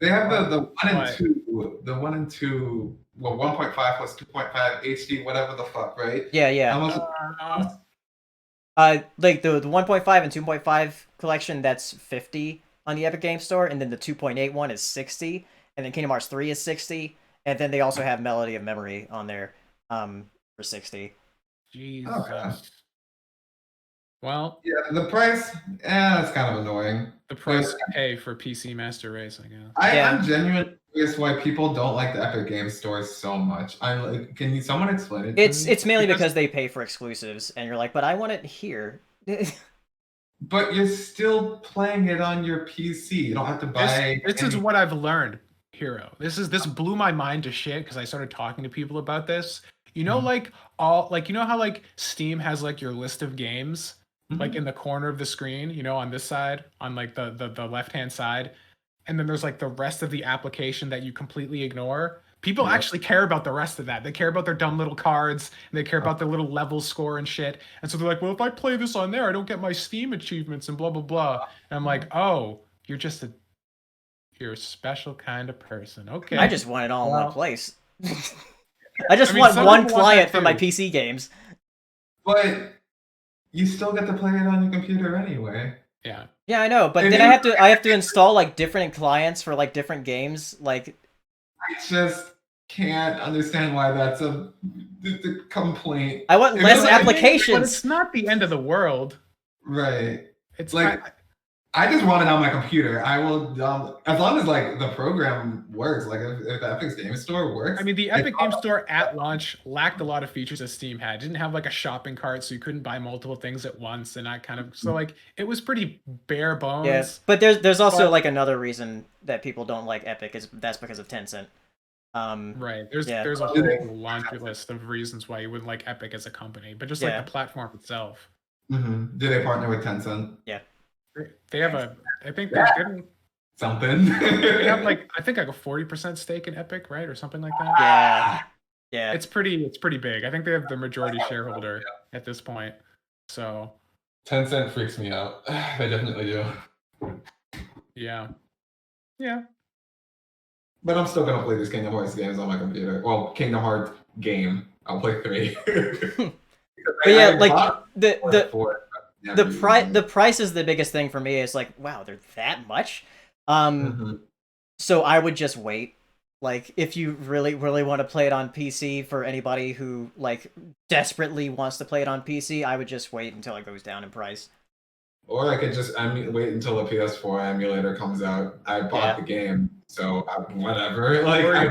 They have the 1 and 2, the 1 and 2, well, 1.5 plus 2.5 HD, whatever the fuck, right? Yeah. How much? Like the 1.5 and 2.5 collection, that's $50 on the Epic Game Store, and then the 2.8 one is $60, and then Kingdom Hearts 3 is $60, and then they also have Melody of Memory on there for $60. Jesus. Okay. Well, yeah, the price, it's kind of annoying. The price to pay for PC Master Race, I guess. I'm genuinely curious why people don't like the Epic Games Store so much. I'm like, can someone explain it? It's mainly because they pay for exclusives, and you're like, but I want it here. But you're still playing it on your PC. You don't have to buy. This is what I've learned, Hero. This blew my mind to shit because I started talking to people about this. You know, you know how like Steam has like your list of games, like in the corner of the screen, you know, on this side, on like the left-hand side, and then there's like the rest of the application that you completely ignore. People actually care about the rest of that. They care about their dumb little cards, and they care about their little level score and shit. And so they're like, well, if I play this on there, I don't get my Steam achievements and blah, blah, blah. And I'm like, oh, you're a special kind of person. Okay. I just want it all in one place. I just I mean, want some one people want client that for my too. PC games. But you still get to play it on your computer anyway. Yeah. Yeah, I know, but It then is- I have to install like different clients for like different games. Like, I just can't understand why that's the complaint. I want If less it's like- applications. But it's not the end of the world. Right. It's Like, I just want it on my computer. I will, as long as like the program works. Like if the Epic's Game Store works. I mean, the Epic Game Store at launch lacked a lot of features that Steam had. It didn't have like a shopping cart, so you couldn't buy multiple things at once, and that kind of. So like, it was pretty bare bones. Yeah, but there's also But- like another reason that people don't like Epic is that's because of Tencent. Right. There's Yeah. there's a whole laundry list of reasons why you wouldn't like Epic as a company, but just Yeah. like the platform itself. Mhm. Do they partner with Tencent? They have I think they're getting. Something. They have like I think like a 40% stake in Epic, right, or something like that. Yeah, yeah. It's pretty big. I think they have the majority shareholder at this point. So Tencent freaks me out. They definitely do. yeah. But I'm still gonna play these Kingdom Hearts games on my computer. Well, Kingdom Hearts game. I'll play 3. But yeah, like the the price is the biggest thing for me. It's like, wow, they're that much. So I would just wait. Like, if you really want to play it on PC, for anybody who like desperately wants to play it on PC, I would just wait until it goes down in price. Or I could just wait until the PS4 emulator comes out. I bought the game, so whatever. Like, Or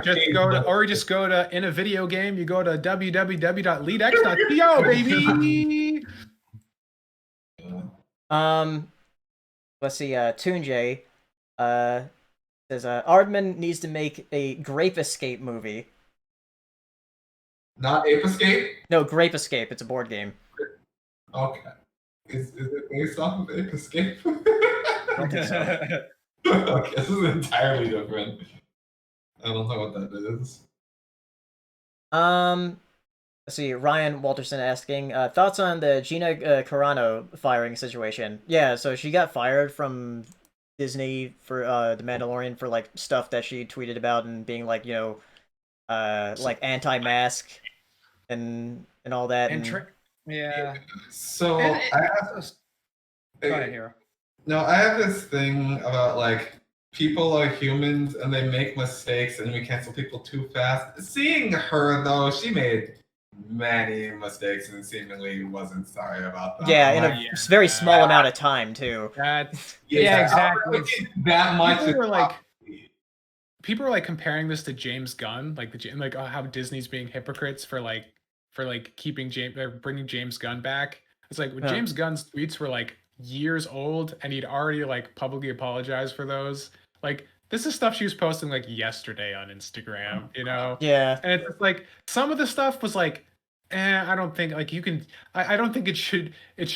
you just go to in a video game. You go to www.leadx.co, baby. Let's see. Toonjay, says Aardman needs to make a Grape Escape movie. Not Ape Escape? No, Grape Escape. It's a board game. Okay. Is it based off of Ape Escape? don't think so. Okay, this is entirely different. I don't know what that is. Let's see. Ryan Walterson asking thoughts on the Gina Carano firing situation. Yeah, so she got fired from Disney for The Mandalorian for like stuff that she tweeted about and being like, like anti-mask and all that. Yeah. So And I have Go ahead, Hero. No, I have this thing about like people are humans and they make mistakes and we cancel people too fast. Seeing her though, she made many mistakes and seemingly wasn't sorry about them. Yeah, in Like, a very small amount of time too. That's Yeah, I exactly. don't think that much. people were like comparing this to James Gunn, like how Disney's being hypocrites for keeping bringing James Gunn back. It's like when Yeah. James Gunn's tweets were like years old and he'd already like publicly apologized for those. Like, this is stuff she was posting like yesterday on Instagram, Yeah. And it's just like some of the stuff was like, I don't think like you can. I don't think it should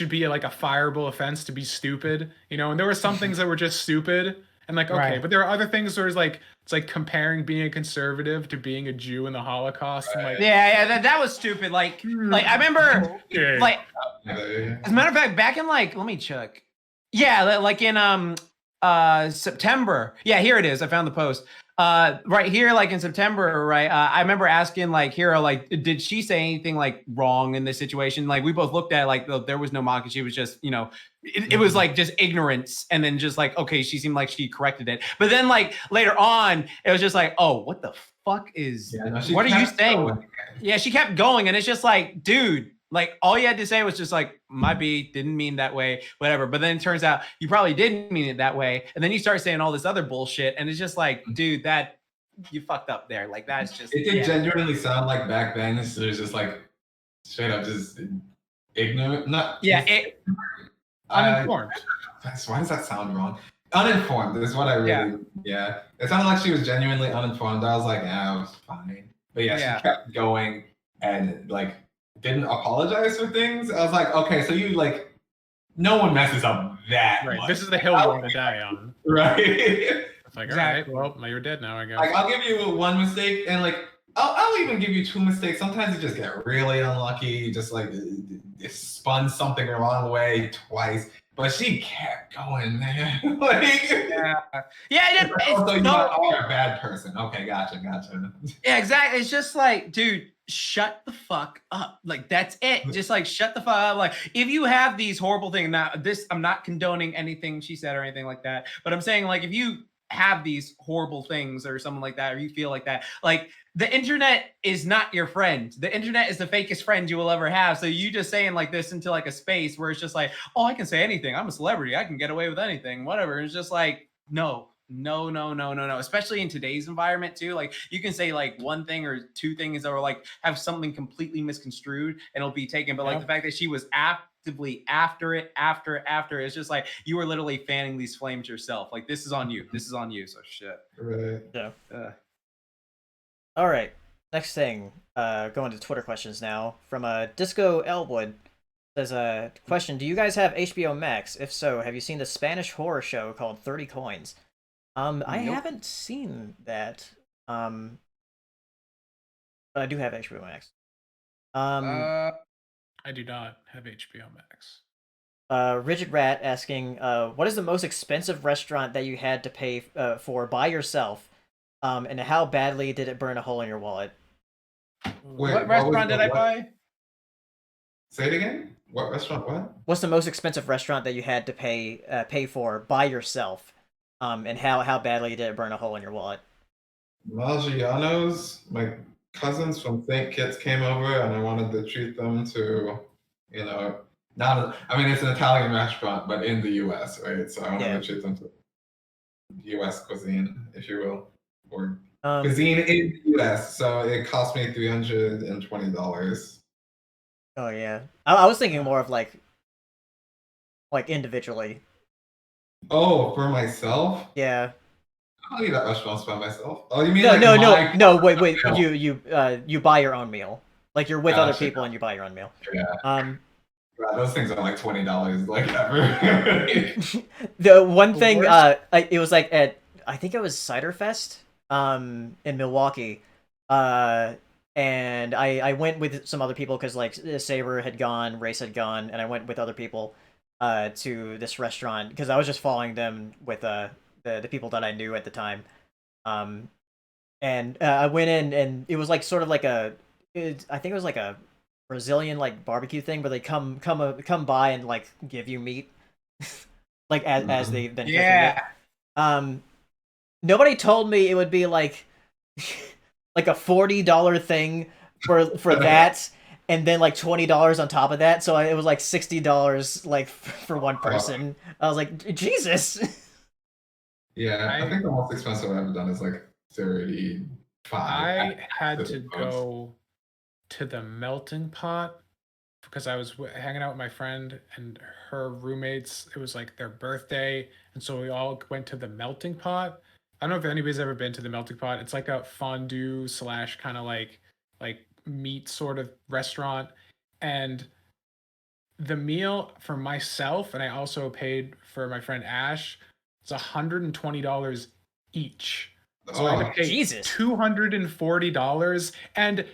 be like a fireable offense to be stupid, And there were some things that were just stupid, and like okay, Right. but there are other things where it's like comparing being a conservative to being a Jew in the Holocaust. And like, Yeah, that was stupid. Like I remember, okay. like as a matter of fact, back in like let me check. Yeah, like in September. Yeah, here it is. I found the post. Right here, like in September, right? I remember asking like Hero, like, did she say anything like wrong in this situation? Like we both looked at it, like there was no mock, and she was just, it was like just ignorance, and then just like, okay, she seemed like she corrected it, but then like later on, it was just like, oh, what the fuck is? What are you saying? Going. Yeah, she kept going, and it's just like, dude, like all you had to say was just like, my B, didn't mean that way, whatever. But then it turns out you probably didn't mean it that way, and then you start saying all this other bullshit, and it's just like, dude, that you fucked up there. Like that's just. It did genuinely sound like back then. It was just like straight up just ignorant. Not uninformed. Why does that sound wrong? Uninformed is what I really. Yeah. It sounded like she was genuinely uninformed. I was like, yeah, it was fine. But yeah, she kept going and like didn't apologize for things. I was like, okay, so you like, no one messes up that Right. much. This is the hill you want to die on. Right. It's like, Exactly. all right, well, you're dead now, I guess. Like I'll give you one mistake and like I'll even give you two mistakes. Sometimes you just get really unlucky. You just like it spun something the wrong way twice. But she kept going, man. Like Yeah, also, you are a bad person. Okay, gotcha. Yeah, exactly. It's just like, dude, shut the fuck up. Like, that's it. Just like shut the fuck up. Like, if you have these horrible things, now this, I'm not condoning anything she said or anything like that, but I'm saying, like, if you have these horrible things or something like that, or you feel like that, like, the internet is not your friend. The internet is the fakest friend you will ever have. So you just saying like this into like a space where it's just like, oh, I can say anything. I'm a celebrity. I can get away with anything, whatever. And it's just like, no. Especially in today's environment too. Like, you can say like one thing or two things that are like have something completely misconstrued and it'll be taken. But like the fact that she was actively after it, it's just like you were literally fanning these flames yourself. Like, this is on you. This is on you. So shit. Right. Yeah. All right. Next thing, going to Twitter questions now from Disco Elwood. Says a question: do you guys have HBO Max? If so, have you seen the Spanish horror show called 30 Coins? I haven't seen that. But I do have HBO Max. I do not have HBO Max. Rigid Rat asking, what is the most expensive restaurant that you had to pay for by yourself? And how badly did it burn a hole in your wallet? Wait, What restaurant did I buy? Say it again. What restaurant? What? What's the most expensive restaurant that you had to pay for by yourself? And how badly did it burn a hole in your wallet? Maggiano's. My cousins from St. Kitts came over, and I wanted to treat them to, I mean, it's an Italian restaurant, but in the U.S., right? So I wanted to treat them to U.S. cuisine, if you will, or cuisine in the U.S. So it cost me $320. Oh yeah, I was thinking more of like individually. Oh, for myself? Yeah. I'll eat at restaurants by myself. Oh, you mean no, wait. You buy your own meal. Like, you're with other people and you buy your own meal. Yeah. God, those things are like $20, like, ever. The one thing, it was like at, I think it was Cider Fest, in Milwaukee, and I went with some other people because like Saber had gone, Race had gone, and I went with other people to this restaurant because I was just following them with the people that I knew at the time. And I went in, and it was like sort of like I think it was like a Brazilian like barbecue thing where they come by and like give you meat, like as they've been cooking it. Nobody told me it would be like like a $40 thing for that, and then like $20 on top of that. So it was like $60 like for one person. I was like, Jesus. Yeah, I think the most expensive I've ever done is like 35. I had to go to the Melting Pot because I was hanging out with my friend and her roommates. It was like their birthday, and so we all went to the Melting Pot. I don't know if anybody's ever been to the Melting Pot. It's like a fondue / kind of like meat sort of restaurant. And the meal for myself, and I also paid for my friend Ash, it's $120 each. So I had to pay $240, and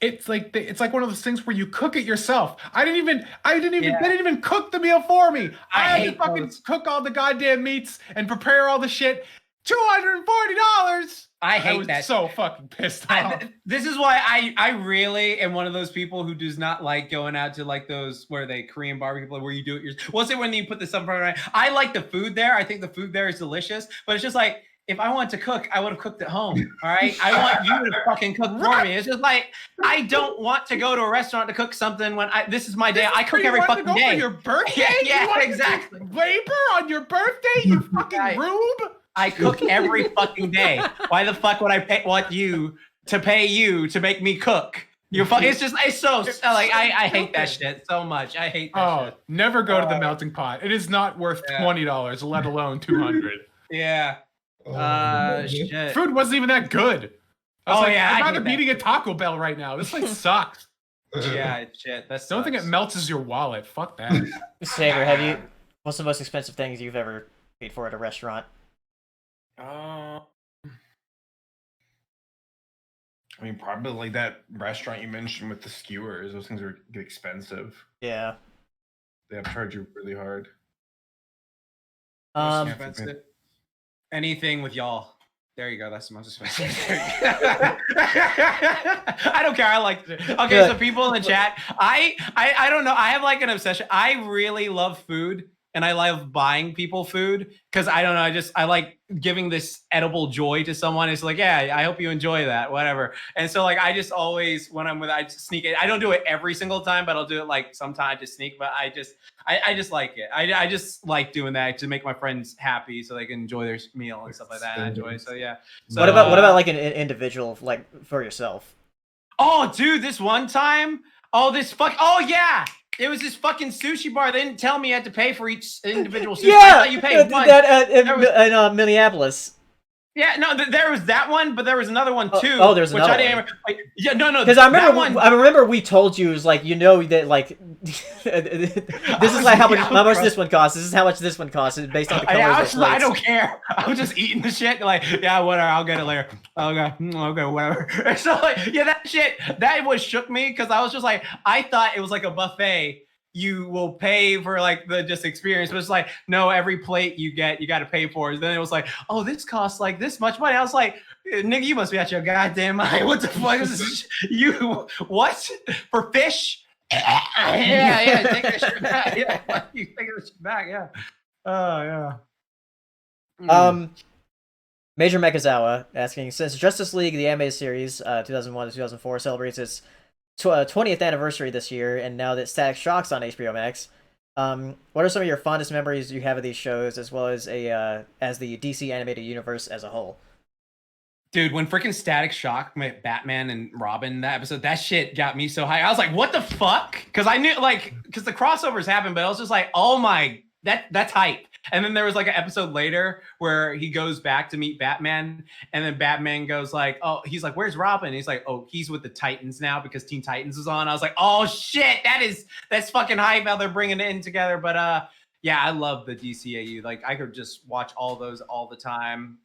it's like one of those things where you cook it yourself. They didn't even cook the meal for me. I had to fucking cook all the goddamn meats and prepare all the shit. $240. I hate that. So fucking pissed off. This is why I really am one of those people who does not like going out to like those where they Korean barbecue where you do it yourself. What's it when you put the stuff right? I like the food there. I think the food there is delicious, but it's just like, if I wanted to cook, I would have cooked at home. All right. I want you to fucking cook for me. It's just like, I don't want to go to a restaurant to cook something when this is my day. I cook every fucking day. For your birthday? Yeah, exactly. Labor on your birthday, you fucking rube. I cook every fucking day. Why the fuck would I want you to pay you to make me cook? It's so like I hate that shit so much. I hate that shit. Never go to the Melting Pot. It is not worth $20, let alone $200. Yeah. Shit. Food wasn't even that good. I'd rather be eating a a Taco Bell right now. This place sucks. Yeah, shit. That's the only thing that melts your wallet. Fuck that. Saber, what's the most expensive things you've ever paid for at a restaurant? I mean, probably like that restaurant you mentioned with the skewers. Those things are expensive. Yeah. They have to charge you really hard. Anything with y'all. There you go. That's the most expensive. I don't care. I like it. Okay, Good. so people in the chat, I don't know. I have like an obsession. I really love food, and I love buying people food because I don't know. I like giving this edible joy to someone. It's like, yeah, I hope you enjoy that, whatever. And so like I just always I just sneak it. I don't do it every single time, but I'll do it like sometimes to sneak. But I just like it. I just like doing that to make my friends happy so they can enjoy their meal and stuff like that. I enjoy it. So yeah. So, what about like an individual, like for yourself? Oh, dude, this one time. Oh yeah. It was this fucking sushi bar. They didn't tell me I had to pay for each individual sushi. I Yeah, thought you paid once. that in Minneapolis. Yeah, no, there was that one, but there was another one too. Oh, there's another one. Yeah, no, Because I remember we told you, it was like, that like this is like how much this one costs. This is how much this one costs. It's based on the colors. I don't care. I was just eating the shit. Like, yeah, whatever. I'll get it later. Okay, whatever. So like, yeah, that shit that was shook me because I was just like, I thought it was like a buffet. You will pay for like the just experience, but it's like, no, every plate you get, you got to pay for. And then it was like, oh, this costs like this much money. I was like, nigga, you must be out your goddamn mind. What the fuck is this? You what for fish? Yeah, take that shit back. Yeah, you take that shit back. Yeah. Oh yeah. Major Mekazawa asking, since Justice League the animated series 2001 to 2004 celebrates its 20th anniversary this year, and now that Static Shock's on HBO Max, what are some of your fondest memories you have of these shows, as well as as the DC animated universe as a whole? Dude, when freaking Static Shock met Batman and Robin that episode, that shit got me so high. I was like, what the fuck? Because I knew, like, because the crossovers happened, but I was just like, oh my, that's hype. And then there was like an episode later where he goes back to meet Batman, and then Batman goes like, oh, he's like, where's Robin? And he's like, oh, he's with the Titans now because Teen Titans is on. I was like, oh shit, that's fucking hype how they're bringing it in together. But yeah, I love the DCAU. Like I could just watch all those all the time.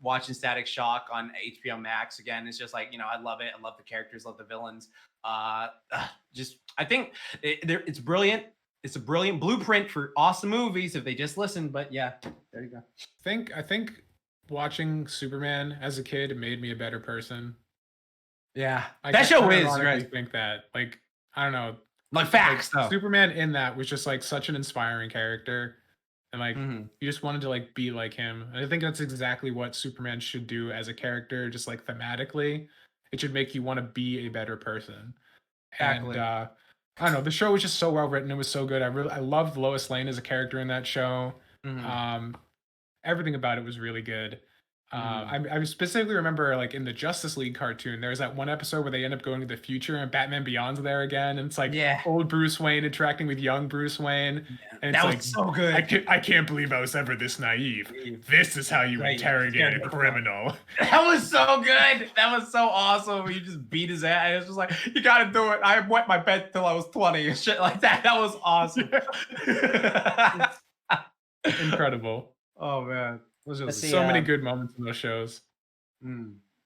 Watching Static Shock on HBO Max again, it's just like, I love it. I love the characters, love the villains. I think it's brilliant. It's a brilliant blueprint for awesome movies if they just listen. But yeah, there you go. I think watching Superman as a kid made me a better person. Yeah, that show is right. I think that, like, I don't know, like facts. Like, Superman in that was just like such an inspiring character, and like you just wanted to like be like him. And I think that's exactly what Superman should do as a character. Just like thematically, it should make you want to be a better person. Exactly. And I don't know. The show was just so well written. It was so good. I loved Lois Lane as a character in that show. Everything about it was really good. I specifically remember, like, in the Justice League cartoon, there's that one episode where they end up going to the future and Batman Beyond's there again, and it's like old Bruce Wayne interacting with young Bruce Wayne. And it's that like, was so good. I can't believe I was ever this naive. This is how you interrogate a criminal. That was so good. That was so awesome. You just beat his ass. It was just like, you gotta do it. I wet my bed till I was 20 and shit like that. That was awesome. Incredible. Oh man. So many good moments in those shows.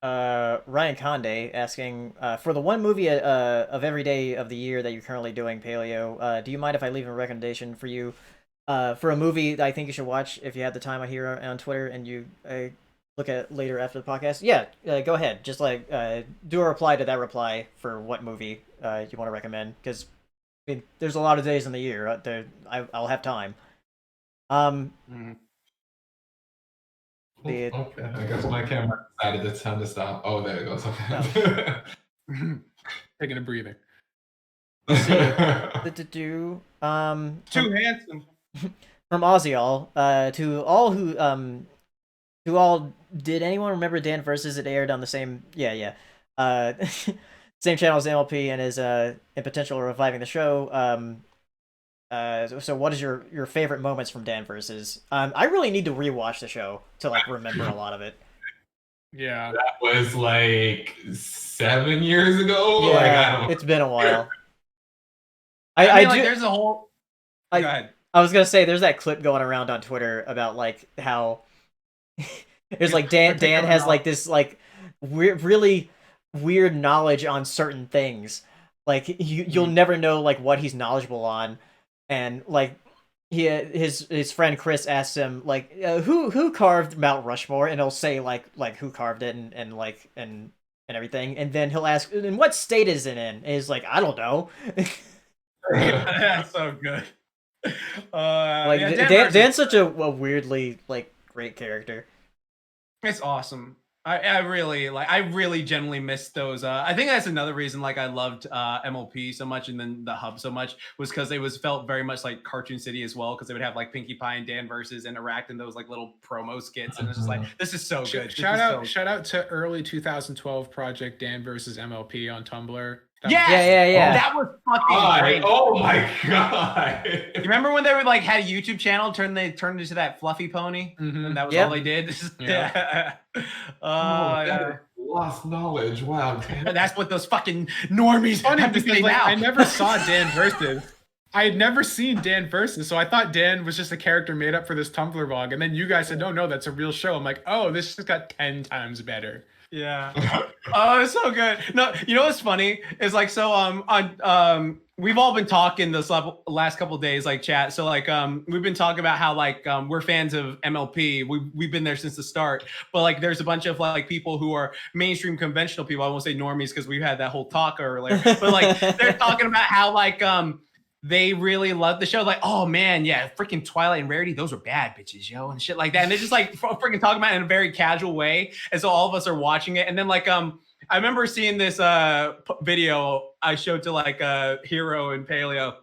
Ryan Conde asking, for the one movie of every day of the year that you're currently doing, Paleo, do you mind if I leave a recommendation for you for a movie that I think you should watch if you have the time out here on Twitter and you look at it later after the podcast? Yeah, go ahead. Just like do a reply to that reply for what movie you want to recommend, because there's a lot of days in the year I'll have time. Okay, I guess my camera decided it's time to stop. Oh, there it goes. Okay. Taking a breather. Too handsome. From Ozial, to all, did anyone remember Dan Versus? It aired on the same same channel as MLP and is in potential reviving the show. So what is your favorite moments from Dan Versus? I really need to rewatch the show to like remember a lot of it. Yeah, that was like 7 years ago. Yeah, it's been a while. There's a whole. Go ahead. I was gonna say there's that clip going around on Twitter about like how there's like Dan has like this like really weird knowledge on certain things. Like you'll never know like what he's knowledgeable on. And like his friend Chris asks him like who carved Mount Rushmore, and he'll say like who carved it and everything, and then he'll ask, and what state is it in? And he's like, I don't know. That's so good. Like Dan's such a weirdly like great character. It's awesome. I really genuinely missed those. I think that's another reason like I loved MLP so much, and then the hub so much, was because it felt very much like Cartoon City as well, because they would have like Pinkie Pie and Dan versus interact in those like little promo skits, and it's just like, this is so good. Shout out to early 2012 project Dan versus MLP on Tumblr. Yeah. That was fucking great. Oh my god! You remember when they were like had a YouTube channel, they turned into that fluffy pony, and that was all they did. Yeah. Yeah. Lost knowledge. Wow. That's what those fucking normies have to say now. I never saw Dan versus. I had never seen Dan versus, so I thought Dan was just a character made up for this Tumblr vlog, and then you guys said, no, that's a real show. I'm like, oh, this just got 10 times better. Yeah. Oh, it's so good. No, you know what's funny is like, so we've all been talking this last couple of days, like chat. So like we've been talking about how like we're fans of MLP. We've been there since the start. But like there's a bunch of like people who are mainstream conventional people. I won't say normies because we had that whole talk earlier. But like they're talking about how like they really love the show. Like, oh man, yeah, freaking Twilight and Rarity, those were bad bitches, yo, and shit like that. And they're just like freaking talking about it in a very casual way. And so all of us are watching it. And then like I remember seeing this video I showed to like Hero and Paleo,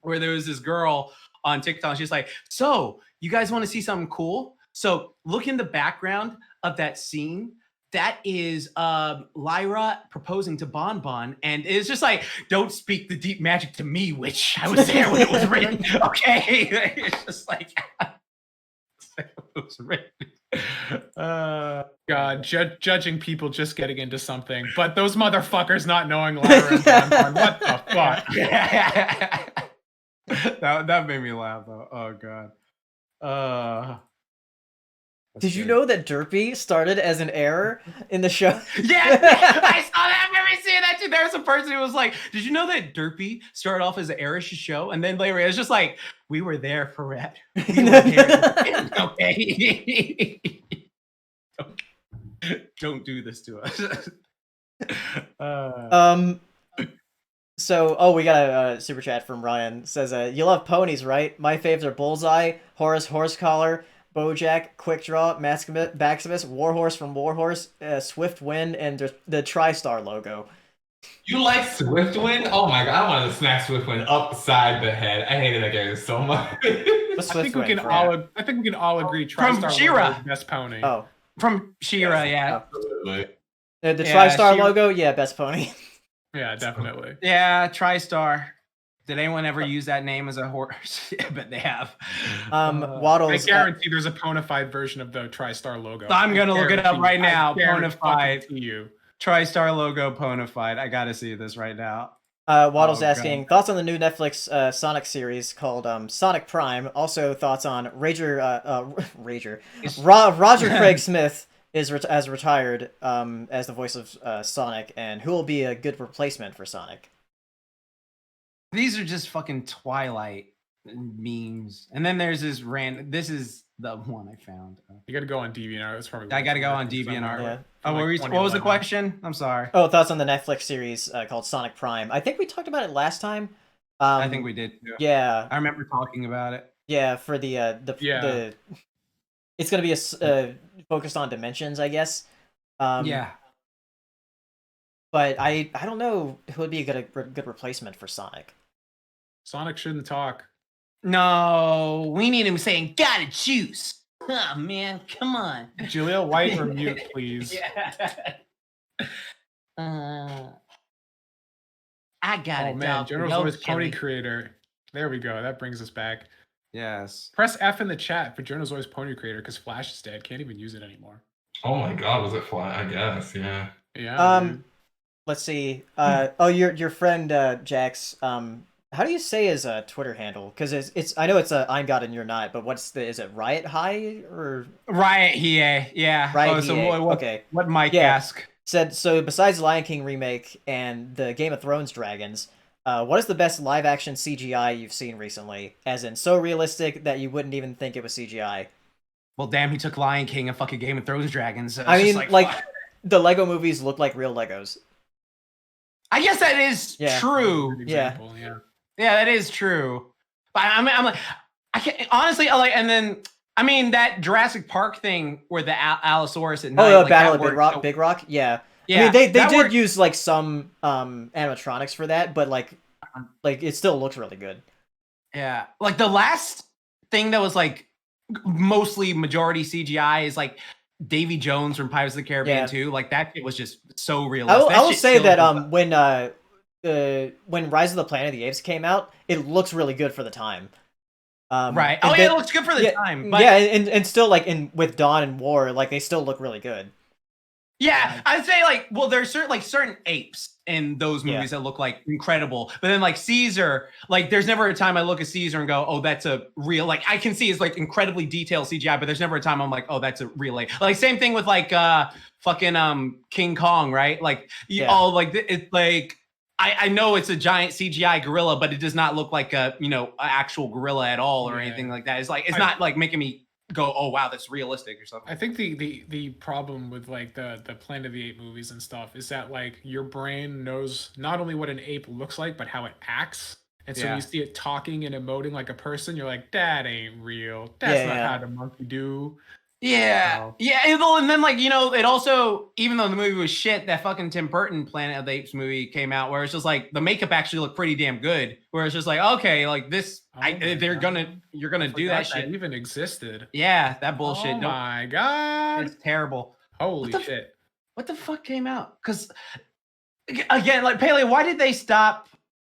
where there was this girl on TikTok. She's like, so you guys want to see something cool? So look in the background of that scene. That is Lyra proposing to Bon Bon, and it's just like, don't speak the deep magic to me, witch. I was there when it was written. Okay, it's just like it was written. God, judging people just getting into something, but those motherfuckers not knowing Lyra and Bon Bon. What the fuck? that made me laugh though. Oh god. Did you know that Derpy started as an error in the show? Yeah, I saw that. I remember seeing that too. There was a person who was like, did you know that Derpy started off as an Erish show? And then later it was just like, we were there for it. We were there. Okay. Don't do this to us. So, we got a super chat from Ryan. It says, you love ponies, right? My faves are Bullseye, Horus Horsecollar, Bojack, Quick Draw, Maximus, Warhorse from Warhorse, Swift Wind, and the TriStar logo. You like Swift Wind? Oh my god, I wanted to smack Swift Wind upside the head. I hated that character so much. I think we can all agree TriStar She-Ra. logo is best pony. Oh, from She-Ra, yeah. Absolutely. the TriStar logo, yeah, best pony. Yeah, definitely. Yeah, TriStar. Did anyone ever use that name as a horse? Yeah, but they have. Waddles. I guarantee there's a ponified version of the TriStar logo. I'm gonna look it up right now. Ponified. You. TriStar logo ponified. I gotta see this right now. Waddle's asking thoughts on the new Netflix Sonic series called Sonic Prime. Also thoughts on Roger Craig Smith is retired as the voice of Sonic, and who will be a good replacement for Sonic. These are just fucking Twilight memes. And then there's this this is the one I found. You gotta go on DeviantArt. That's probably. I gotta go on DeviantArt. Yeah. Oh, what was the question? I'm sorry. Oh, thoughts on the Netflix series called Sonic Prime. I think we talked about it last time. I think we did. Yeah. I remember talking about it. Yeah, for the it's gonna be focused on dimensions, I guess. Yeah. But I don't know who would be a good replacement for Sonic. Sonic shouldn't talk. No, we need him saying "gotta choose." Oh man, come on. Julia White or mute, please. Yeah. I got it. Oh man, General's Voice Pony Creator. There we go. That brings us back. Yes. Press F in the chat for General's Voice Pony Creator because Flash is dead. Can't even use it anymore. Oh my god, was it fly? I guess, yeah. Yeah. Man. Let's see. Your friend Jax. How do you say his Twitter handle? Because it's I know it's I'm God and You're Not, but is it Riot High or Riot Hie? Yeah. Riot so Hie. okay. What Mike ask? Said so. Besides Lion King remake and the Game of Thrones dragons, What is the best live action CGI you've seen recently? As in, so realistic that you wouldn't even think it was CGI. Well, damn, he took Lion King and fucking Game of Thrones dragons. So I it's mean, just like fuck. the Lego movies look like real Legos. I guess that is Yeah. true. Good example, yeah. Yeah, that is true. But I'm like, I can't honestly. I like, and then I mean that Jurassic Park thing where the Allosaurus at night. Oh, like, Battle that of worked so- Big Rock. Yeah. Yeah, I mean, they that did worked- use like some animatronics for that, but like it still looks really good. Yeah, like the last thing that was like mostly majority CGI is like Davy Jones from Pirates of the Caribbean Yeah. 2. Like that shit was just so realistic. I will shit say still that holds up. when Rise of the Planet of the Apes came out, it looks really good for the time. Right. and Oh yeah, then- it looks good for the yeah, time. But yeah, and still like with Dawn and War, like they still look really good. yeah, I'd say like, well, there's certain apes in those Yeah. movies that look like incredible, but then like Caesar, like there's never a time I look at Caesar and go, oh, that's a real, like I can see it's like incredibly detailed CGI, but there's never a time I'm like, oh, that's a real ape. Like same thing with like fucking King Kong, right? Like Yeah. all like it's like I know it's a giant CGI gorilla, but it does not look like a an actual gorilla at all or Yeah. anything like that. It's like it's not like making me go, oh wow, that's realistic or something. I think the problem with like the Planet of the Apes movies and stuff is that like your brain knows not only what an ape looks like but how it acts, and so when Yeah. you see it talking and emoting like a person, you're like, that ain't real. That's not Yeah. how the monkey do. Yeah, So- yeah, and then like it also, even though the movie was shit, that fucking Tim Burton Planet of the Apes movie came out where it's just like the makeup actually looked pretty damn good. Where it's just like, okay, like this, Oh my you're gonna do that Forgot shit. even existed. Yeah, that bullshit. Oh Don't, my god! it's terrible. Holy What the shit! What the fuck came out? Because again, like Paleo, why did they stop?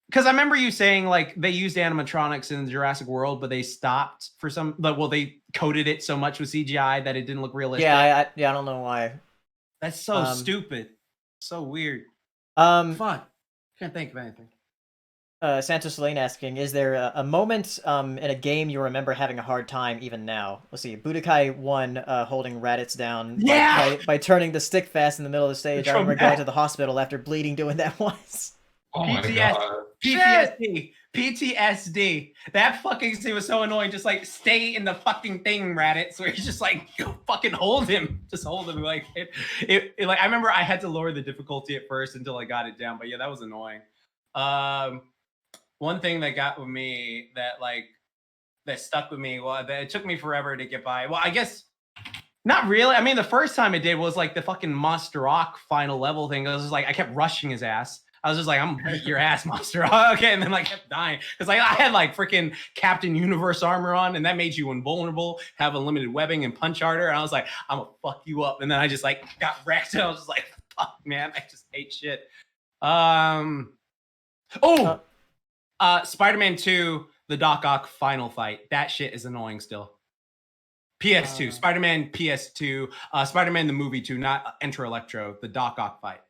Because I remember you saying like they used animatronics in Jurassic World, but they stopped for some. Like, well, they coded it so much with CGI that it didn't look realistic. Yeah, I don't know why. That's so stupid. So weird. Fuck. Can't think of anything. Santos Lane asking, is there a moment in a game you remember having a hard time even now? Let's see, Budokai 1 holding Raditz down by turning the stick fast in the middle of the stage. I remember going to the hospital after bleeding doing that once. Oh my PTSD. god. PTSD. That fucking scene was so annoying. Just like stay in the fucking thing, Raditz, where he's just like, fucking hold him. Just hold him. Like it like I remember I had to lower the difficulty at first until I got it down. But yeah, that was annoying. One thing that got with me that stuck with me, well, that it took me forever to get by. Well, I guess not really. I mean, the first time it did was like the fucking Monster Rock final level thing. I was just like, I kept rushing his ass. I was just like, I'm gonna beat your ass, Monster Rock. Okay, and then like kept dying because like I had like freaking Captain Universe armor on, and that made you invulnerable, have unlimited webbing and punch harder. And I was like, I'm gonna fuck you up. And then I just like got wrecked, and I was just like, fuck, man, I just hate shit. Spider-Man 2, the Doc Ock final fight. That shit is annoying still. PS2, Spider-Man PS2, Spider-Man the movie 2, not Enter Electro, the Doc Ock fight.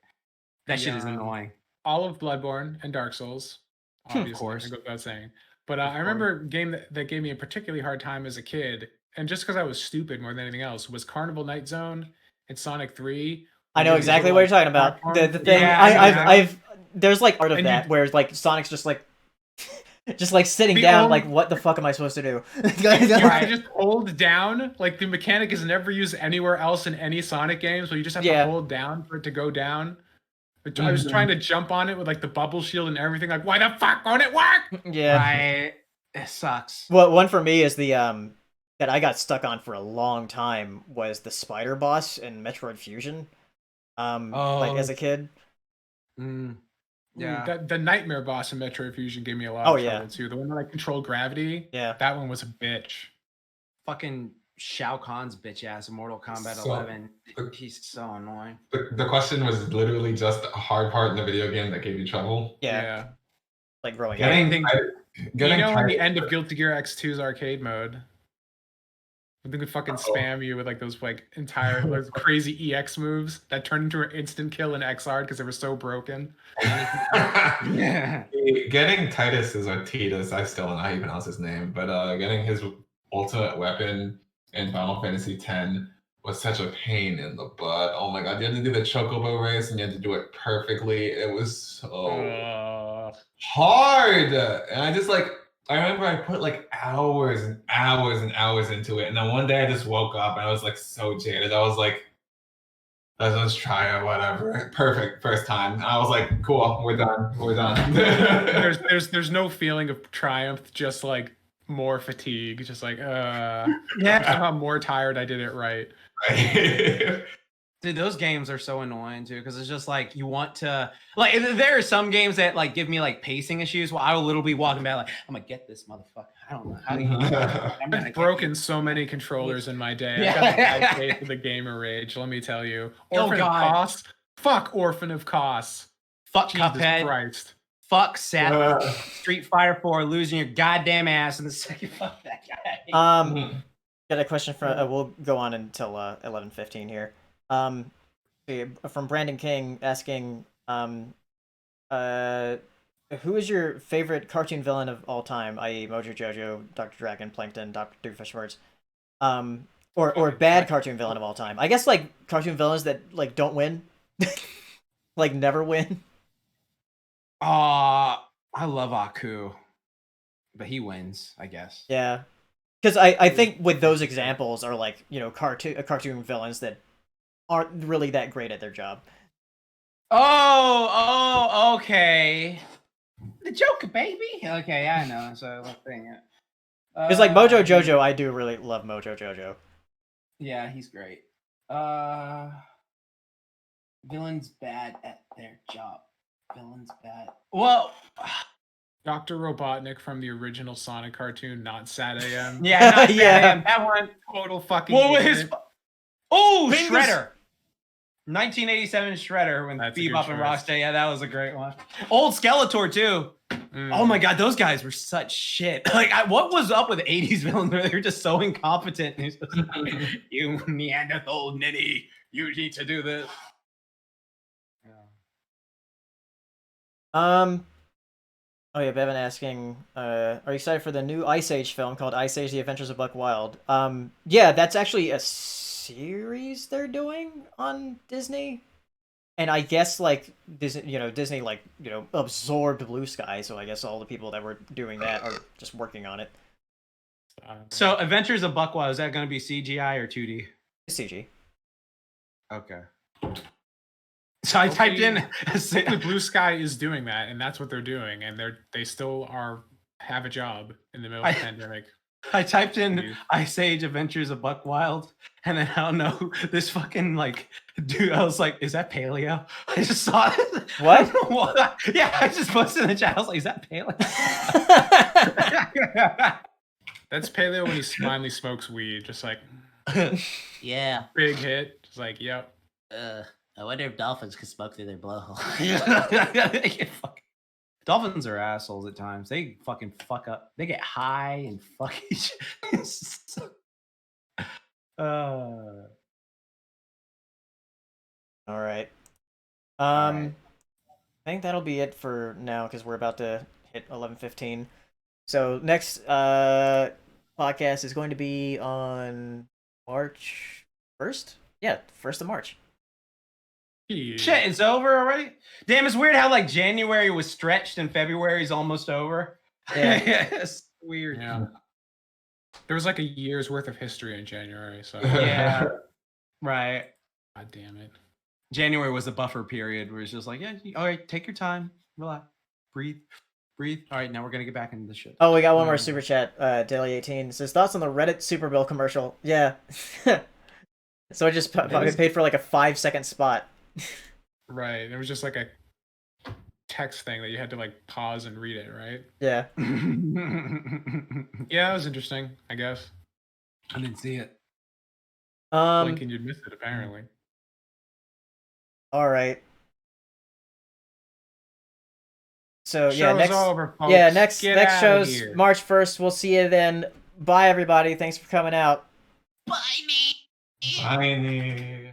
That shit is annoying. All of Bloodborne and Dark Souls, obviously, Of course. I go without saying. But I remember a game that gave me a particularly hard time as a kid, and just because I was stupid more than anything else, was Carnival Night Zone and Sonic 3. I know exactly what you're talking about. The thing, Yeah, I've there's like art of And that where like Sonic's just like sitting down, like what the fuck am I supposed to do? You can just hold down. Like the mechanic is never used anywhere else in any Sonic games, but you just have to hold down for it to go down. But I was trying to jump on it with like the bubble shield and everything. Like, why the fuck won't it work? Yeah. Right. It sucks. Well, one for me is the that I got stuck on for a long time was the spider boss in Metroid Fusion. Like as a kid. Yeah. The nightmare boss in Metroid Fusion gave me a lot of trouble too. The one that controlled gravity. Yeah. That one was a bitch. Fucking Shao Kahn's bitch ass in Mortal Kombat 11. He's so annoying. The question was literally just a hard part in the video game that gave you trouble. Yeah. Like growing Yeah, up. in the end of Guilty Gear X2's arcade mode. They could fucking spam you with like those like entire those crazy EX moves that turned into an instant kill in XR because they were so broken. Yeah. Getting Titus is or Titus, I still don't know how you pronounce his name, but getting his ultimate weapon in Final Fantasy X was such a pain in the butt. Oh my god, you had to do the chocobo race and you had to do it perfectly. It was so hard. And I just I remember I put like hours and hours and hours into it. And then one day I just woke up and I was like so jaded. I was like, let's just try it, whatever. Perfect first time. And I was like, cool, we're done. We're done. there's no feeling of triumph, just like more fatigue, just like I'm more tired. I did it right. Dude, those games are so annoying too, because it's just like you want to like. There are some games that like give me like pacing issues. Well, I will literally be walking back like, I'm gonna get this motherfucker. I don't know how do you. I've broken so many controllers in my day. Yeah. I got the taste of the gamer rage. Let me tell you. Orphan of Kos. Fuck Orphan of Kos. Fuck Jesus Cuphead. Christ. Fuck Street Fighter 4 losing your goddamn ass in the second. Fuck that guy. Got a question from. We'll go on until 11:15 here. From Brandon King asking, who is your favorite cartoon villain of all time, i.e. Mojo Jojo, Dr. Dragon, Plankton, Dr. Doofenshmirtz, or bad cartoon villain of all time? I guess like cartoon villains that like don't win, like never win. I love Aku, but he wins, I guess. Yeah, because I think with those examples are like, you know, cartoon villains that aren't really that great at their job. Oh, okay. The Joker, baby. Okay, I know. So let's think it. It's like Mojo Jojo. I do really love Mojo Jojo. Yeah, he's great. Villains bad at their job. Villains bad. Well, Dr. Robotnik from the original Sonic cartoon, not Sad AM. yeah, not Yeah. bad. That one. Total fucking. What was his? Oh, Fingers- Shredder. 1987 Shredder when That's a good Bebop and choice. Rocksteady. Yeah, that was a great one. Old Skeletor too. Mm. Oh my god, those guys were such shit. Like, what was up with 80s villains where they were just so incompetent? And he's just like, you Neanderthal ninny, you need to do this. Oh yeah, Bevan asking, are you excited for the new Ice Age film called Ice Age: The Adventures of Buck Wild? Yeah, that's actually a series they're doing on Disney, and I guess like Disney like absorbed Blue Sky, so I guess all the people that were doing that are just working on it. So, Adventures of Buck Wild, is that going to be CGI or 2D? CG. Okay. So I typed in. Hopefully Blue Sky is doing that, and that's what they're doing, and they still have a job in the middle of the pandemic. I typed in Ice Age Adventures of Buck Wild, and then I don't know, this fucking like dude, I was like, is that paleo? I just saw it. What? Yeah, I just posted in the chat. I was like, is that paleo? That's paleo when he finally smokes weed, just like Yeah. big hit. Just like, yep. I wonder if dolphins could smoke through their blowhole. Dolphins are assholes at times. They fucking fuck up. They get high and fuck each All right. I think that'll be it for now because we're about to hit 11:15. So next podcast is going to be on March 1st. Yeah, 1st of March. Yeah. Shit, it's over already? Damn, it's weird how like January was stretched and February's almost over. Yeah. It's weird. Yeah. There was like a year's worth of history in January, so Yeah. Right. God damn it. January was the buffer period where it's just like, yeah, all right, take your time, relax, breathe. All right, now we're gonna get back into the shit. Oh, we got one more super chat. Daily18 says thoughts on the Reddit Super Bill commercial. Yeah. So I just paid for like a 5-second spot. Right. There was just like a text thing that you had to like pause and read it, right? Yeah. Yeah, it was interesting, I guess. I didn't see it. Blinking, you'd miss it apparently. All right. So yeah, Show's next over, folks. yeah, next Get next outta show's here. March 1st. We'll see you then. Bye everybody. Thanks for coming out. Bye, me. Tiny.